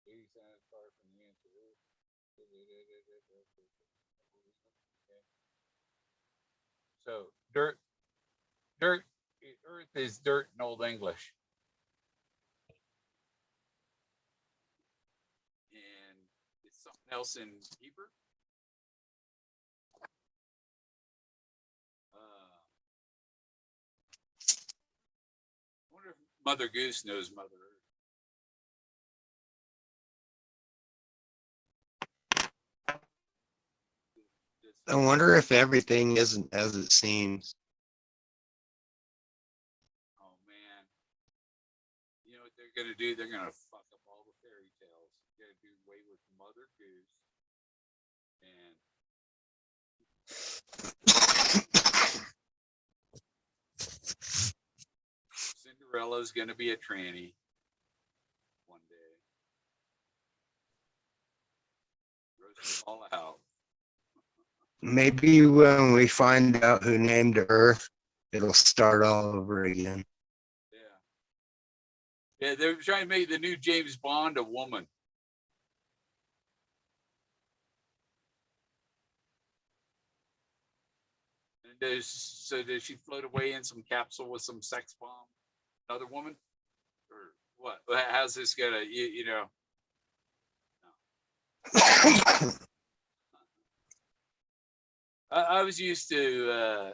80 cents far from the answer. So dirt, earth is dirt in Old English. And it's something else in Hebrew. I wonder if Mother Goose knows Mother Earth. I wonder if everything isn't as it seems. Oh man, you know what they're gonna do? They're gonna fuck up all the fairy tales. They're gonna do away with Mother Goose, and Cinderella's gonna be a tranny one day. Gross them all out. Maybe when we find out who named Earth, it'll start all over again. Yeah. Yeah, they're trying to make the new James Bond a woman. And does she float away in some capsule with some sex bomb? Another woman? Or what? How's this gonna, you know? I was used to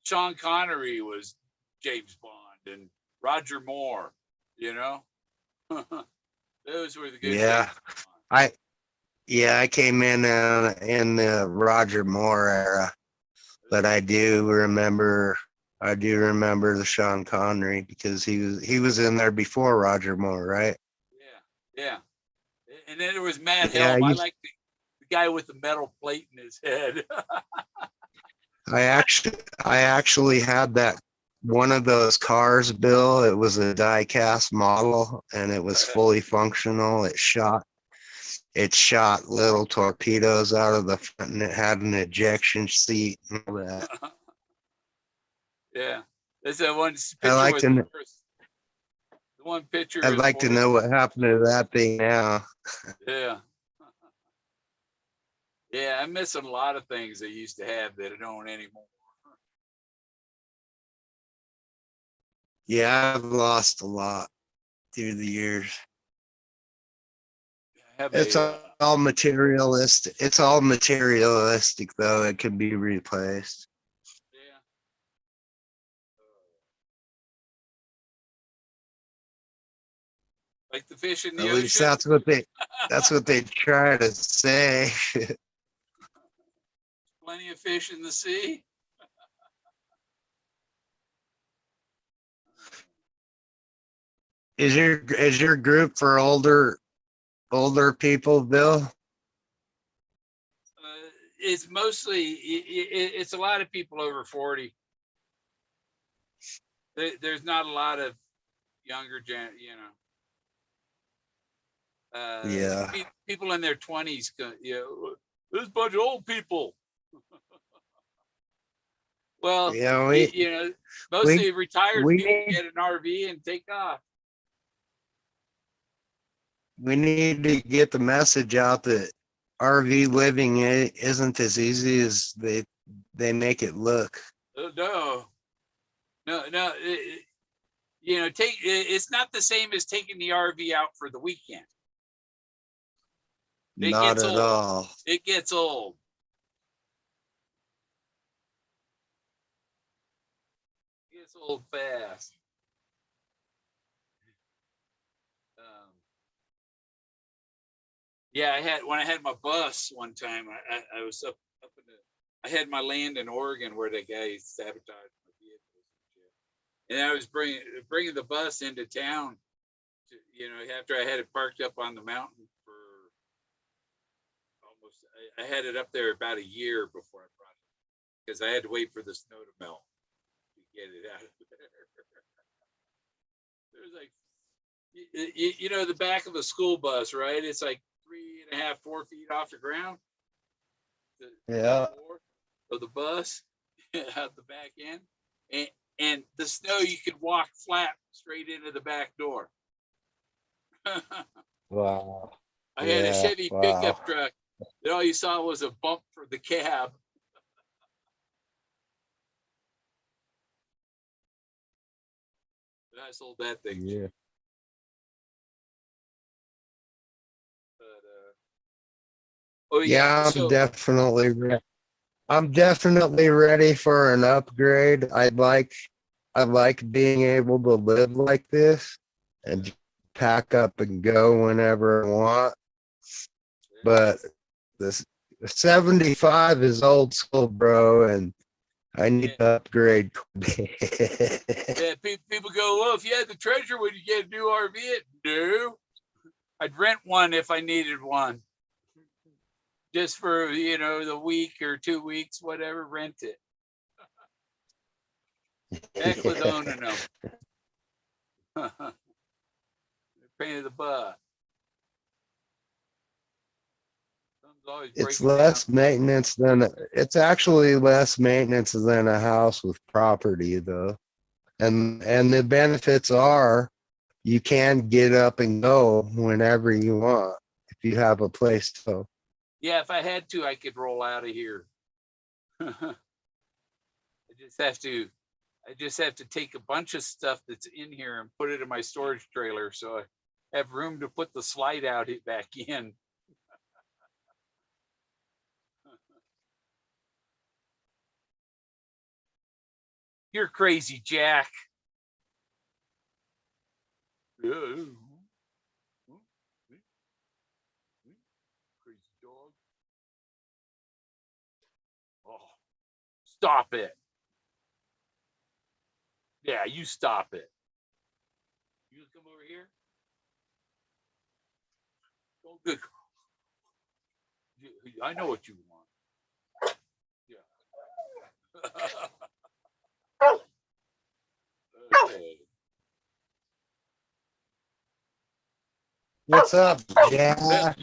Sean Connery was James Bond and Roger Moore, you know? Those were the good Yeah, I came in the Roger Moore era, but I do remember the Sean Connery because he was in there before Roger Moore, right? Yeah, yeah. And then there was Matt Yeah, Helm. I like the guy with the metal plate in his head. I actually had that one of those cars, Bill. It was a die-cast model and it was fully functional. It shot little torpedoes out of the front and it had an ejection seat and all that. Yeah, there's that one I picture like with to kn- the one picture I'd is like to Forrest. know what happened to that thing now. Yeah, yeah. I'm missing a lot of things I used to have that I don't anymore. Yeah, I've lost a lot through the years. I have It's a all materialistic. It's all materialistic though. It can be replaced. yeah. Like the fish in the At least ocean. that's what they try to say. Plenty of fish in the sea. Is your group for older people, Bill? It's mostly it's a lot of people over 40. There's not a lot of younger Yeah. people in their 20s. There's a bunch of old people. Well, Yeah, we mostly retired we people need get an RV and take off. we need to get the message out that RV living isn't as easy as they make it look. No, no. It's not the same as taking the RV out for the weekend. It Not gets at old. all. It gets old. It gets old fast. Um, yeah, when I had my bus one time. I was up in I had my land in Oregon where the guy sabotaged my vehicles and shit. And I was bringing the bus into town. After I had it parked up on the mountain for almost, I had it up there about a year before I brought it because I had to wait for the snow to melt to get it out of there. There's like, the back of a school bus, right? It's like 3.5, 4 feet off the ground. The Yeah. floor of the bus out the back end, and the snow you could walk flat straight into the back door. Wow. I had a Yeah. Chevy Wow. pickup truck that all you saw was a bump for the cab. But I sold that thing. Yeah. But, oh yeah, Yeah, so I'm definitely ready for an upgrade. I like being able to live like this and pack up and go whenever I want. yeah, But this 75 is old school, bro, and I need Yeah. to upgrade. Yeah, people go, well, if you had the treasure, would you get a new RV? No. I'd rent one if I needed one. Just for, the week or 2 weeks, whatever, rent it. Heck with owning them. Pain in the butt. It's less maintenance than it's actually less maintenance than a house with property, though. And the benefits are you can get up and go whenever you want if you have a place to go. Yeah, if I had to, I could roll out of here. I just have to take a bunch of stuff that's in here and put it in my storage trailer so I have room to put the slide out back in. You're crazy, Jack. Crazy dog. Oh, stop it. Yeah, you stop it. You come over here. Oh, good. I know what you want. Yeah. Okay. What's up, Jack? Oh,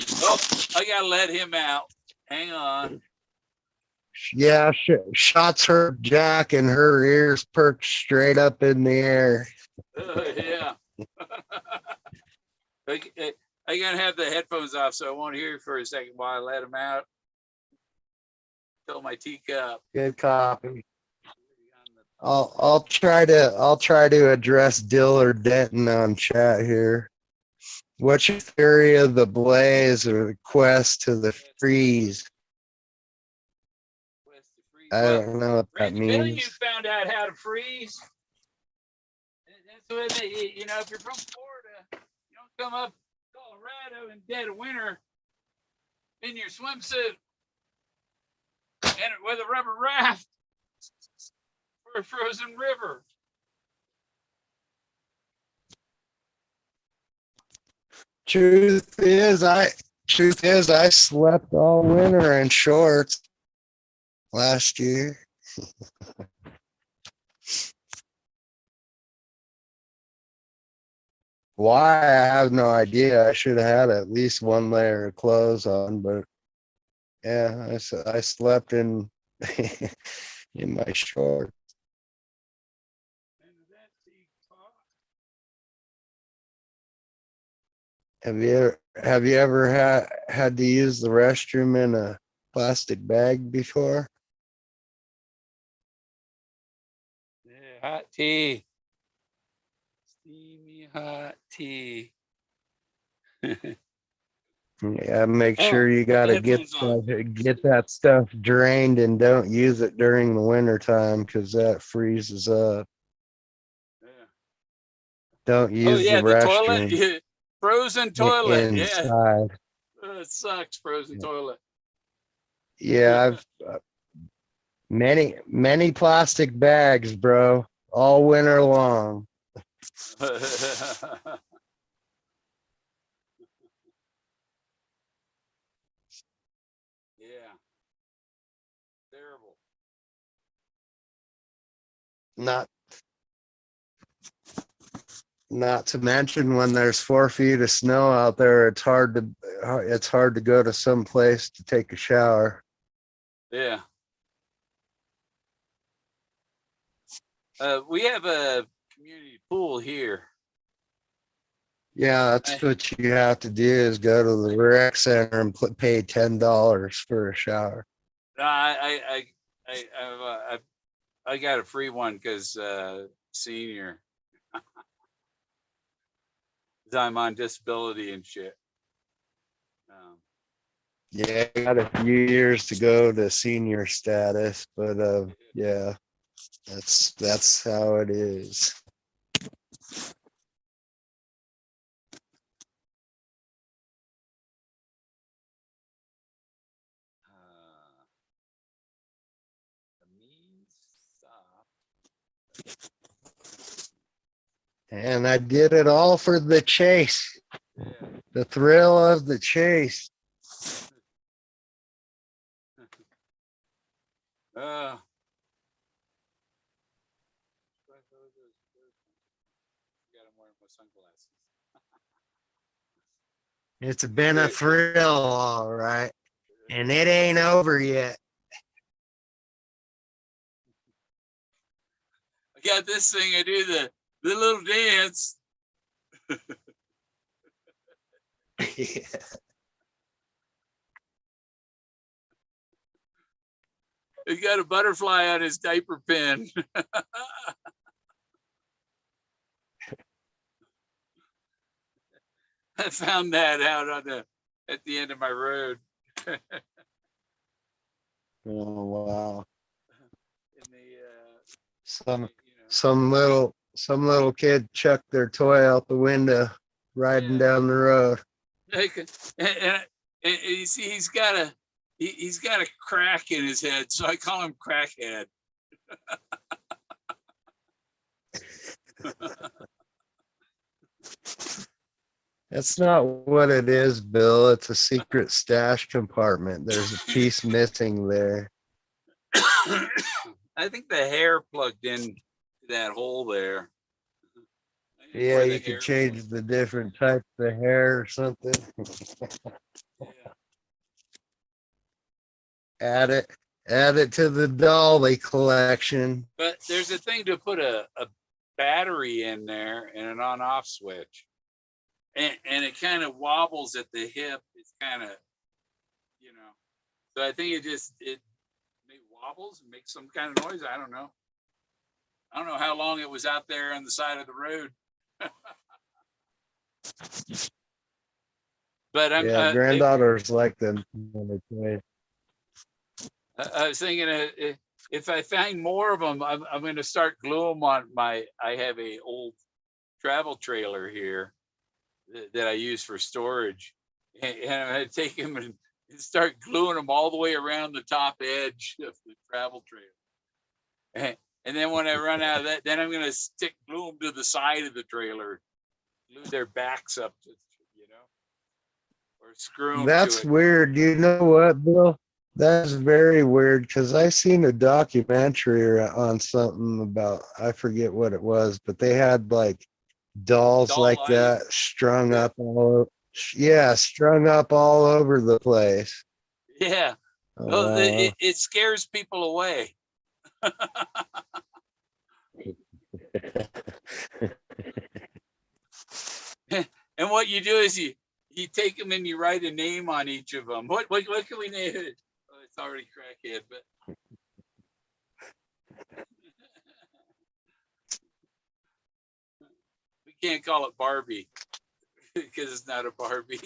I gotta let him out. Hang on. Yeah, shots hurt Jack and her ears perked straight up in the air. Yeah. I gotta have the headphones off so I won't hear you for a second while I let him out. Fill my teacup. Good copy. I'll try to address Dill or Denton on chat here. What's your theory of the blaze or the quest to the freeze? I don't know what that Randy Billion means. found out how to freeze. That's what if you're from Florida, you don't come up Colorado in dead of winter in your swimsuit and with a rubber raft for a frozen river. Truth is, I slept all winter in shorts last year. Why, I have no idea. I should have had at least one layer of clothes on, but yeah, I slept in in my shorts. Have you ever had to use the restroom in a plastic bag before? Yeah, hot tea. Steamy hot tea. Yeah, make sure you gotta get that stuff drained and don't use it during the winter time because that freezes up. Yeah. Don't use the the toilet. restroom Yeah. Frozen toilet. Yeah. inside. It sucks. Frozen toilet. Yeah, I've many plastic bags, bro, all winter long. Yeah. Terrible. Not to mention when there's 4 feet of snow out there, it's hard to go to some place to take a shower. Yeah. We have a community pool here. Yeah, that's what you have to do is go to the rec center and pay $10 for a shower. I got a free one because senior. I'm on disability and shit. Yeah, I got a few years to go to senior status, but yeah, that's how it is. And I did it all for the chase, Yeah. the thrill of the chase. Uh, got him wearing my sunglasses. It's been a thrill, all right. And it ain't over yet. I got this thing. I do the little dance. Yeah. He's got a butterfly on his diaper pin. I found that out at the end of my road. Oh wow. In the Some little kid chucked their toy out the window riding down the road. and you see he's got a crack in his head, so I call him Crackhead. That's not what it is, Bill. It's a secret stash compartment. There's a piece missing there. I think the hair plugged in that hole there. Yeah, you could change the different types of hair or something. Yeah. Add it to the Dolly collection. But there's a thing to put a battery in there and an on-off switch. And it kind of wobbles at the hip. It's kind of, so I think it wobbles and makes some kind of noise. I don't know. I don't know how long it was out there on the side of the road. But granddaughters like them. I was thinking if I find more of them, I'm going to start glue them on I have a old travel trailer here that I use for storage. And I'm going to take them and start gluing them all the way around the top edge of the travel trailer. And then when I run out of that, then I'm going to glue them to the side of the trailer, glue their backs up to, or screw them. That's weird. You know what, Bill? That's very weird because I seen a documentary on something about, I forget what it was, but they had like dolls like that strung up all over the place. Yeah. Oh, it scares people away. And what you do is you take them and you write a name on each of them. What can we name it? Oh, it's already Crackhead, but we can't call it Barbie because it's not a Barbie.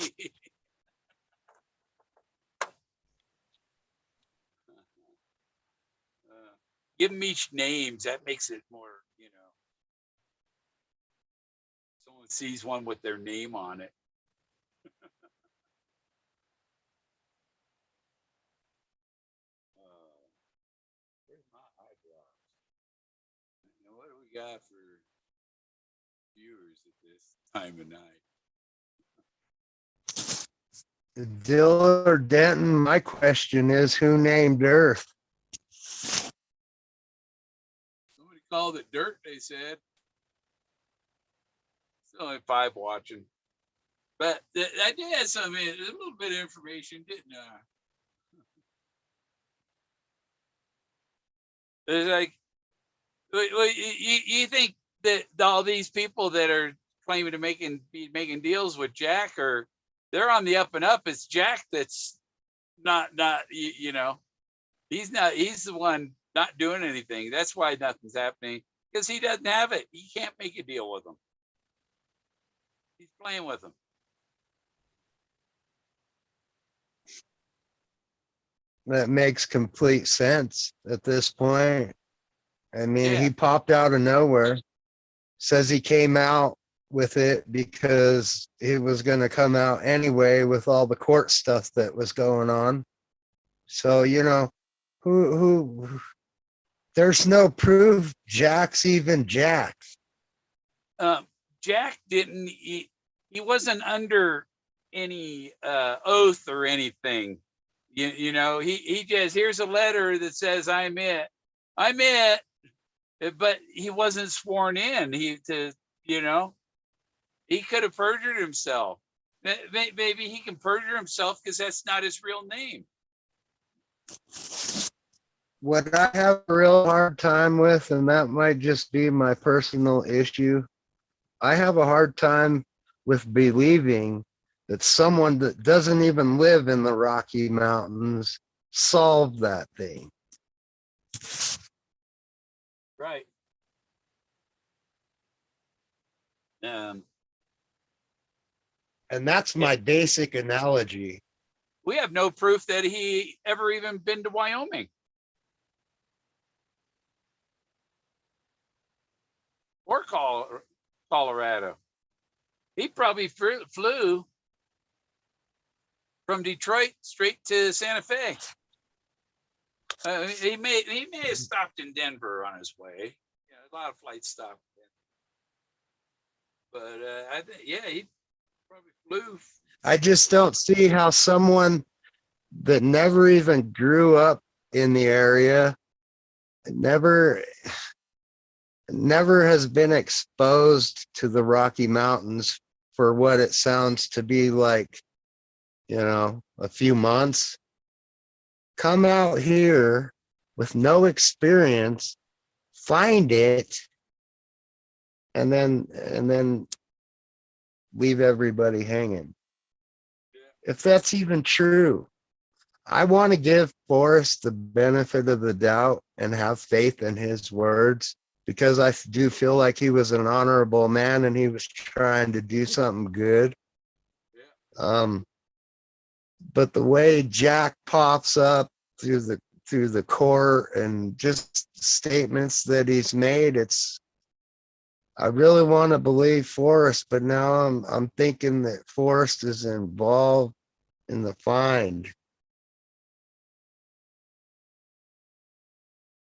Give them each names. That makes it more, someone sees one with their name on it. Where's my eyebrows? What do we got for viewers at this time of night? Dill or Denton, my question is, who named Earth? Somebody called it dirt, they said. Still only 5 watching. But I did have a little bit of information, didn't I? There's like, you think that all these people that are claiming to be making deals with Jack they're on the up and up? It's Jack that's not he's the one not doing anything. That's why nothing's happening, because he doesn't have it. He can't make a deal with them. He's playing with them. That makes complete sense at this point. I mean, He popped out of nowhere, says he came out with it because it was going to come out anyway with all the court stuff that was going on. So, who there's no proof Jack's even Jack. Jack didn't. He wasn't under any oath or anything. You know, he just, here's a letter that says I'm it. But he wasn't sworn in. He could have perjured himself. Maybe he can perjure himself because that's not his real name. What I have a real hard time with, and that might just be my personal issue, I have a hard time with believing that someone that doesn't even live in the Rocky Mountains solved that thing. Right. And that's my basic analogy. We have no proof that he ever even been to Wyoming or Colorado. He probably flew from Detroit straight to Santa Fe. He may have stopped in Denver on his way. Yeah, a lot of flights stopped. But I think, yeah, he probably flew. I just don't see how someone that never even grew up in the area, never has been exposed to the Rocky Mountains for what it sounds to be like, a few months, come out here with no experience, find it, and then leave everybody hanging. If that's even true, I want to give Forrest the benefit of the doubt and have faith in his words, because I do feel like he was an honorable man and he was trying to do something good. But the way Jack pops up through the court and just statements that he's made, I really want to believe Forrest, but now I'm thinking that Forrest is involved in the find.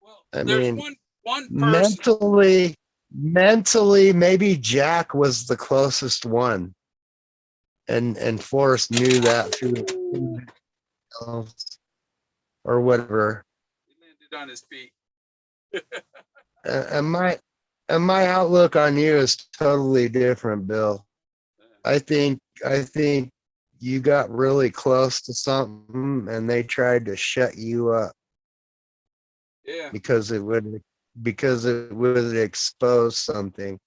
Well, I there's mean, one person. mentally, maybe Jack was the closest one, and Forrest knew that through or whatever. He landed on his feet. And my outlook on you is totally different, Bill. I think you got really close to something and they tried to shut you up. Yeah. Because it would expose something.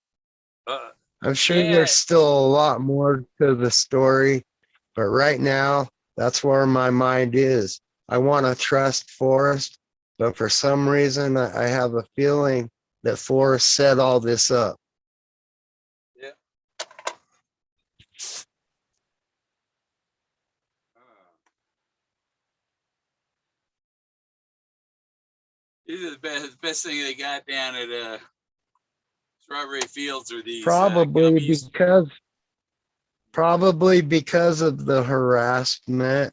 I'm sure there's still a lot more to the story, but right now that's where my mind is. I want to trust Forrest, but for some reason I have a feeling that Forrest set all this up. Yeah. These are the best thing they got down at Strawberry Fields are these Probably gummies. because of the harassment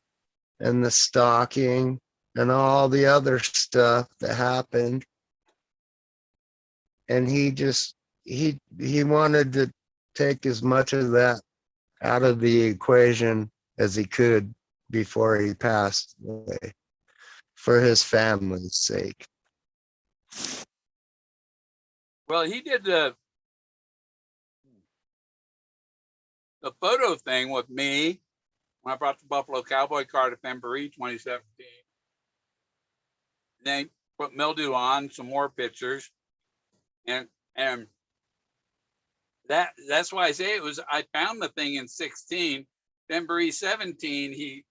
and the stalking and all the other stuff that happened. And he wanted to take as much of that out of the equation as he could before he passed away, for his family's sake. Well, he did the photo thing with me when I brought the Buffalo Cowboy car to February 2017. Then put mildew on some more pictures, and that's why I say it was. I found the thing in 16. February 17, he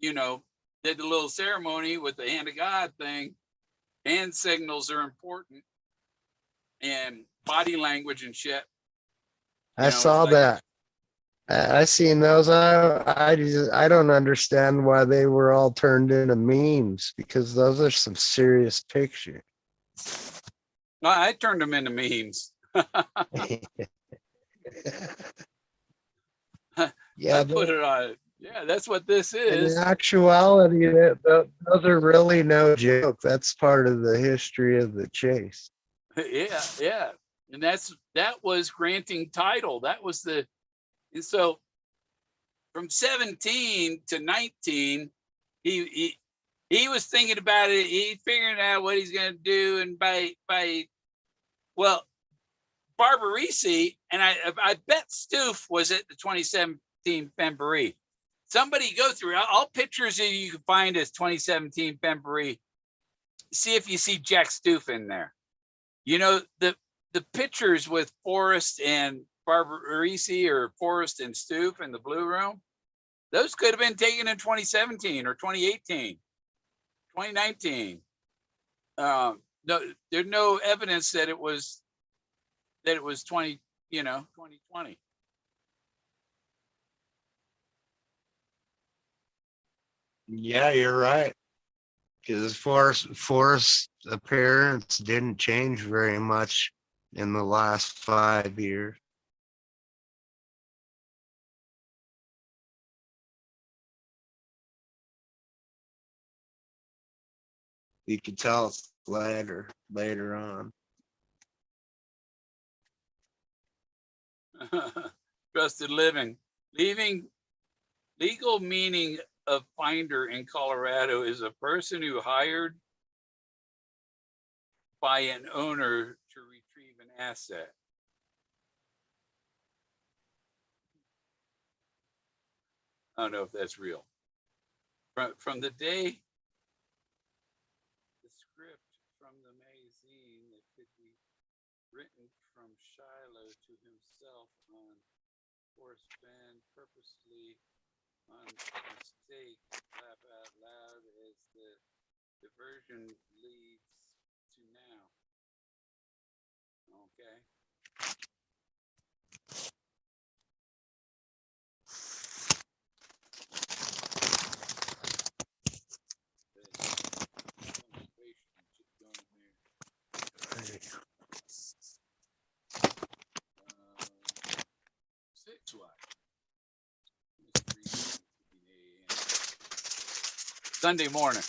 did the little ceremony with the hand of God thing. Hand signals are important, and body language and shit. I saw that. I seen those. I don't understand why they were all turned into memes, because those are some serious pictures. I turned them into memes. Yeah, I put it on. Yeah, that's what this In is. actuality, those are really no joke. That's part of the history of the chase. Yeah, yeah. And that was granting title. That was the and so from 17 to 19, he he was thinking about it. He figuring out what he's gonna do. And by well, Barbarisi, and I bet Stoof was at the 2017 Femboree. Somebody go through all pictures that you can find as 2017 Femboree. See if you see Jack Stoof in there. You know, the pictures with Forrest and Barbarisi, or Forrest and Stoof in the Blue Room, those could have been taken in 2017 or 2018, 2019. No, there's no evidence that it was 20, 2020. Yeah, you're right. Because Forrest's appearance didn't change very much in the last 5 years. You could tell later on. Trusted living. Legal meaning of finder in Colorado is a person who hired by an owner to retrieve an asset. I don't know if that's real. From the day the script from the magazine that could be written from Shiloh to himself on Forrest Fenn purposely on mistake, laugh out loud as the diversion leads to now. Okay. Six what? Sunday morning.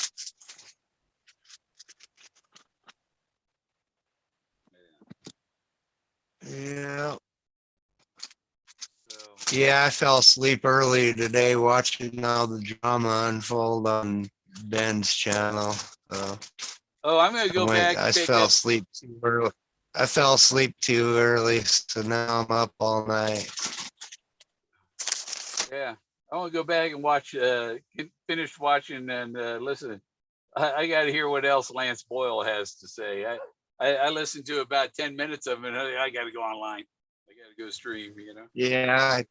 Yeah. So, Yeah, I fell asleep early today watching all the drama unfold on Ben's channel. I'm gonna go back I and take fell up. asleep too early. I fell asleep too early, so now I'm up all night. Yeah, I want to go back and watch. Finish watching and listen. I got to hear what else Lance Boyle has to say. I listened to about 10 minutes of it, and I got to go online. I got to go stream. Yeah,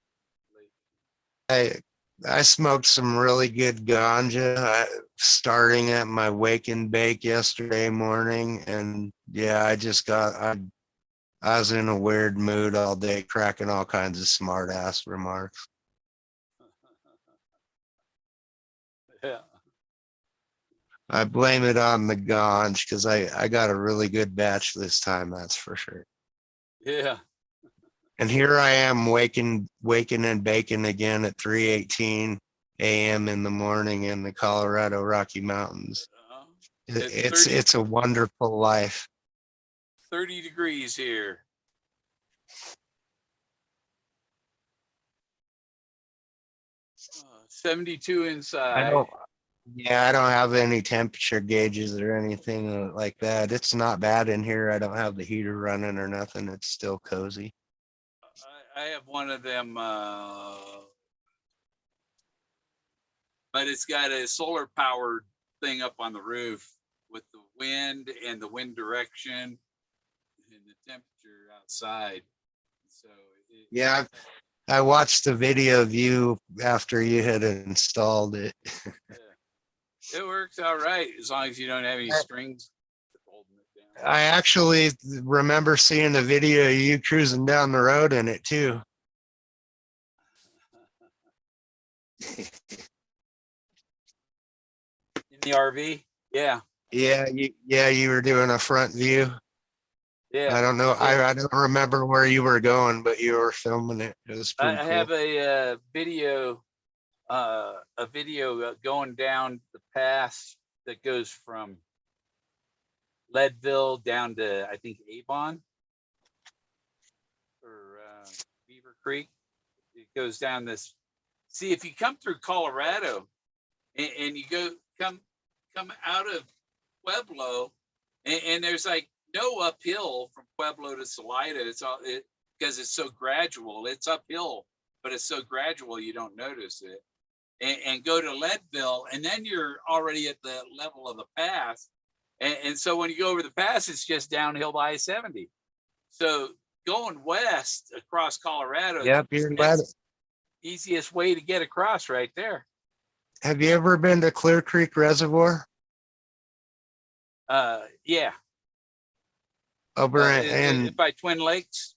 I smoked some really good ganja starting at my wake and bake yesterday morning, and yeah, I was in a weird mood all day, cracking all kinds of smart ass remarks. Yeah. I blame it on the ganj because I got a really good batch this time, that's for sure. Yeah. And here I am waking and baking again at 3:18 a.m. in the morning in the Colorado Rocky Mountains. It's a wonderful life. 30 degrees here. 72 inside. I don't have any temperature gauges or anything like that. It's not bad in here. I don't have the heater running or nothing. It's still cozy. I have one of them, but it's got a solar powered thing up on the roof with the wind and the wind direction and the temperature outside. So Yeah, I watched the video of you after you had installed it. yeah, it works all right as long as you don't have any strings holding it down. I actually remember seeing the video of you cruising down the road in it too. In the RV, yeah. Yeah, you were doing a front view. Yeah. I don't know. Yeah. I don't remember where you were going, but you were filming it. It was pretty I cool. have a video a video going down the pass that goes from Leadville down to, I think, Avon or Beaver Creek. It goes down this. See, if you come through Colorado and you come out of Pueblo, and there's like no uphill from Pueblo to Salida. It's all because it's so gradual. It's uphill, but it's so gradual you don't notice it. And go to Leadville, and then you're already at the level of the pass. And so when you go over the pass, it's just downhill by I-70. So going west across Colorado, Yep, that's easiest way to get across right there. Have you ever been to Clear Creek Reservoir? Yeah. Over in By Twin Lakes.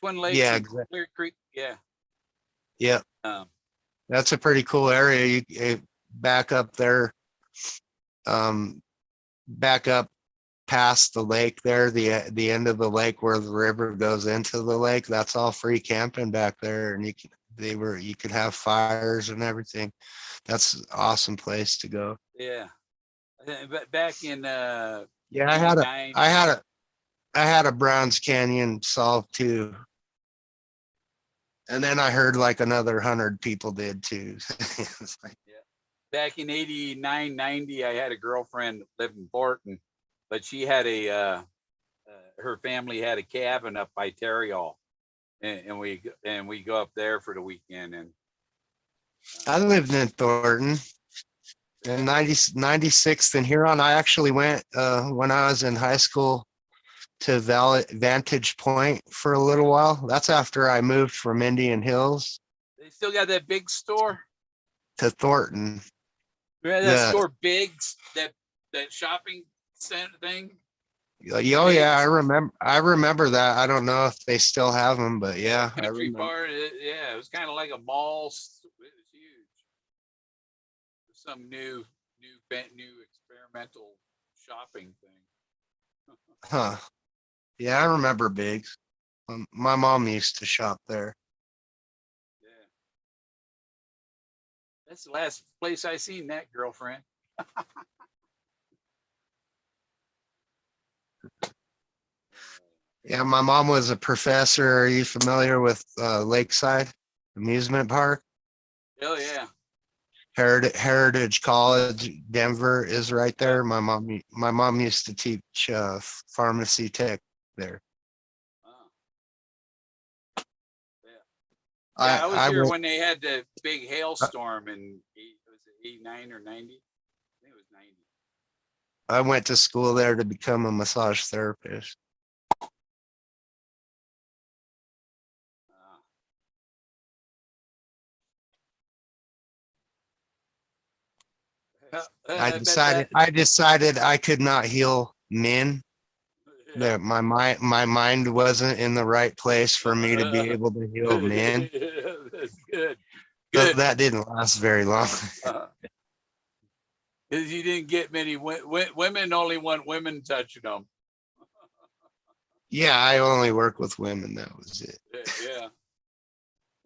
Yeah, Clear Creek. Yeah. Yep. That's a pretty cool area. You back up there, back up past the lake there, the end of the lake where the river goes into the lake. That's all free camping back there, and you could have fires and everything. That's an awesome place to go. Yeah. But back in yeah, I had a Browns Canyon solved too. And then I heard like another 100 people did too. Yeah. Back in 89, 90, I had a girlfriend that lived in Thornton, but she had her family had a cabin up by Terriall, and we go up there for the weekend. And I lived in Thornton in 96th and Huron. I actually went when I was in high school to Vantage Point for a little while. That's after I moved from Indian Hills. They still got that big store to Thornton. Yeah, that store Biggs, that shopping center thing. Oh yeah, I remember that. I don't know if they still have them, but yeah, Country Bar. Yeah, it was kind of like a mall. It was huge. Some new experimental shopping thing. Huh. Yeah, I remember Biggs. My mom used to shop there. Yeah. That's the last place I seen that, girlfriend. Yeah, my mom was a professor. Are you familiar with Lakeside Amusement Park? Oh yeah. Heritage College, Denver is right there. My mom used to teach pharmacy tech there. Yeah, I was here when they had the big hailstorm in was it 89 or 90? I think it was 90. I went to school there to become a massage therapist. I decided I could not heal men. That my mind wasn't in the right place for me to be able to heal men. That's good. But that didn't last very long. Because you didn't get many women. Only want women touching them. Yeah, I only work with women. That was it. Yeah.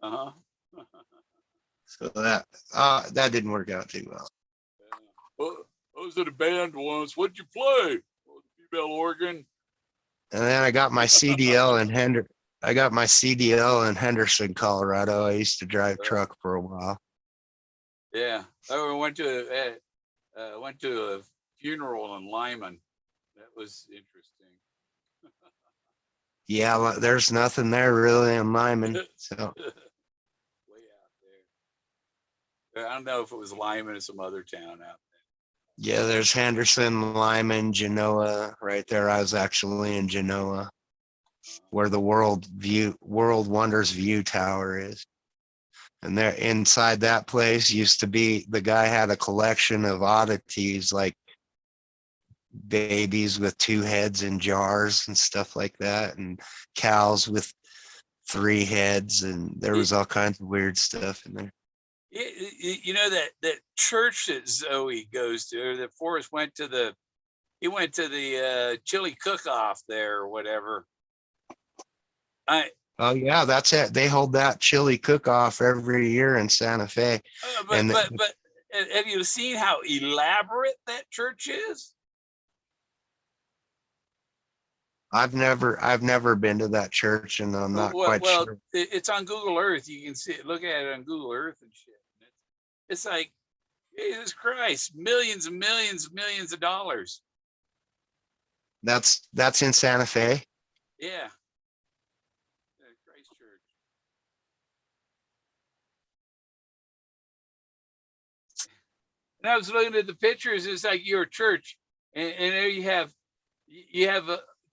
Uh-huh. So that didn't work out too well. Well, I was in a band once. What'd you play? Oh, the female organ. And then I got my CDL in Henderson, Colorado. I used to drive truck for a while. Yeah, I went to a funeral in Lyman. That was interesting. Yeah, there's nothing there really in Lyman. So way out there. I don't know if it was Lyman or some other town out there. Yeah, there's Henderson, Lyman, Genoa right there. I was actually in Genoa, where the World Wonders View Tower is. And there inside that place used to be, the guy had a collection of oddities like babies with 2 heads in jars and stuff like that, and cows with 3 heads, and there was all kinds of weird stuff in there. You know that church that Zoe goes to, or that Forrest went to the chili cook-off there or whatever. Oh yeah, that's it. They hold that chili cook-off every year in Santa Fe. But have you seen how elaborate that church is? I've never been to that church, and I'm not quite Well, sure. it's on Google Earth. You can see it. Look at it on Google Earth and shit. It's like, Jesus Christ, millions and millions and millions of dollars. That's in Santa Fe. Yeah. Christ Church. And I was looking at the pictures. It's like your church, and there you have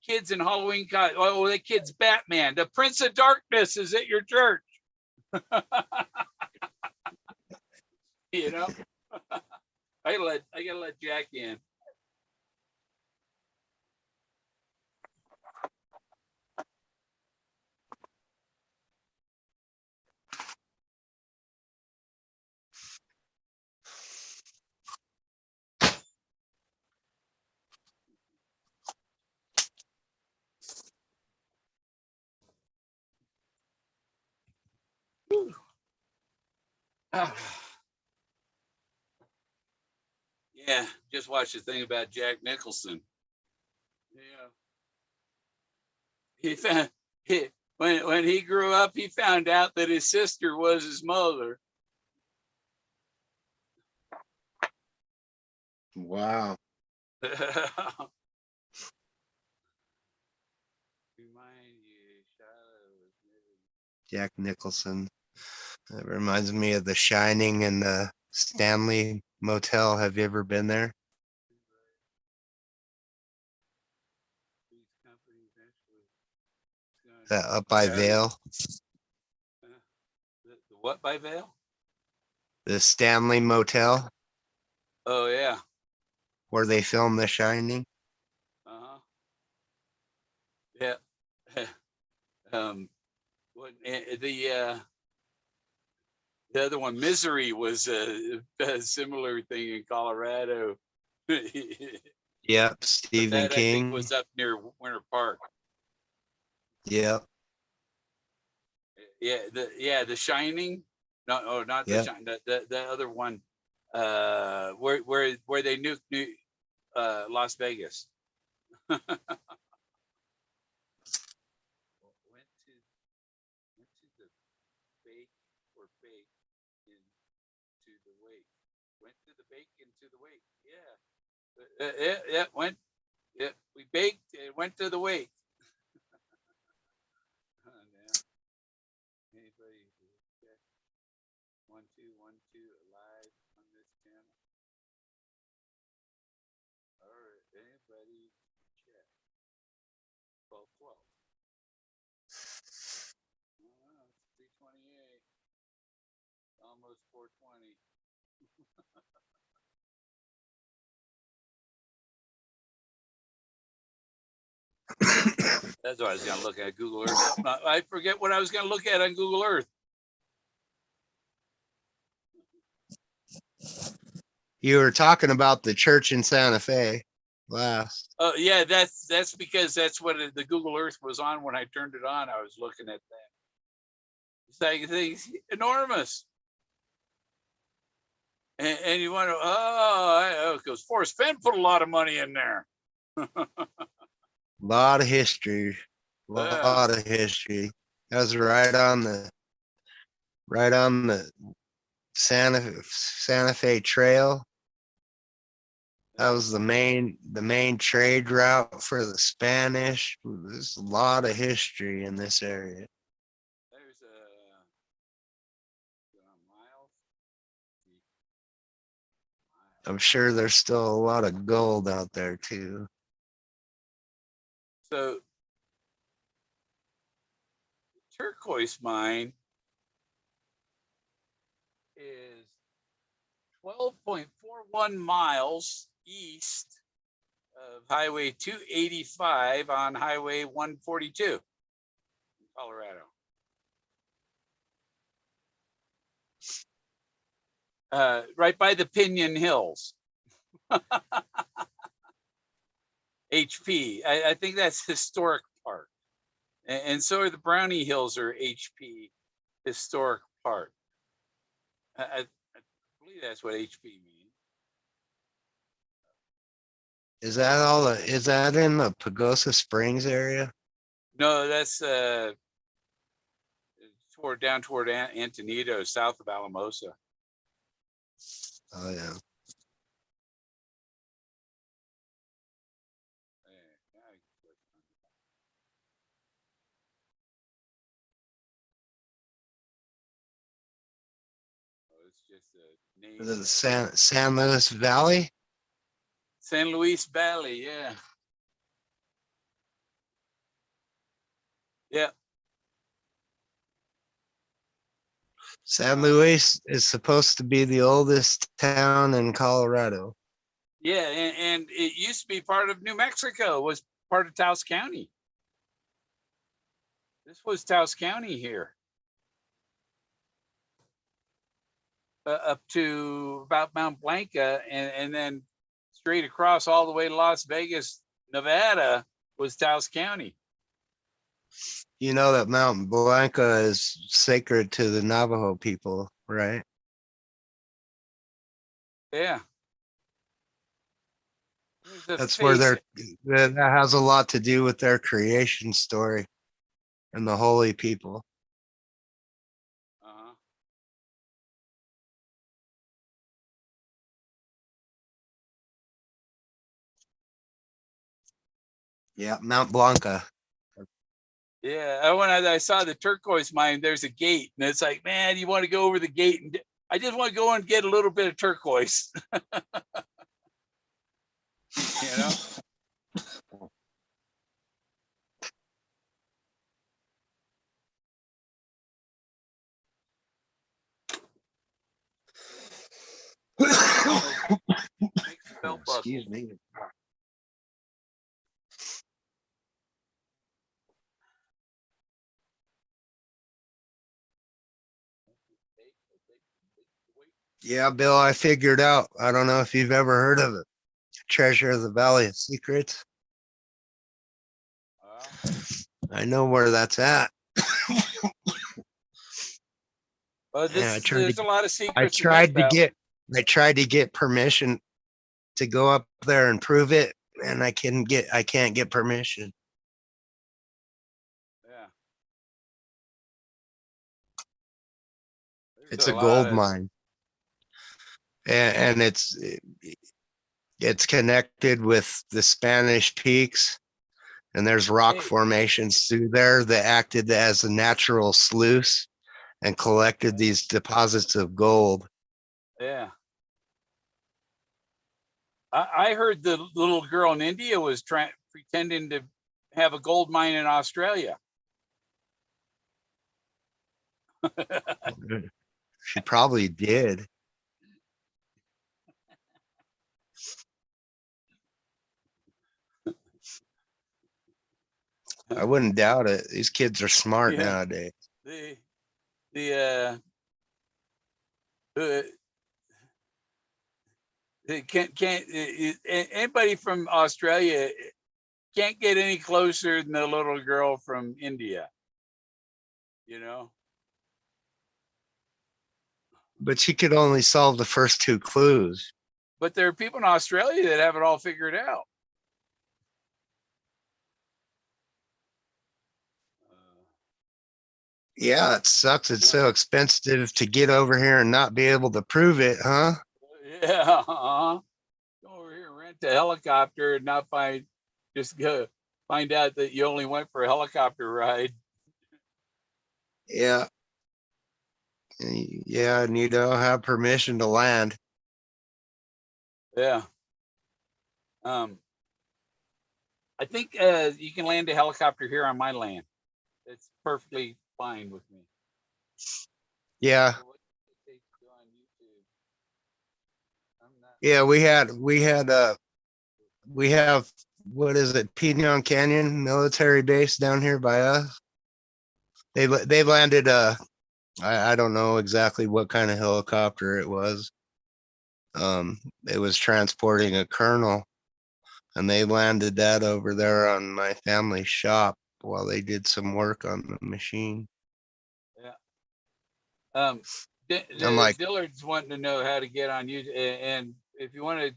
kids in Halloween. Oh, that kid's Batman. The Prince of Darkness is at your church. You know, I gotta let Jack in. Yeah, just watched the thing about Jack Nicholson. Yeah, he found when he grew up, he found out that his sister was his mother. Wow. Jack Nicholson. That reminds me of The Shining and the Stanley Motel. Have you ever been there? That up by Vale. The what by Vale? The Stanley Motel. Oh yeah. Where they filmed The Shining. Uh-huh. Yeah. What the other one, Misery, was a similar thing in Colorado. Yep, Stephen that, I think, King. was up near Winter Park. Yep. Yeah, The Shining. No, oh, not Yep. The Shining. The other one, where they nuked Las Vegas. went to the bake or bake into the wake. Went to the bake into the wake. Yeah. Went. Yeah, we baked. It went to the wake. Anybody? 1 2 1 2 alive on this channel. All right, anybody check? 12 12. Oh, it's 328. Almost 420. That's what I was gonna look at Google Earth. I forget what I was gonna look at on Google Earth. You were talking about the church in Santa Fe last. Oh yeah, that's because that's what the Google Earth was on when I turned it on. I was looking at that. It's like things enormous. And you wonder, because Forrest Fenn put a lot of money in there. Lot of history. Lot of history. That was right on the Santa Fe Trail. That was the main trade route for the Spanish. There's a lot of history in this area. There's a mile. I'm sure there's still a lot of gold out there too. So Turquoise Mine is 12.41 miles east of Highway 285 on Highway 142 in Colorado. Right by the Pinyon Hills. HP. I think that's Historic Park. And so are the Brownie Hills or HP Historic Park. I believe that's what HP means. Is that in the Pagosa Springs area? No, that's down toward Antonito, south of Alamosa. Oh yeah. It's just a name. Is it the San Luis Valley? San Luis Valley, yeah. Yeah. San Luis is supposed to be the oldest town in Colorado. Yeah, and it used to be part of New Mexico. It was part of Taos County. This was Taos County here. Up to about Mount Blanca, and then straight across all the way to Las Vegas, Nevada was Taos County. You know that Mount Blanca is sacred to the Navajo people, right? Yeah. That's where that has a lot to do with their creation story and the holy people. Uh-huh. Yeah, Mount Blanca. Yeah, when I saw the Turquoise Mine, there's a gate, and it's like, man, you want to go over the gate, and I just want to go and get a little bit of turquoise. You know? Excuse me. Yeah, Bill, I figured out. I don't know if you've ever heard of it. Treasure of the Valley of Secrets. I know where that's at. There's a lot of secrets. I tried to get permission to go up there and prove it, and I can't get permission. Yeah. It's a gold mine. And it's connected with the Spanish Peaks, and there's rock formations through there that acted as a natural sluice and collected these deposits of gold. Yeah. I heard the little girl in India was pretending to have a gold mine in Australia. She probably did. I wouldn't doubt it. These kids are smart nowadays. Anybody from Australia can't get any closer than the little girl from India, you know? But she could only solve the first two clues. But there are people in Australia that have it all figured out. Yeah, it sucks. It's so expensive to get over here and not be able to prove it, huh? Yeah. Go over here and rent a helicopter and not find out that you only went for a helicopter ride. Yeah. Yeah, and you don't have permission to land. Yeah. I think you can land a helicopter here on my land. It's perfectly fine with me. Yeah. Yeah, we have what is it, Pinon Canyon military base down here by us. They landed I don't know exactly what kind of helicopter it was. It was transporting a colonel, and they landed that over there on my family's shop. while they did some work on the machine. Yeah. I'm like, Dillard's wanting to know how to get on you, and if you want to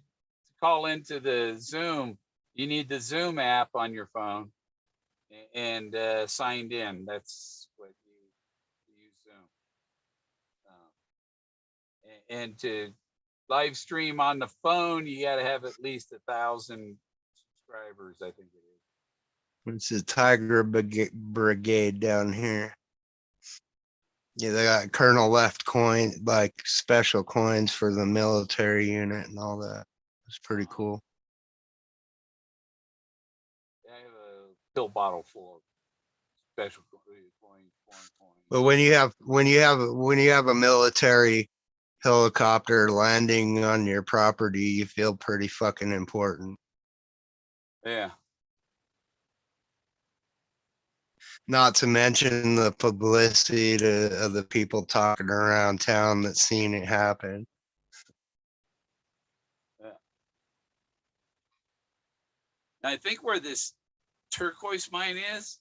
call into the Zoom, you need the Zoom app on your phone and signed in. That's what you use Zoom. And to live stream on the phone, you got to have at least 1,000 subscribers, I think it is. it's a Tiger Brigade down here. Yeah, they got Colonel Left coin, like special coins for the military unit and all that. It's pretty cool. I have a pill bottle full of special coins, foreign coins. But when you have a military helicopter landing on your property, you feel pretty fucking important. Yeah. Not to mention the publicity of the people talking around town that seen it happen. Yeah. I think where this Turquoise Mine is,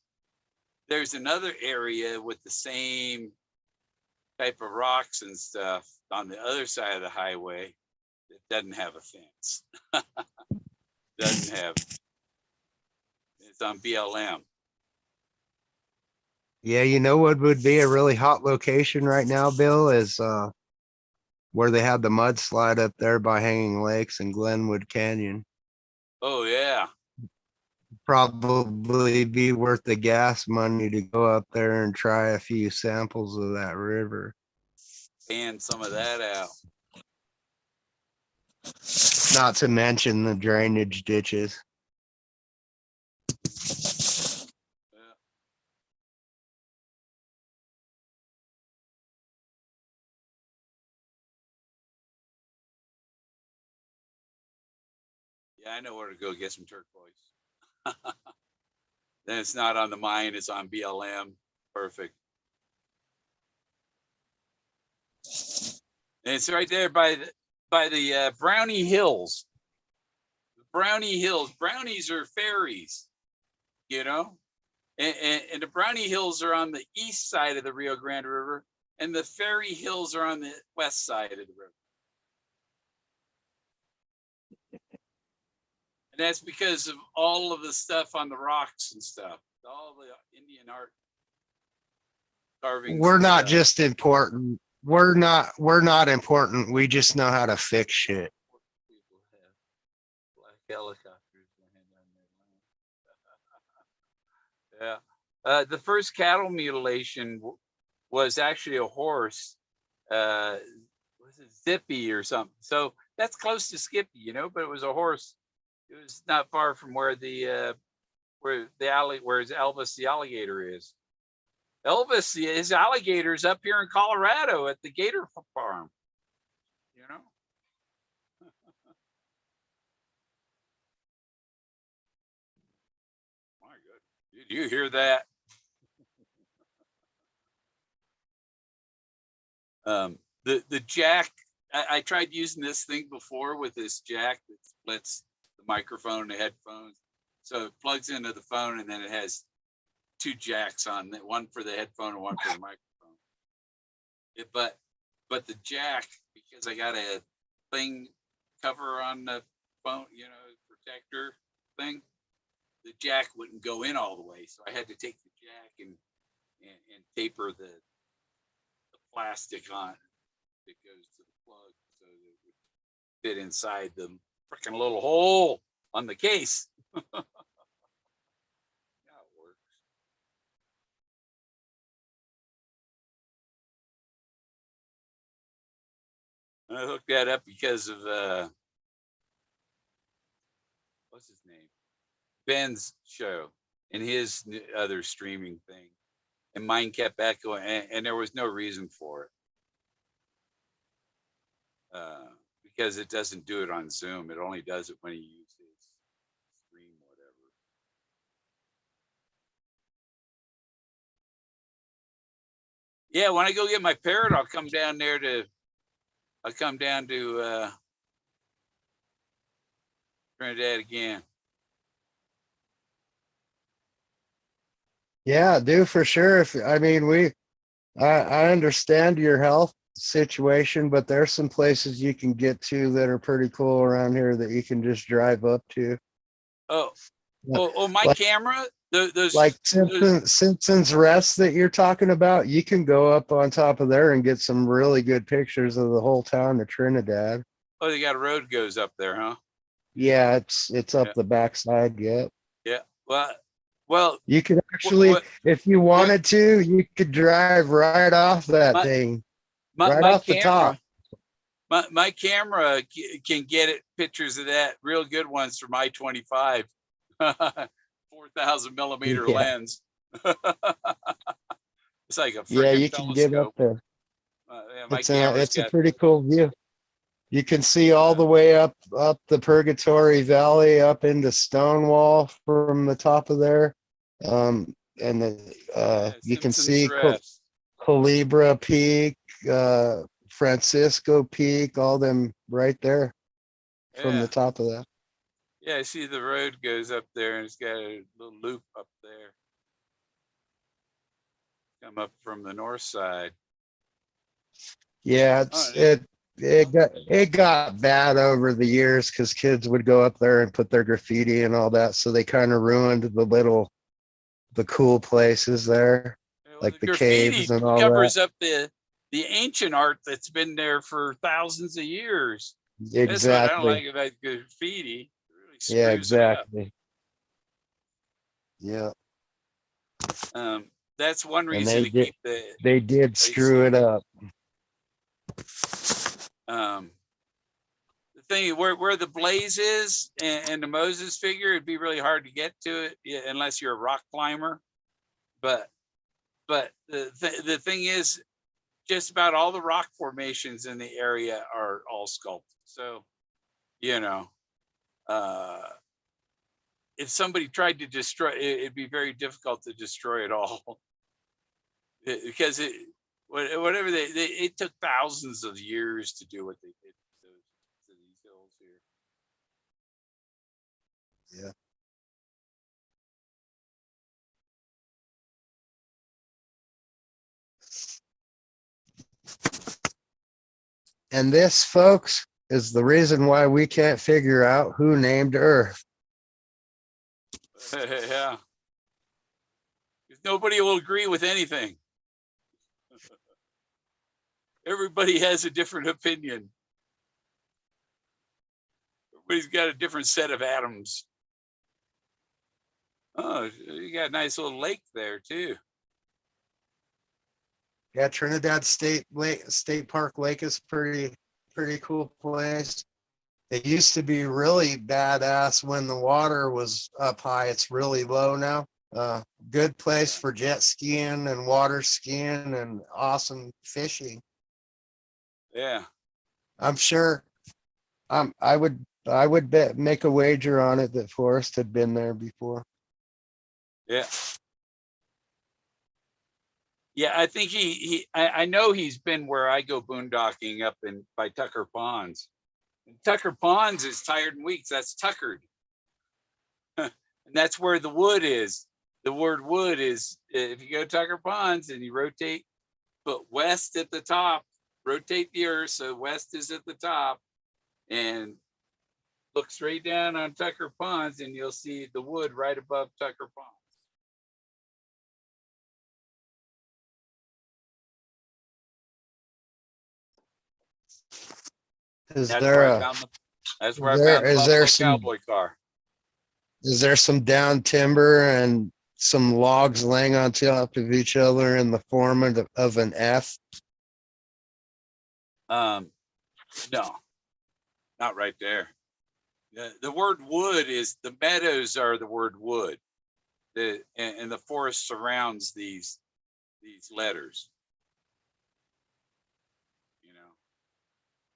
there's another area with the same type of rocks and stuff on the other side of the highway that doesn't have a fence. Doesn't have. It's on BLM. Yeah, you know what would be a really hot location right now, Bill, is where they had the mudslide up there by Hanging Lakes and Glenwood Canyon. Oh yeah. Probably be worth the gas money to go up there and try a few samples of that river. Pan some of that out. Not to mention the drainage ditches. Yeah. Yeah, I know where to go get some turquoise. Then it's not on the mine, it's on BLM. Perfect. And it's right there by the Brownie Hills. Brownie Hills. Brownies are fairies, you know? And the Brownie Hills are on the east side of the Rio Grande River, and the Fairy Hills are on the west side of the river. And that's because of all of the stuff on the rocks and stuff, all the Indian art carvings. We're not stuff. just important. We're not important. We just know how to fix shit. People have black helicopters land on their land. Yeah. The first cattle mutilation was actually a horse. Was it Zippy or something? So that's close to Skippy, you know, but it was a horse. It was not far from where where Elvis the alligator is. Elvis, his alligator's up here in Colorado at the Gator Farm. You know. My God, did you hear that? The jack. I tried using this thing before with this jack that splits the microphone and the headphones. So it plugs into the phone, and then it has two jacks on it, one for the headphone and one for the microphone. But the jack, because I got a thing cover on the phone, you know, protector thing, the jack wouldn't go in all the way. So I had to take the jack and taper the plastic on that goes to the plug so that it would fit inside the freaking little hole on the case. Yeah, it works. And I hooked that up because of what's his name? Fenn's show and his other streaming thing. And mine kept echoing, and there was no reason for it. Because it doesn't do it on Zoom. It only does it when you use his stream, whatever. Yeah, when I go get my parrot, I'll come down to Trinidad again. Yeah, do for sure. If I mean, I understand your health situation, but there's some places you can get to that are pretty cool around here that you can just drive up to. Oh, Li- my Like, camera. like Those Simpsons Rest that you're talking about, you can go up on top of there and get some really good pictures of the whole town of Trinidad. oh, they got a road goes up there, huh? Yeah, it's up Yeah, the backside yet. yeah. Well, You could what actually, what if you what wanted to, you could drive right off that my thing, my right my off the top. camera my camera can get it pictures of that real good ones from I-25, 4,000 millimeter Yeah. lens. It's like a Yeah, freaking you can get up telescope. there. Yeah, my It's a camera's it's a got. pretty cool view. You can see all Uh, the way up the Purgatory Valley up into Stonewall from the top of there. And yeah, you can Simpsons see Rest. Culebra Peak, Francisco Peak, all them right there from Yeah, the top of that. yeah. I see the road goes up there, and it's got a little loop up there. Come up from the north side. Yeah, Oh, it got bad over the years because kids would go up there and put their graffiti and all that, so they kind of ruined the cool places there, well, like the the caves graffiti and all that. covers up the ancient art that's been there for thousands of years. That's what I don't Exactly. like about graffiti. It really Yeah, screws it up. exactly. Yeah. Um, that's one And reason they to did keep the they did place screw it safe. up. Um, the thing where the blaze is and the Moses figure, it'd be really hard to get to it, yeah, unless you're a rock climber. But the thing is, just about all the rock formations in the area are all sculpted. So, you know, uh, if somebody tried to destroy it, it'd be very difficult to destroy it all. Because whatever it took thousands of years to do what they did to these hills here. Yeah. And this, folks, is the reason why we can't figure out who named Earth. Yeah, nobody will agree with anything. Everybody has a different opinion. Everybody's got a different set of atoms. Oh, you got a nice little lake there too. Yeah, Trinidad State Park Lake is pretty cool place. It used to be really badass when the water was up high. It's really low now. Good place Yeah, for jet skiing and water skiing and awesome fishing. yeah, I'm sure. I would bet make a wager on it that Forrest had been there before. yeah. Yeah, I think I know he's been where I go boondocking up in by Tucker Ponds. And Tucker Ponds is tired and weak. That's tuckered. And that's where the wood is. The word wood is, if you go to Tucker Ponds and you rotate, put west at the top, rotate the earth so west is at the top, and look straight down on Tucker Ponds, and you'll see the wood right above Tucker Ponds. Is That's where there I a found the that's where I there found the is there Buffalo some Cowboy car. is there some down timber and some logs laying on top of each other in the form of an F? No, not right there. The word wood is the meadows are the word wood. And the forest surrounds these letters. You know,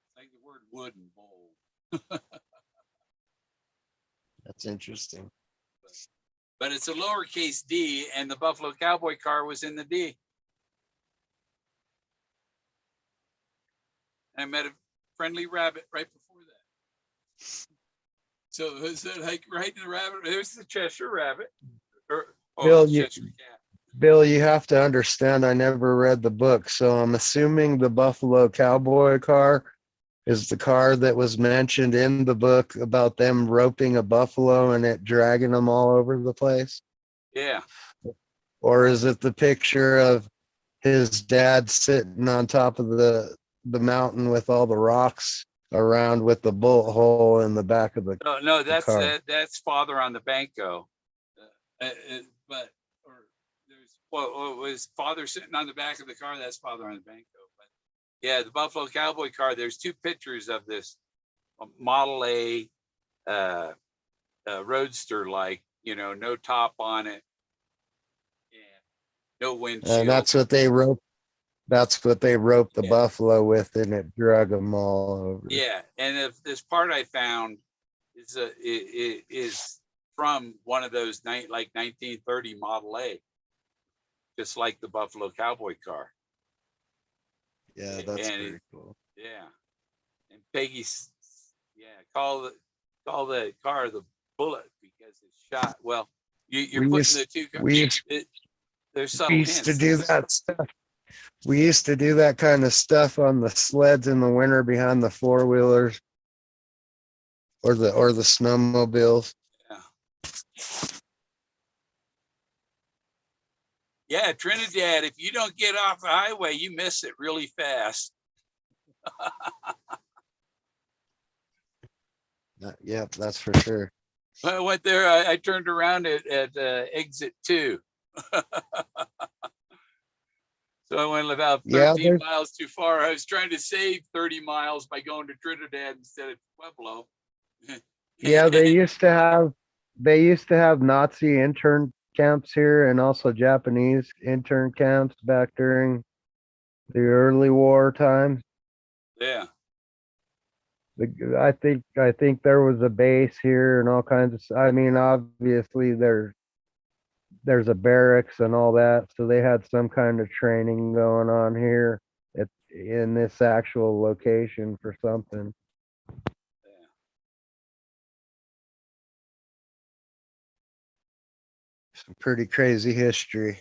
it's like the word wood and bold. That's interesting. But it's a lowercase d, and the Buffalo Cowboy car was in the D. And I met a friendly rabbit right before that. So is that like right in the rabbit? There's the Cheshire rabbit, or Bill, Cheshire cat. Bill, you have to understand, I never read the book, so I'm assuming the Buffalo Cowboy car is the car that was mentioned in the book about them roping a buffalo and it dragging them all over the place. Yeah. Or is it the picture of his dad sitting on top of the mountain with all the rocks around with the bullet hole in the back of the No, car? that's Father on the Banco. But or there's what was Father sitting on the back of the car? That's Father on the Banco. But yeah, the Buffalo Cowboy car. There's two pictures of this Model A roadster, like, you know, no top on it and no And windshield. that's what they roped. That's what they roped the Yeah, buffalo with, and it drug them all over. yeah. And if this part I found is from one of those like 1930 Model A, just like the Buffalo Cowboy car. Yeah, that's And very cool. yeah, and Peggy's, yeah, call the car the Bullet because it's shot. Well, you're We putting used the two. we used, There's we subtle used to hints. do that stuff. We used to do that kind of stuff on the sleds in the winter behind the four wheelers or the snowmobiles. Yeah. Yeah, Trinidad, if you don't get off the highway, you miss it really fast. Yeah, that's for sure. When I went there, I turned around at exit 2. So I went about Yeah, 13 miles too far. I was trying to save 30 miles by going to Trinidad instead of Pueblo. yeah, they used to have Nazi intern camps here and also Japanese intern camps back during the early war times. Yeah. I think there was a base here and all kinds of. I mean, obviously there's a barracks and all that, so they had some kind of training going on here in this actual location for something. Yeah. Some pretty crazy history.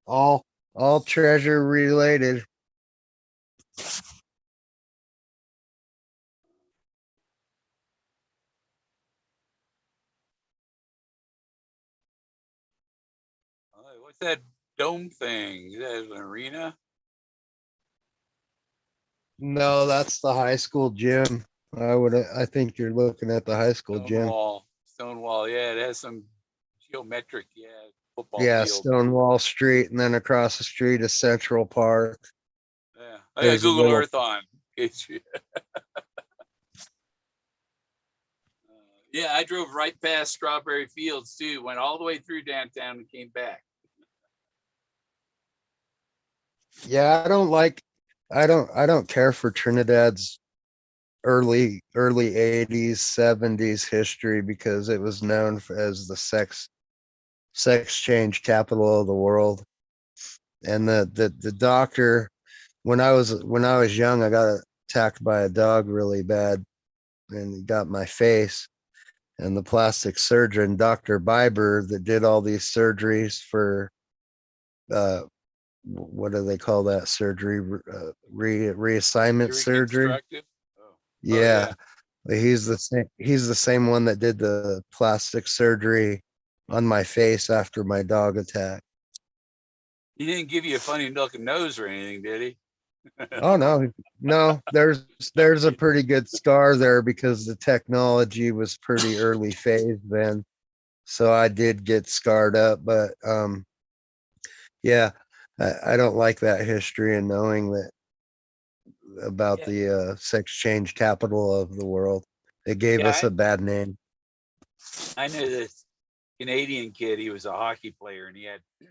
Uh-huh. All treasure related. What's that dome thing? Is that an arena? No, that's the high school gym. I think you're looking at the high school gym. Stonewall. Stonewall. Yeah, it has some geometric, yeah, football Yeah, field. Stonewall Street, and then across the street is Central Park. Yeah. I got There's a Google little. Earth on. Yeah, I drove right past Strawberry Fields too, went all the way through downtown and came back. Yeah, I don't care for Trinidad's early 80s 70s history because it was known as the sex change capital of the world. And the doctor, when I was young, I got attacked by a dog really bad and he got my face. And the plastic surgeon, Dr. Biber, that did all these surgeries for what do they call that surgery? Reassignment surgery. Reconstructive. Oh. Oh Yeah, yeah. he's the same. He's the same one that did the plastic surgery on my face after my dog attack. He didn't give you a funny looking nose or anything, did he? Oh no, no. There's a pretty good scar there because the technology was pretty early phase then, so I did get scarred up. But yeah, I don't like that history and knowing that about Yeah. the sex change capital of the world. It gave Yeah, us a bad name. I knew this Canadian kid. He was a hockey player and he had a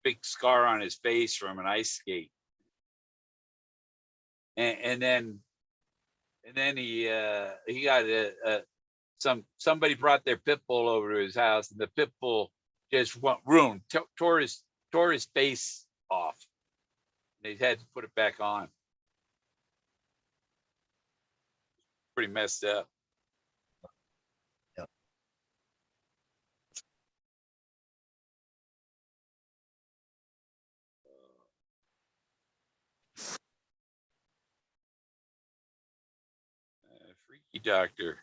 big scar on his face from an ice skate. And then he got somebody brought their pit bull over to his house and the pit bull just tore his face off. They had to put it back on. Pretty messed up. Yep. Freaky Doctor.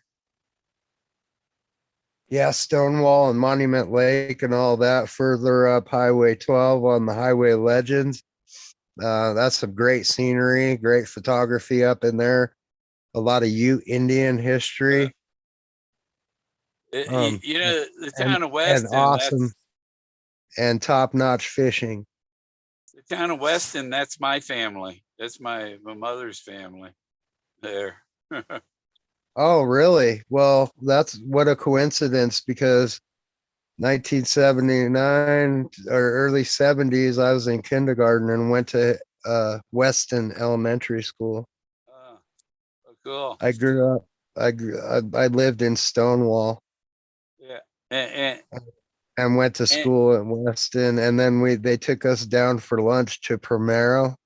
Yeah, Stonewall and Monument Lake and all that. Further up Highway 12 on the Highway Legends. That's some great scenery, great photography up in there. A lot of Ute Indian history. You know, the and, town of and Weston, awesome and top-notch fishing. the town of Weston, that's my family. That's my mother's family there. Oh, really? Well, that's what a coincidence, because 1979 or early 70s, I was in kindergarten and went to Weston Elementary School. Oh, cool. I grew up. I lived in Stonewall. Yeah, and And went to school at Weston, and then they took us down for lunch to Primero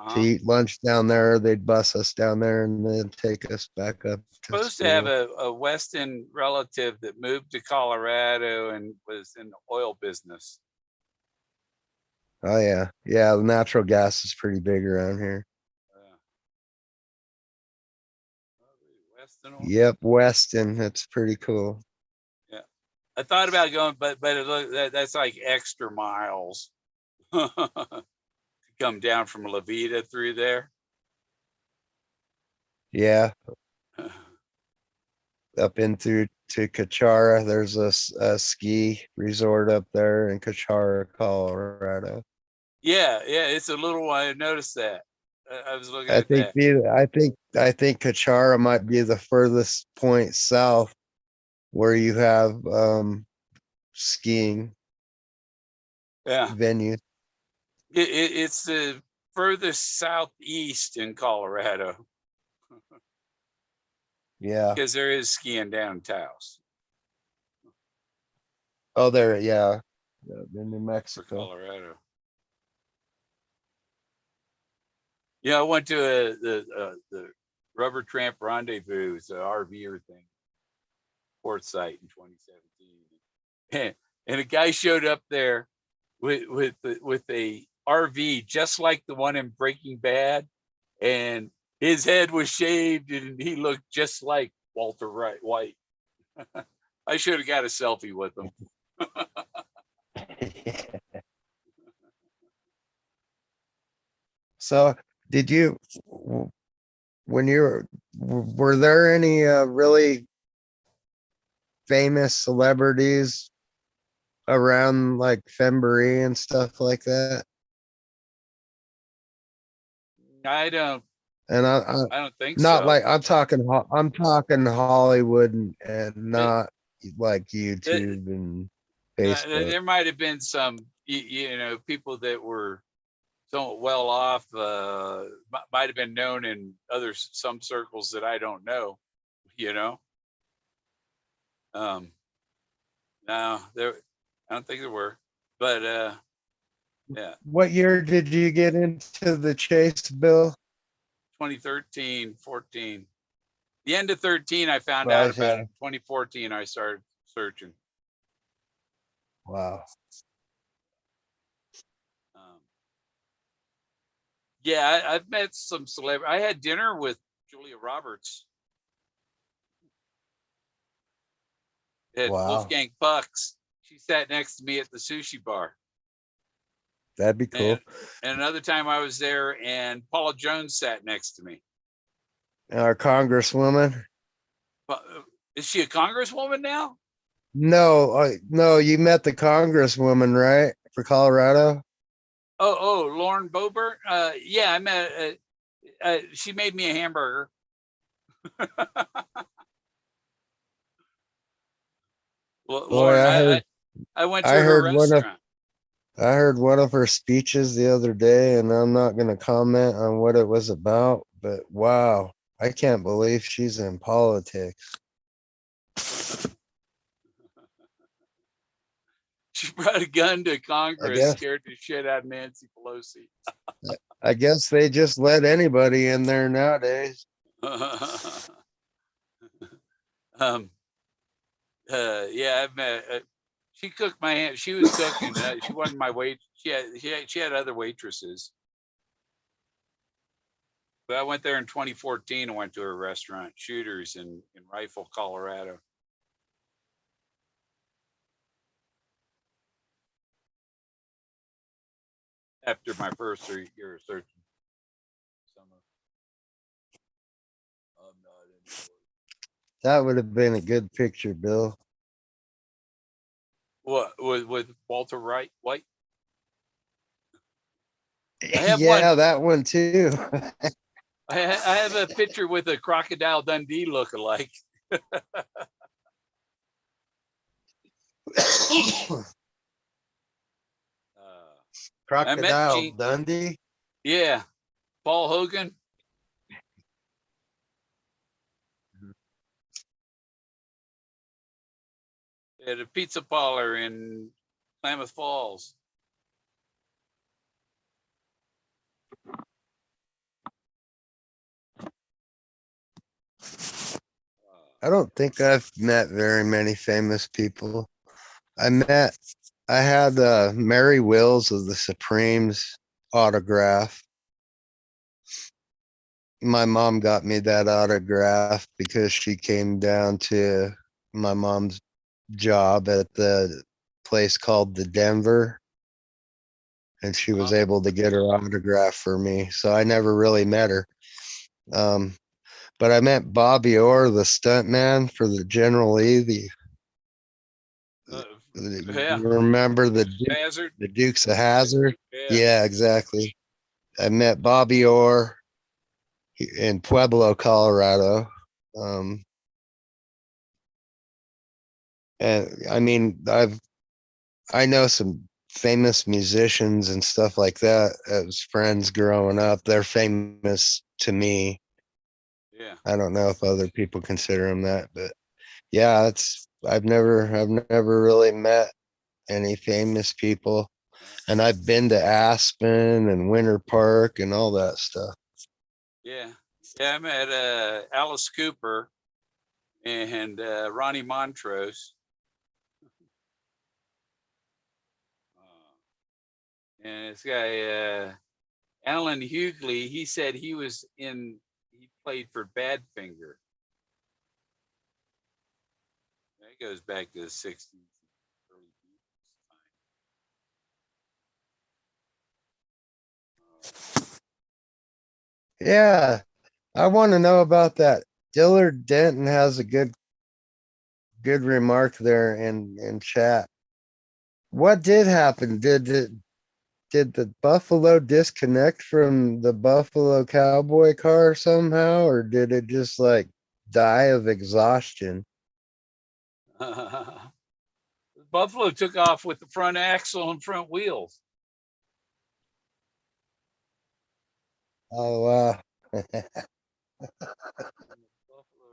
to eat lunch down there. They'd bus us down there and then take us back up. Supposed to have a Weston relative that moved to Colorado and was in the oil business. Oh yeah, yeah. The natural gas is pretty big around here. Weston. Yep, Weston. That's pretty cool. Yeah, I thought about going, but that's like extra miles. Come down from La Vita through there. Yeah. Up in through to Kachara. There's a ski resort up there in Kachara, Colorado. Yeah, it's a little while. I noticed that. I was looking I at think that. I think Kachara might be the furthest point south where you have skiing venues. It's the furthest southeast in Colorado. Yeah, because there is skiing down Taos. Oh, there, yeah, in New Mexico, Colorado. Yeah, I went to the Rubber Tramp Rendezvous, the RVer thing, Fourth Site in 2017, and a guy showed up there with a RV just like the one in Breaking Bad, and his head was shaved and he looked just like Walter White. I should have got a selfie with him. So, did you, when were there any really famous celebrities around like Fembury and stuff like that? I don't think not so. like I'm talking Hollywood and not like YouTube and Facebook. There might have been some, people that were somewhat well off, might have been known in some circles that I don't know, No, I don't think there were, but yeah. What year did you get into the chase, Bill? 2013, 14. The end of 13, I found out about it. 2014, I started searching. Wow. Yeah, I've met some celebrities. I had dinner with Julia Roberts at Wolfgang Puck's. She sat next to me at the sushi bar. That'd be cool. And another time I was there and Paula Jones sat next to me. Our congresswoman. Is she a congresswoman now? No, no, you met the congresswoman, right? For Colorado? Oh, Lauren Boebert. Yeah, I met. She made me a hamburger. Well, Lauren, I went to her restaurant. I heard one of her speeches the other day, and I'm not going to comment on what it was about, but wow, I can't believe she's in politics. She brought a gun to Congress, scared the shit out of Nancy Pelosi. I guess they just let anybody in there nowadays. Yeah, I've met. She cooked my hand. She was cooking. She wasn't my wait. She had other waitresses. But I went there in 2014 and went to a restaurant, Shooters in Rifle, Colorado. After my first year of searching. Summer. I'm not in. That would have been a good picture, Bill. What with Walter White? I have Yeah, one. that one too. I have a picture with a Crocodile Dundee lookalike. I met Crocodile Gene. Dundee. Yeah, Paul Hogan. At a pizza parlor in Klamath Falls. I don't think I've met very many famous people. I had Mary Wills of the Supremes autograph. My mom got me that autograph because she came down to my mom's job at the place called the Denver, and she was able to get her autograph for me. So I never really met her. But I met Bobby Orr, the stuntman for the General Lee. Yeah. You remember the Hazard. Dukes of Hazzard? Yeah. Yeah, exactly. I met Bobby Orr in Pueblo, Colorado. And I mean, I know some famous musicians and stuff like that as friends growing up. They're famous to me. Yeah. I don't know if other people consider them that, but yeah, I've never really met any famous people. And I've been to Aspen and Winter Park and all that stuff. Yeah. Yeah, I met Alice Cooper and Ronnie Montrose. And this guy, Alan Hughley, he said he played for Badfinger. That goes back to the 60s. Yeah, I want to know about that. Dillard Denton has a good remark there in chat. What did happen? Did the Buffalo disconnect from the Buffalo Cowboy car somehow, or did it just like die of exhaustion? Buffalo took off with the front axle and front wheels. Oh wow. Buffalo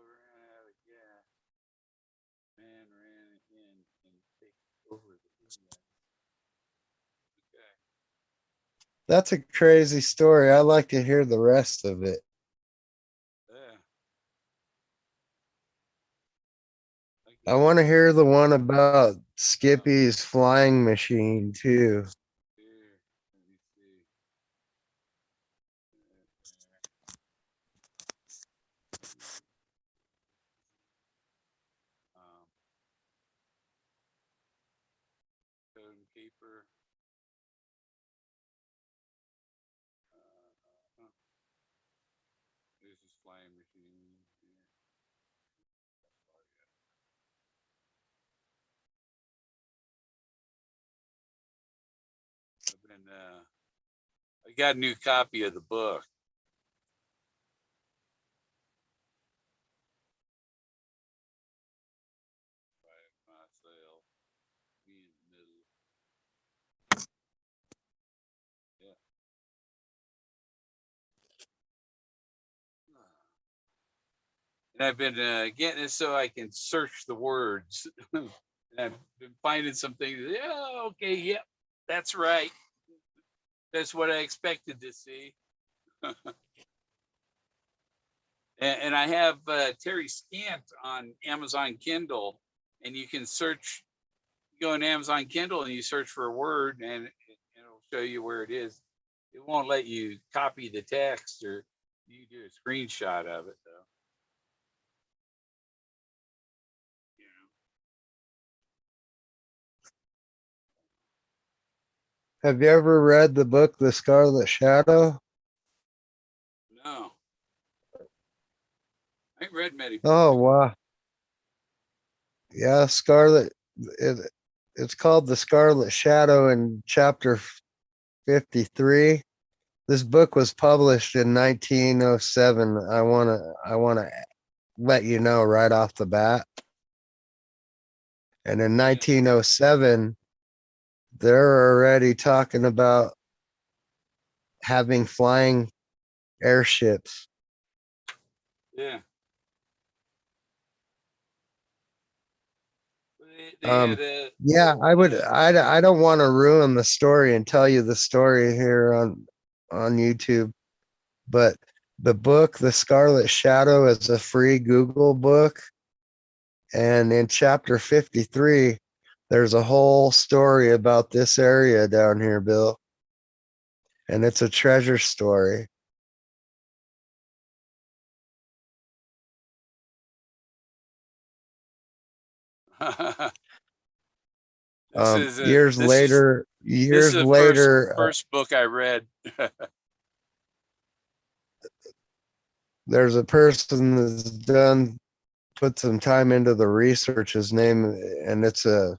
ran out of gas. Man ran in and take over the Indians. Okay. That's a crazy story. I'd like to hear the rest of it. Yeah. I want to hear the one about Skippy's flying machine too. Here, let me see. Um, Totem Keeper. This is flying machine. I've been. I got a new copy of the book. By myself. Me in the middle. Yeah. And I've been getting it so I can search the words. And I've been finding some things. Yeah, okay, yep, that's right. That's what I expected to see. And I have Terry Scant on Amazon Kindle, and you can search. You go on Amazon Kindle and you search for a word, and it'll show you where it is. It won't let you copy the text, or You do a screenshot of it though. Have you ever read the book The Scarlet Shadow? No, I ain't read many books. Oh wow. Yeah, Scarlet it's called The Scarlet Shadow in chapter 53. This book was published in 1907. I want to let you know right off the bat. And in 1907, they're already talking about having flying airships. Yeah. They had a Yeah, I don't want to ruin the story and tell you the story here on YouTube, but the book The Scarlet Shadow is a free Google book, and in chapter 53 there's a whole story about this area down here, Bill, and it's a treasure story. Years later, this is the first book I read. There's a person that's put some time into the research. His name, and it's a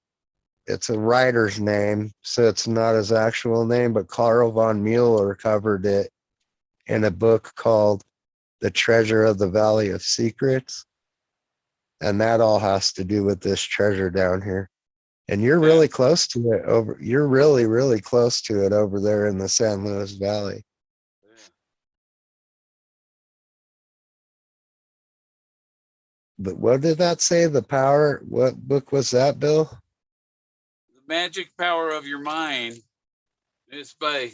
writer's name, so it's not his actual name, but Carl von Mueller covered it in a book called The Treasure of the Valley of Secrets. And that all has to do with this treasure down here. And you're really close to it you're really, really close to it over there in the San Luis Valley. But what did that say? The power, what book was that, Bill? The Magic Power of Your Mind. It's by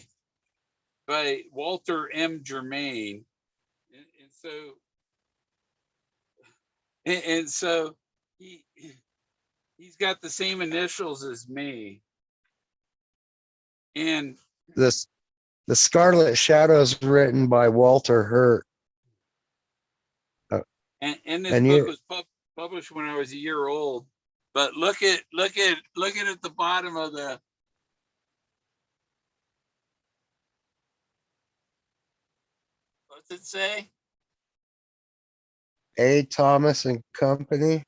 Walter M. Germain. And so he's got the same initials as me. And The Scarlet Shadow is written by Walter Hurt. And this book was published when I was a year old. But look at the bottom of the. What's it say? A. Thomas and Company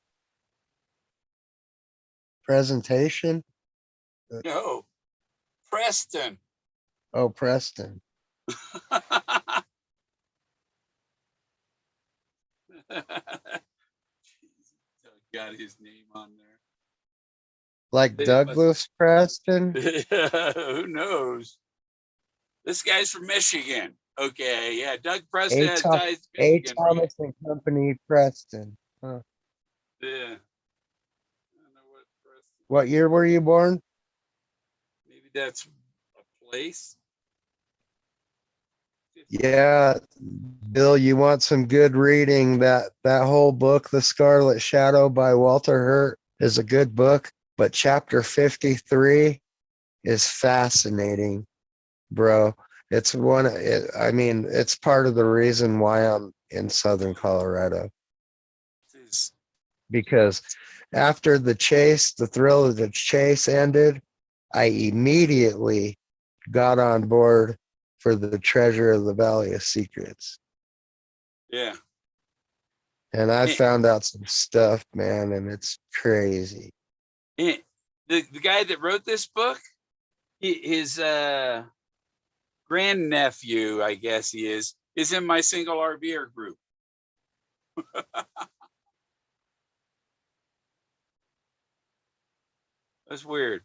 presentation. No, Preston. Oh, Preston. Got his name on there. Like Douglas Preston? Who knows? This guy's from Michigan. Okay, yeah, Doug Preston has ties to Michigan. A. Thomas and Company Preston. Huh. Yeah. I don't know what Preston. What year were you born? Maybe that's a place. Yeah, Bill, you want some good reading. That whole book, The Scarlet Shadow by Walter Hurt, is a good book, but chapter 53 is fascinating, bro. It's it's part of the reason why I'm in Southern Colorado. Because after the thrill of the chase ended, I immediately got on board for the Treasure of the Valley of Secrets. Yeah. And I found out some stuff, man, and it's crazy. The guy that wrote this book, his grandnephew, I guess he is in my single RVer group. That's weird.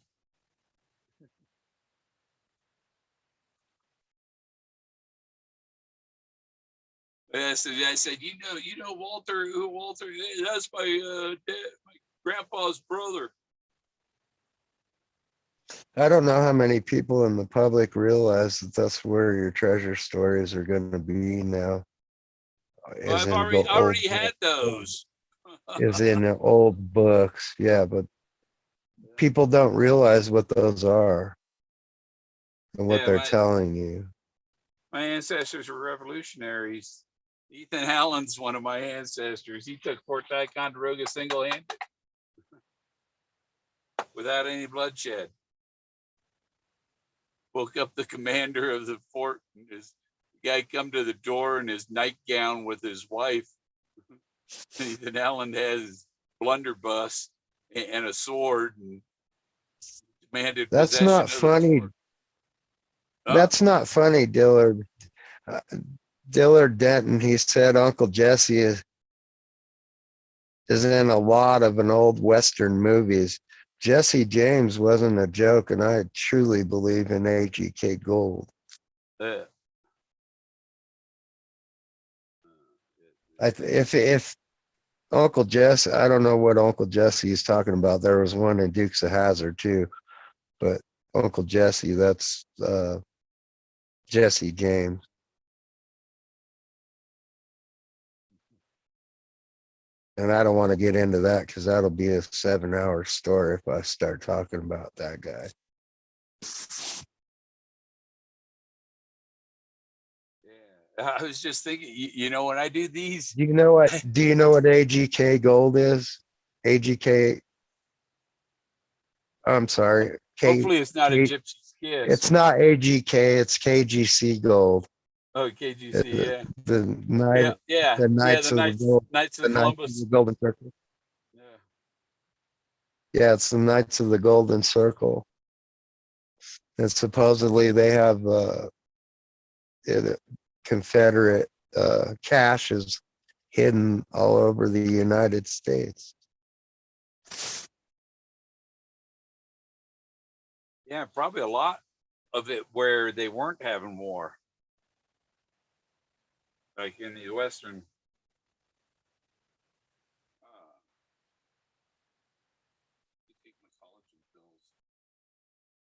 I said, you know Walter, who Walter is? That's my grandpa's brother. I don't know how many people in the public realize that that's where your treasure stories are going to be now. Well, I've already had those. Is in the old books, yeah, but people don't realize what those are and what they're telling you. My ancestors were revolutionaries. Ethan Allen's one of my ancestors. He took Fort Ticonderoga single-handed without any bloodshed. Woke up the commander of the fort, and his guy come to the door in his nightgown with his wife. Ethan Allen has his blunderbuss and a sword, and demanded That's possession not of the funny. sword. Huh? That's not funny, Dillard. Dillard Denton, he said Uncle Jesse is in a lot of an old Western movies. Jesse James wasn't a joke, and I truly believe in AGK Gold. If Uncle Jesse, I don't know what Uncle Jesse is talking about. There was one in Dukes of Hazzard too, but Uncle Jesse, that's Jesse James. And I don't want to get into that because that'll be a 7-hour story if I start talking about that guy. Yeah, I was just thinking, you know, when I do these, Do you know what AGK Gold is? AGK, I'm sorry. hopefully it's not a K, gypsy's kiss. it's not AGK, it's KGC Gold. Oh, KGC, yeah. The night, Yeah. the Knights The of the Gold, Knights the of Knights of Columbus. the Golden Circle. Yeah. Yeah, it's the Knights of the Golden Circle. And supposedly they have Confederate caches hidden all over the United States. Yeah, probably a lot of it where they weren't having war. Like in the Western.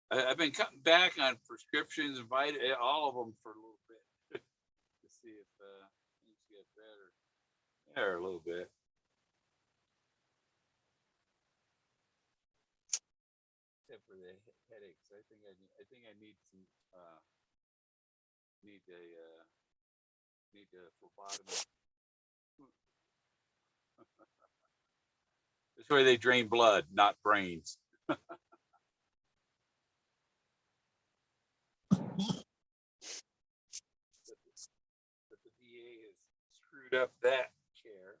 I've been cutting back on prescriptions and all of them for a little bit to see if things get better. Yeah, a little bit. Except for the headaches, I think I need some need a phlebotomy. That's where they drain blood, not brains. But the VA has screwed up that care.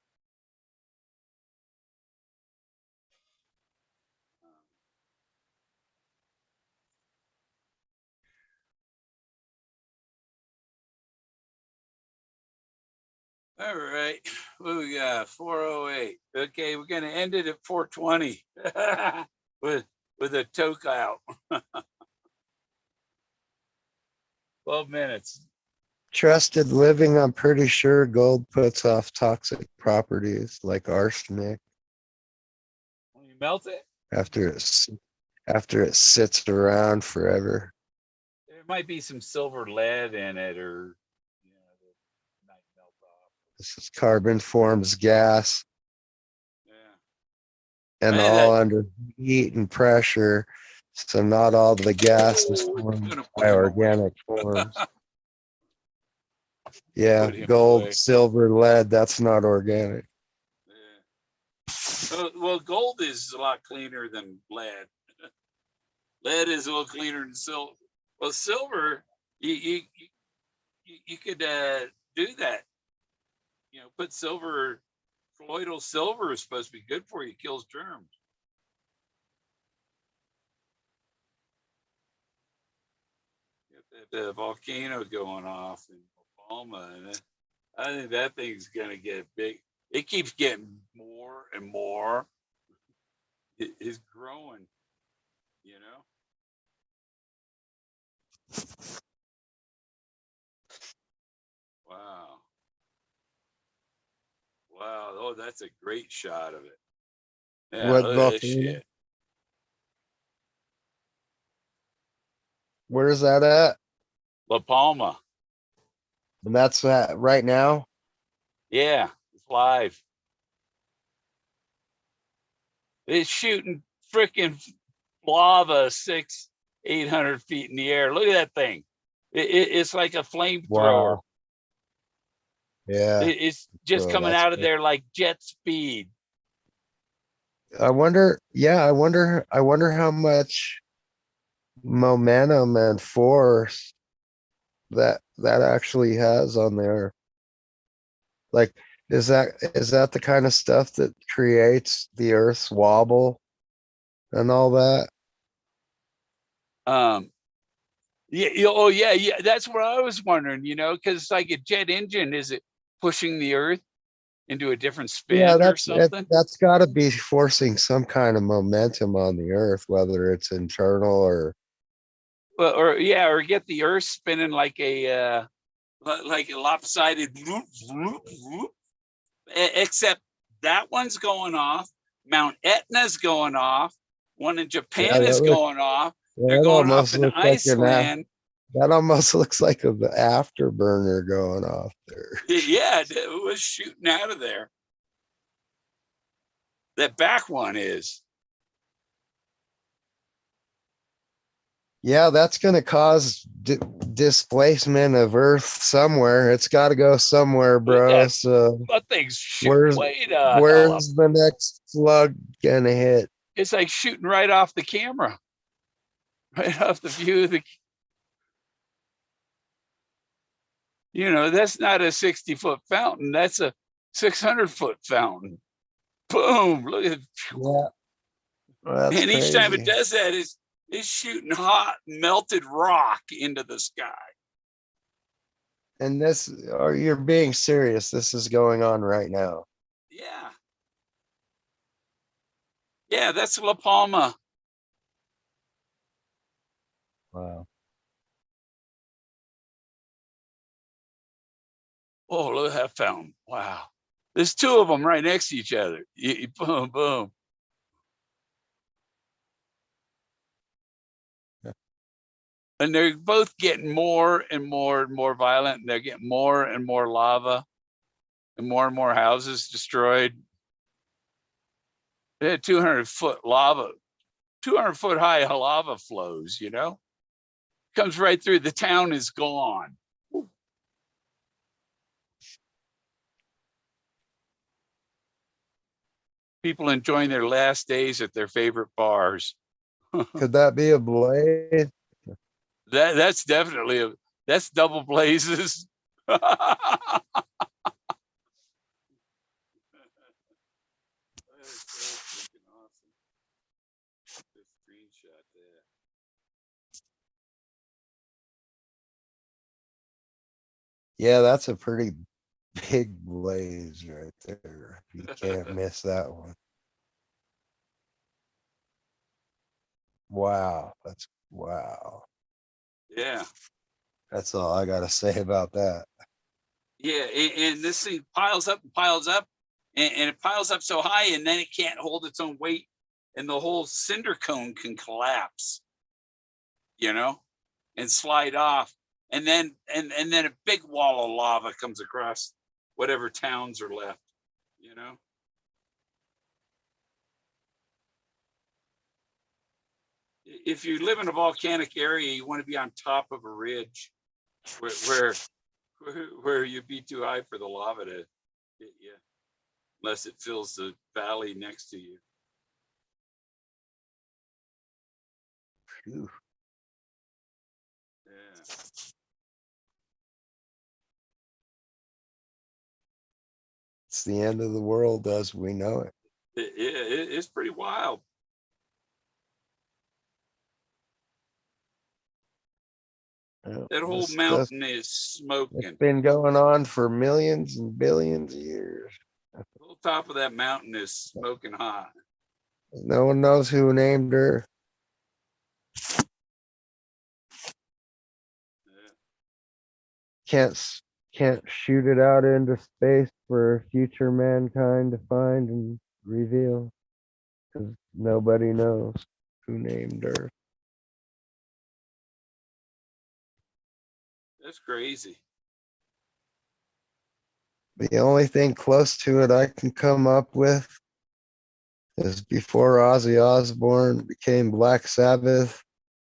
All right, what we got? 408. Okay, we're gonna end it at 420 with a toke out. 12 minutes. Trusted living, I'm pretty sure gold puts off toxic properties like arsenic When you melt it, after it sits around forever. there might be some silver lead in it, or that might melt off. This is carbon forms gas, Yeah. and all under heat and pressure. So not all the gas is formed by organic forms. Yeah, gold, silver, lead, that's not organic. Yeah. Well, gold is a lot cleaner than lead. Lead is a little cleaner than silver. Well, silver, you could do that. Put silver. Colloidal silver is supposed to be good for you. It kills germs. The volcano going off in Oklahoma, and I think that thing's gonna get big. It keeps getting more and more. It is growing, Wow. Wow. Oh, that's a great shot of it. Yeah, What look at this volcano? shit. Where's that at? La Palma. And that's that right now? Yeah, it's live. It's shooting freaking lava 800 feet in the air. Look at that thing. It's like a flamethrower. Wow. Yeah. It's just Oh, coming that's out of good. there like jet speed. I wonder, yeah, I wonder how much momentum and force that actually has on there. Like, is that the kind of stuff that creates the Earth's wobble and all that? Um, yeah, oh yeah, yeah. That's what I was wondering. Because it's like a jet engine. Is it pushing the Earth into a different Yeah, spin or something? that's got to be forcing some kind of momentum on the Earth, whether it's internal or Well, or get the Earth spinning like a lopsided loop, loop, loop. Except that one's going off. Mount Etna's going off. One in yeah, Japan is going off. They're that going off almost in looks like Iceland. that almost looks like an afterburner going off there. Yeah, it was shooting out of there. That back one is. Yeah, that's going to cause displacement of Earth somewhere. It's got to go somewhere, bro. That So that thing's shooting where's way the hell up. where's the next slug gonna hit? It's like shooting right off the camera, right off the view of the. That's not a 60-foot fountain. That's a 600-foot fountain. Boom! Look at it. Yeah, well, that's And each time it crazy. does that, it's shooting hot melted rock into the sky. And this, or you're being serious? This is going on right now. Yeah, yeah, that's La Palma. Wow. Oh, look at that fountain! Wow, there's two of them right next to each other. Boom, boom. And they're both getting more and more and more violent. And they're getting more and more lava and more houses destroyed. They had 200-foot lava, 200-foot high lava flows, comes right through. The town is gone. People enjoying their last days at their favorite bars. Could that be a blade? That's definitely that's double blazes. Yeah, that's a pretty big blaze right there. You can't miss that one. Wow, that's wow. Yeah. That's all I gotta say about that. Yeah. And this thing piles up and piles up, and it piles up so high, and then it can't hold its own weight, and the whole cinder cone can collapse, and slide off. And then a big wall of lava comes across whatever towns are left, you know. If you live in a volcanic area, you want to be on top of a ridge where where, where you'd be too high for the lava to hit you, unless it fills the valley next to you. Phew. Yeah. It's the end of the world as we know it. It's pretty wild. That whole This stuff, mountain is it's smoking. been going on for millions and billions of years. The whole top of that mountain is smoking hot. No one knows who named her. Yeah. Can't shoot it out into space for future mankind to find and reveal, because nobody knows who named her. That's crazy. The only thing close to it I can come up with is before Ozzy Osbourne became Black Sabbath,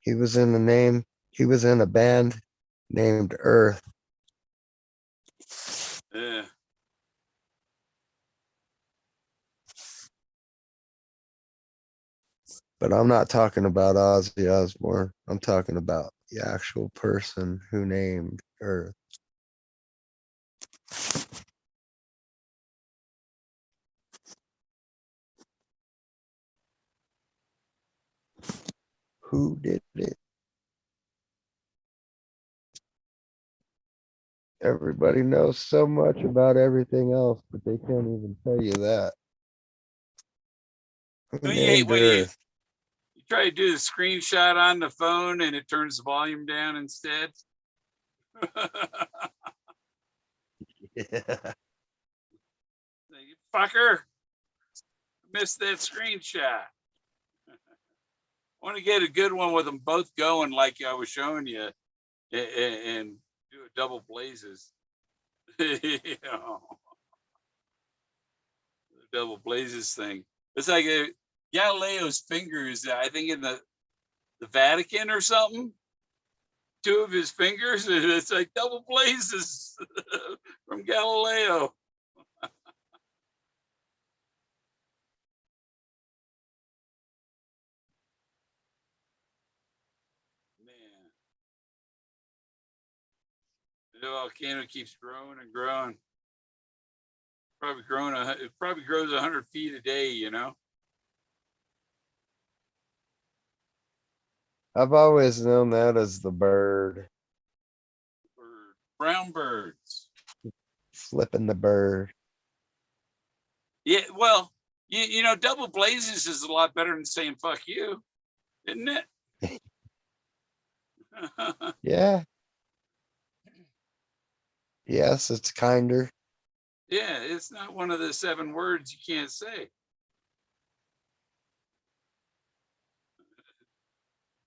he was in a band named Earth. Yeah. But I'm not talking about Ozzy Osbourne. I'm talking about the actual person who named Earth. Who did it? Everybody knows so much about everything else, but they can't even tell you that. Who Don't you hate named when you Earth? try to do the screenshot on the phone and it turns the volume down instead? Yeah. You fucker. Missed that screenshot. I want to get a good one with them both going like I was showing you and do a double blazes. You know, the double blazes thing. It's like Galileo's fingers, I think in the Vatican or something. Two of his fingers, and it's like double blazes from Galileo. Man, the volcano keeps growing and growing. Probably growing. It probably grows 100 feet a day. You know. I've always known that as the bird. Brown birds. Flipping the bird. Yeah. Well, you know, double blazes is a lot better than saying "fuck you," isn't it? Yeah. Yes, it's kinder. Yeah, it's not one of the 7 words you can't say.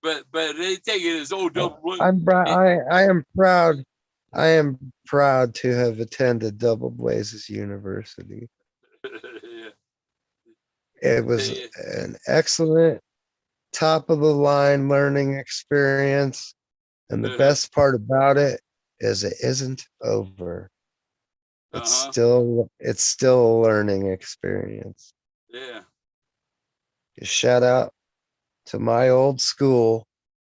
But they take it as double. I am proud. I am proud to have attended Double Blazes University. Yeah. It was an excellent, top of the line learning experience. And the best part about it is it isn't over. It's still a learning experience. Yeah. Shout out to my old school,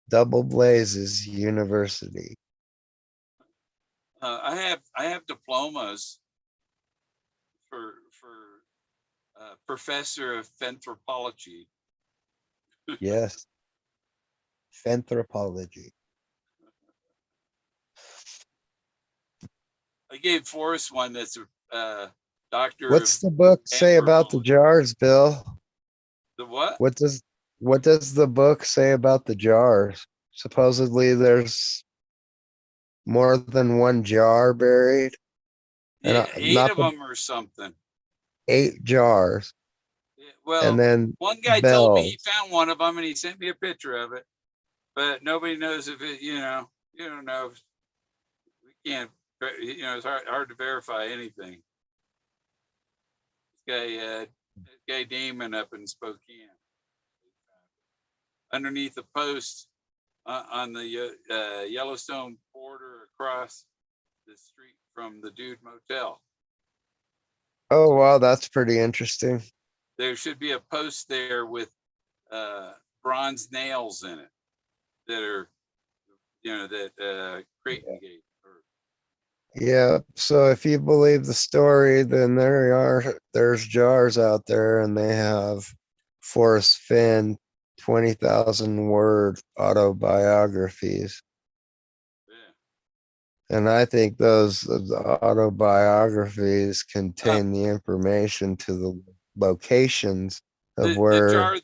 Double Blazes University. I have diplomas for professor of Fenthropology. Yes. Fenthropology. I gave Forrest one that's a doctor What's of the book say about the anthropology. jars, Bill? The what? What does the book say about the jars? Supposedly there's more than one jar buried. Yeah, And 8 not of the them or something. 8 jars. Yeah, And well, then one guy told me he bells. found one of them and he sent me a picture of it, but nobody knows if it. You don't know. We can't. It's hard to verify anything. This guy Damon up in Spokane, underneath a post on the Yellowstone border across the street from the Dude Motel. Oh wow, that's pretty interesting. There should be a post there with bronze nails in it that are, that Creighton gave. Yeah. So if you believe the story, then there's jars out there and they have Forrest Fenn 20,000 word autobiographies. Yeah. And I think those autobiographies contain the information to the locations of The where jar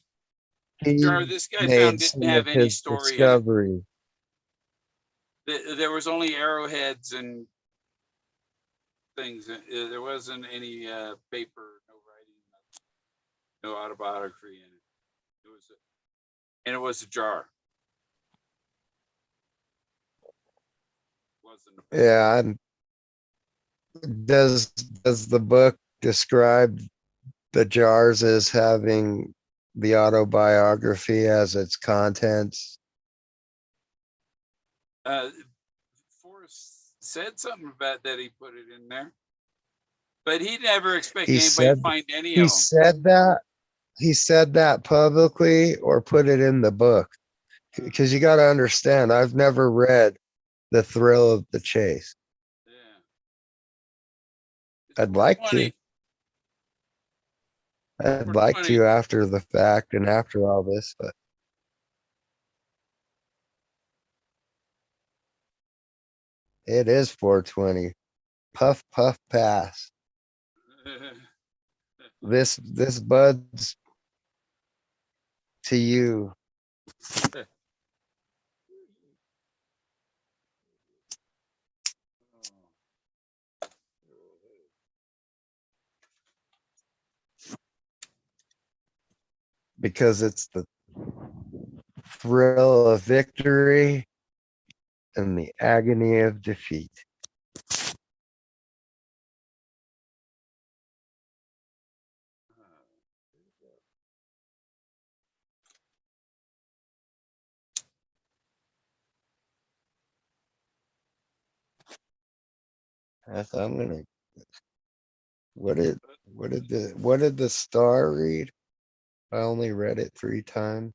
he this guy found made didn't some of have any his story in it. discovery. There was only arrowheads and things. There wasn't any paper, no writing, no autobiography in it. It was a jar. It wasn't a paper. Yeah. And does the book describe the jars as having the autobiography as its contents? Forrest said something about that. He put it in there. But he never expected He anybody to said find any he of them. said that he said that publicly or put it in the book. Because you got to understand, I've never read The Thrill of the Chase. Yeah. It's I'd like to. 420. I'd like 420. to after the fact and after all this, but it is 420. Puff, puff, pass. This buds to you. Because it's the thrill of victory and the agony of defeat. I'm gonna. What did the star read? I only read it 3 times.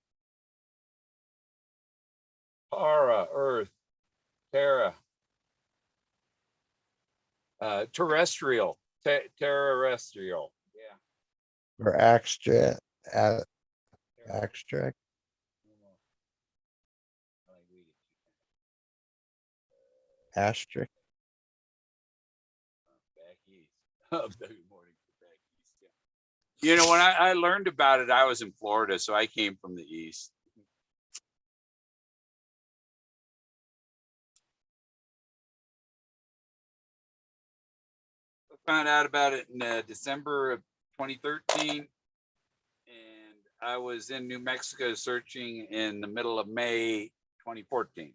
Para, Earth, Terra, terrestrial, terrestrial. Yeah. Or extract. Extract. Asterisk. Back east. Morning back east. Yeah. You know, when I learned about it, I was in Florida, so I came from the east. I found out about it in December of 2013, and I was in New Mexico searching in the middle of May 2014.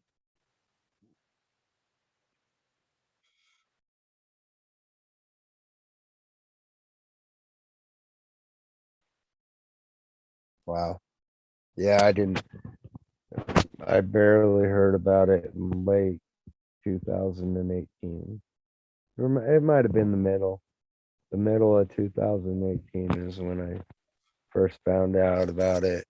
Wow. Yeah, I didn't. I barely heard about it in late 2018. It might have been the middle. The middle of 2018 is when I first found out about it.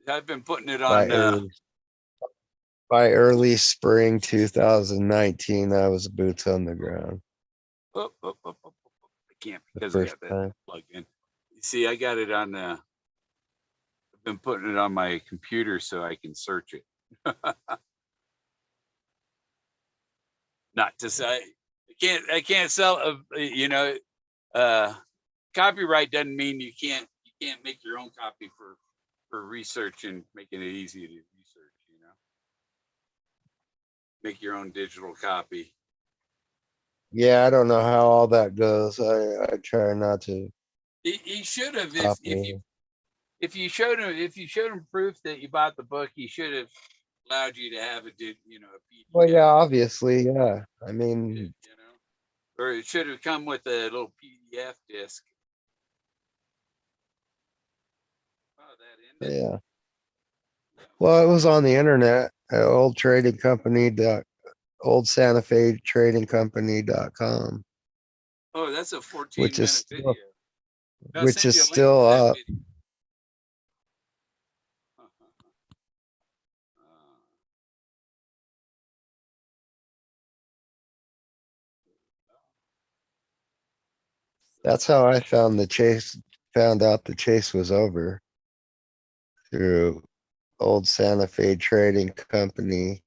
I've been putting it By on. early spring 2019, I was boots on the ground I can't the because I first got that time. plugged in. You see, I got it on. I've been putting it on my computer so I can search it. Not to say I can't sell. You know, copyright doesn't mean you can't make your own copy for research and making it easy to research. You know, make your own digital copy. Yeah, I don't know how all that goes. I try not to He should have copy. if you showed him proof that you bought the book, he should have allowed you to have a a Well, PDF. yeah, obviously, yeah. I mean, You know, or it should have come with a little PDF disc. Oh, that ended. yeah. Well, it was on the internet at old trading company old Santa Fe trading company.com, Oh, that's a 14 which is minute still video. I'll send you a link still to that up. video. That's how I found out the chase was over, through old Santa Fe trading company.com.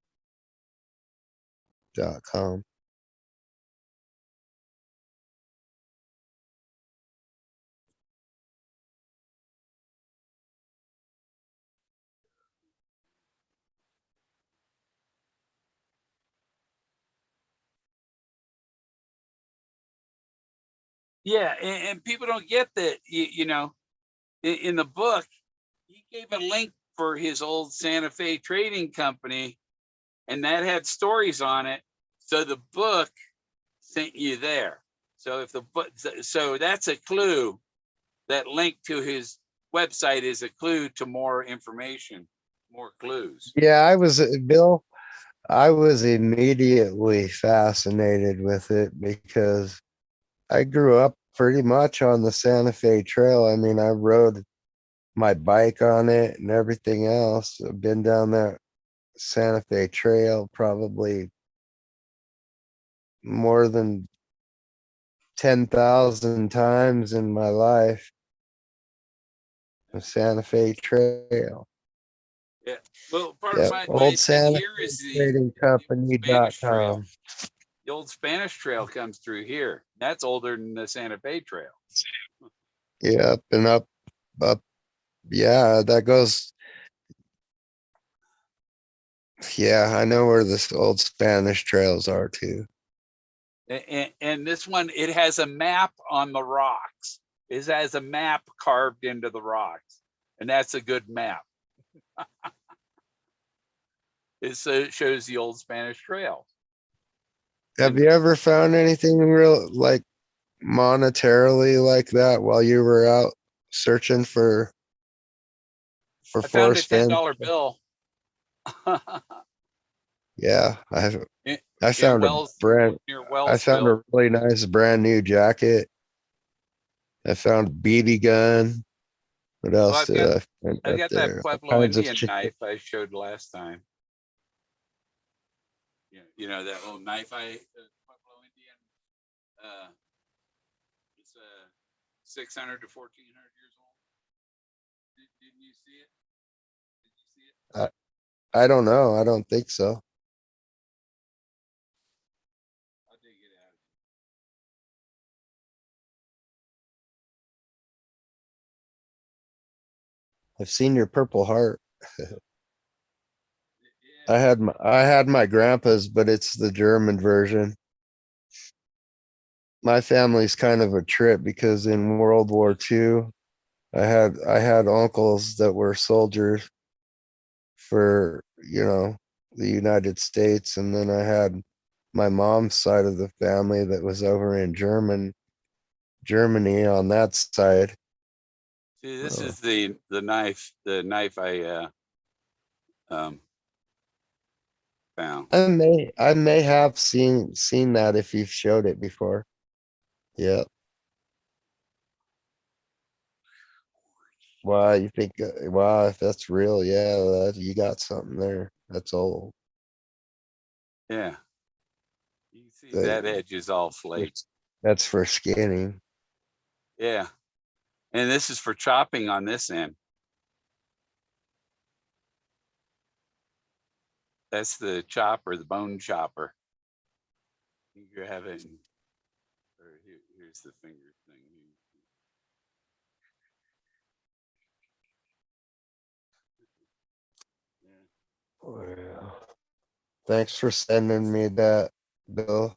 Yeah, and people don't get that. In the book, he gave a link for his old Santa Fe trading company, and that had stories on it. So the book sent you there. So if the book, so that's a clue. That link to his website is a clue to more information, more clues. Yeah, I was Bill. I was immediately fascinated with it because I grew up pretty much on the Santa Fe Trail. I mean, I rode my bike on it and everything else. I've been down that Santa Fe Trail probably more than 10,000 times in my life. The Santa Fe Trail. Yeah. Well, part of Yeah, my old thing Santa here Fe is Trading the old Spanish Trail. Company.com. The old Spanish Trail comes through here. That's older than the Santa Fe Trail. Yeah, up and up. Yeah, that goes. Yeah, I know where this old Spanish trails are too. And this one, it has a map on the rocks. It has a map carved into the rocks, and that's a good map. It shows the old Spanish Trail. Have And you ever found anything real like monetarily like that while you were out searching for I found a Forrest Fenn? $10 bill Yeah, in, I in found a Wells, brand near I found Wellsville. a really nice brand new jacket. I found a BB gun. What Well, else did I find I've up got that there? All Pueblo kinds of Indian shit. knife I showed last time. You know that little knife Pueblo Indian. It's 600 to 1,400 years old. Didn't you see it? Did you see it? I don't know. I don't think so. I'll dig it out. I've seen your Purple Heart. Yeah, I had my grandpa's, but it's the German version. My family's kind of a trip because in World War II, I had uncles that were soldiers for, the United States, and then I had my mom's side of the family that was over in Germany on that side. see, this Uh, is the knife I um, found. I may have seen that if you've showed it before. Yeah. Wow, you think? Wow, if that's real, yeah, you got something there. That's old. Yeah, you can see That, that edge is all flaked. that's for skinning. Yeah, and this is for chopping on this end. That's the chopper, the bone chopper. You have it. Here's the finger thing. Well, thanks for sending me that, Bill.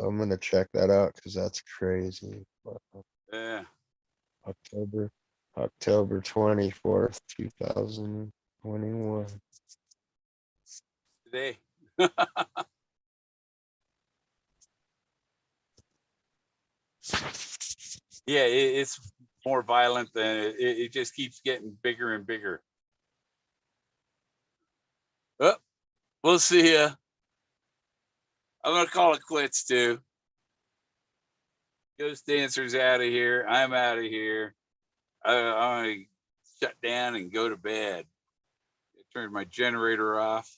I'm gonna check that out because that's crazy. Yeah. October October 24th, 2021. Today. Yeah, it's more violent than it just keeps getting bigger and bigger. Oh, we'll see ya. I'm gonna call it quits too. Ghost Dancer's out of here. I'm out of here. I'm gonna shut down and go to bed. I turned my generator off.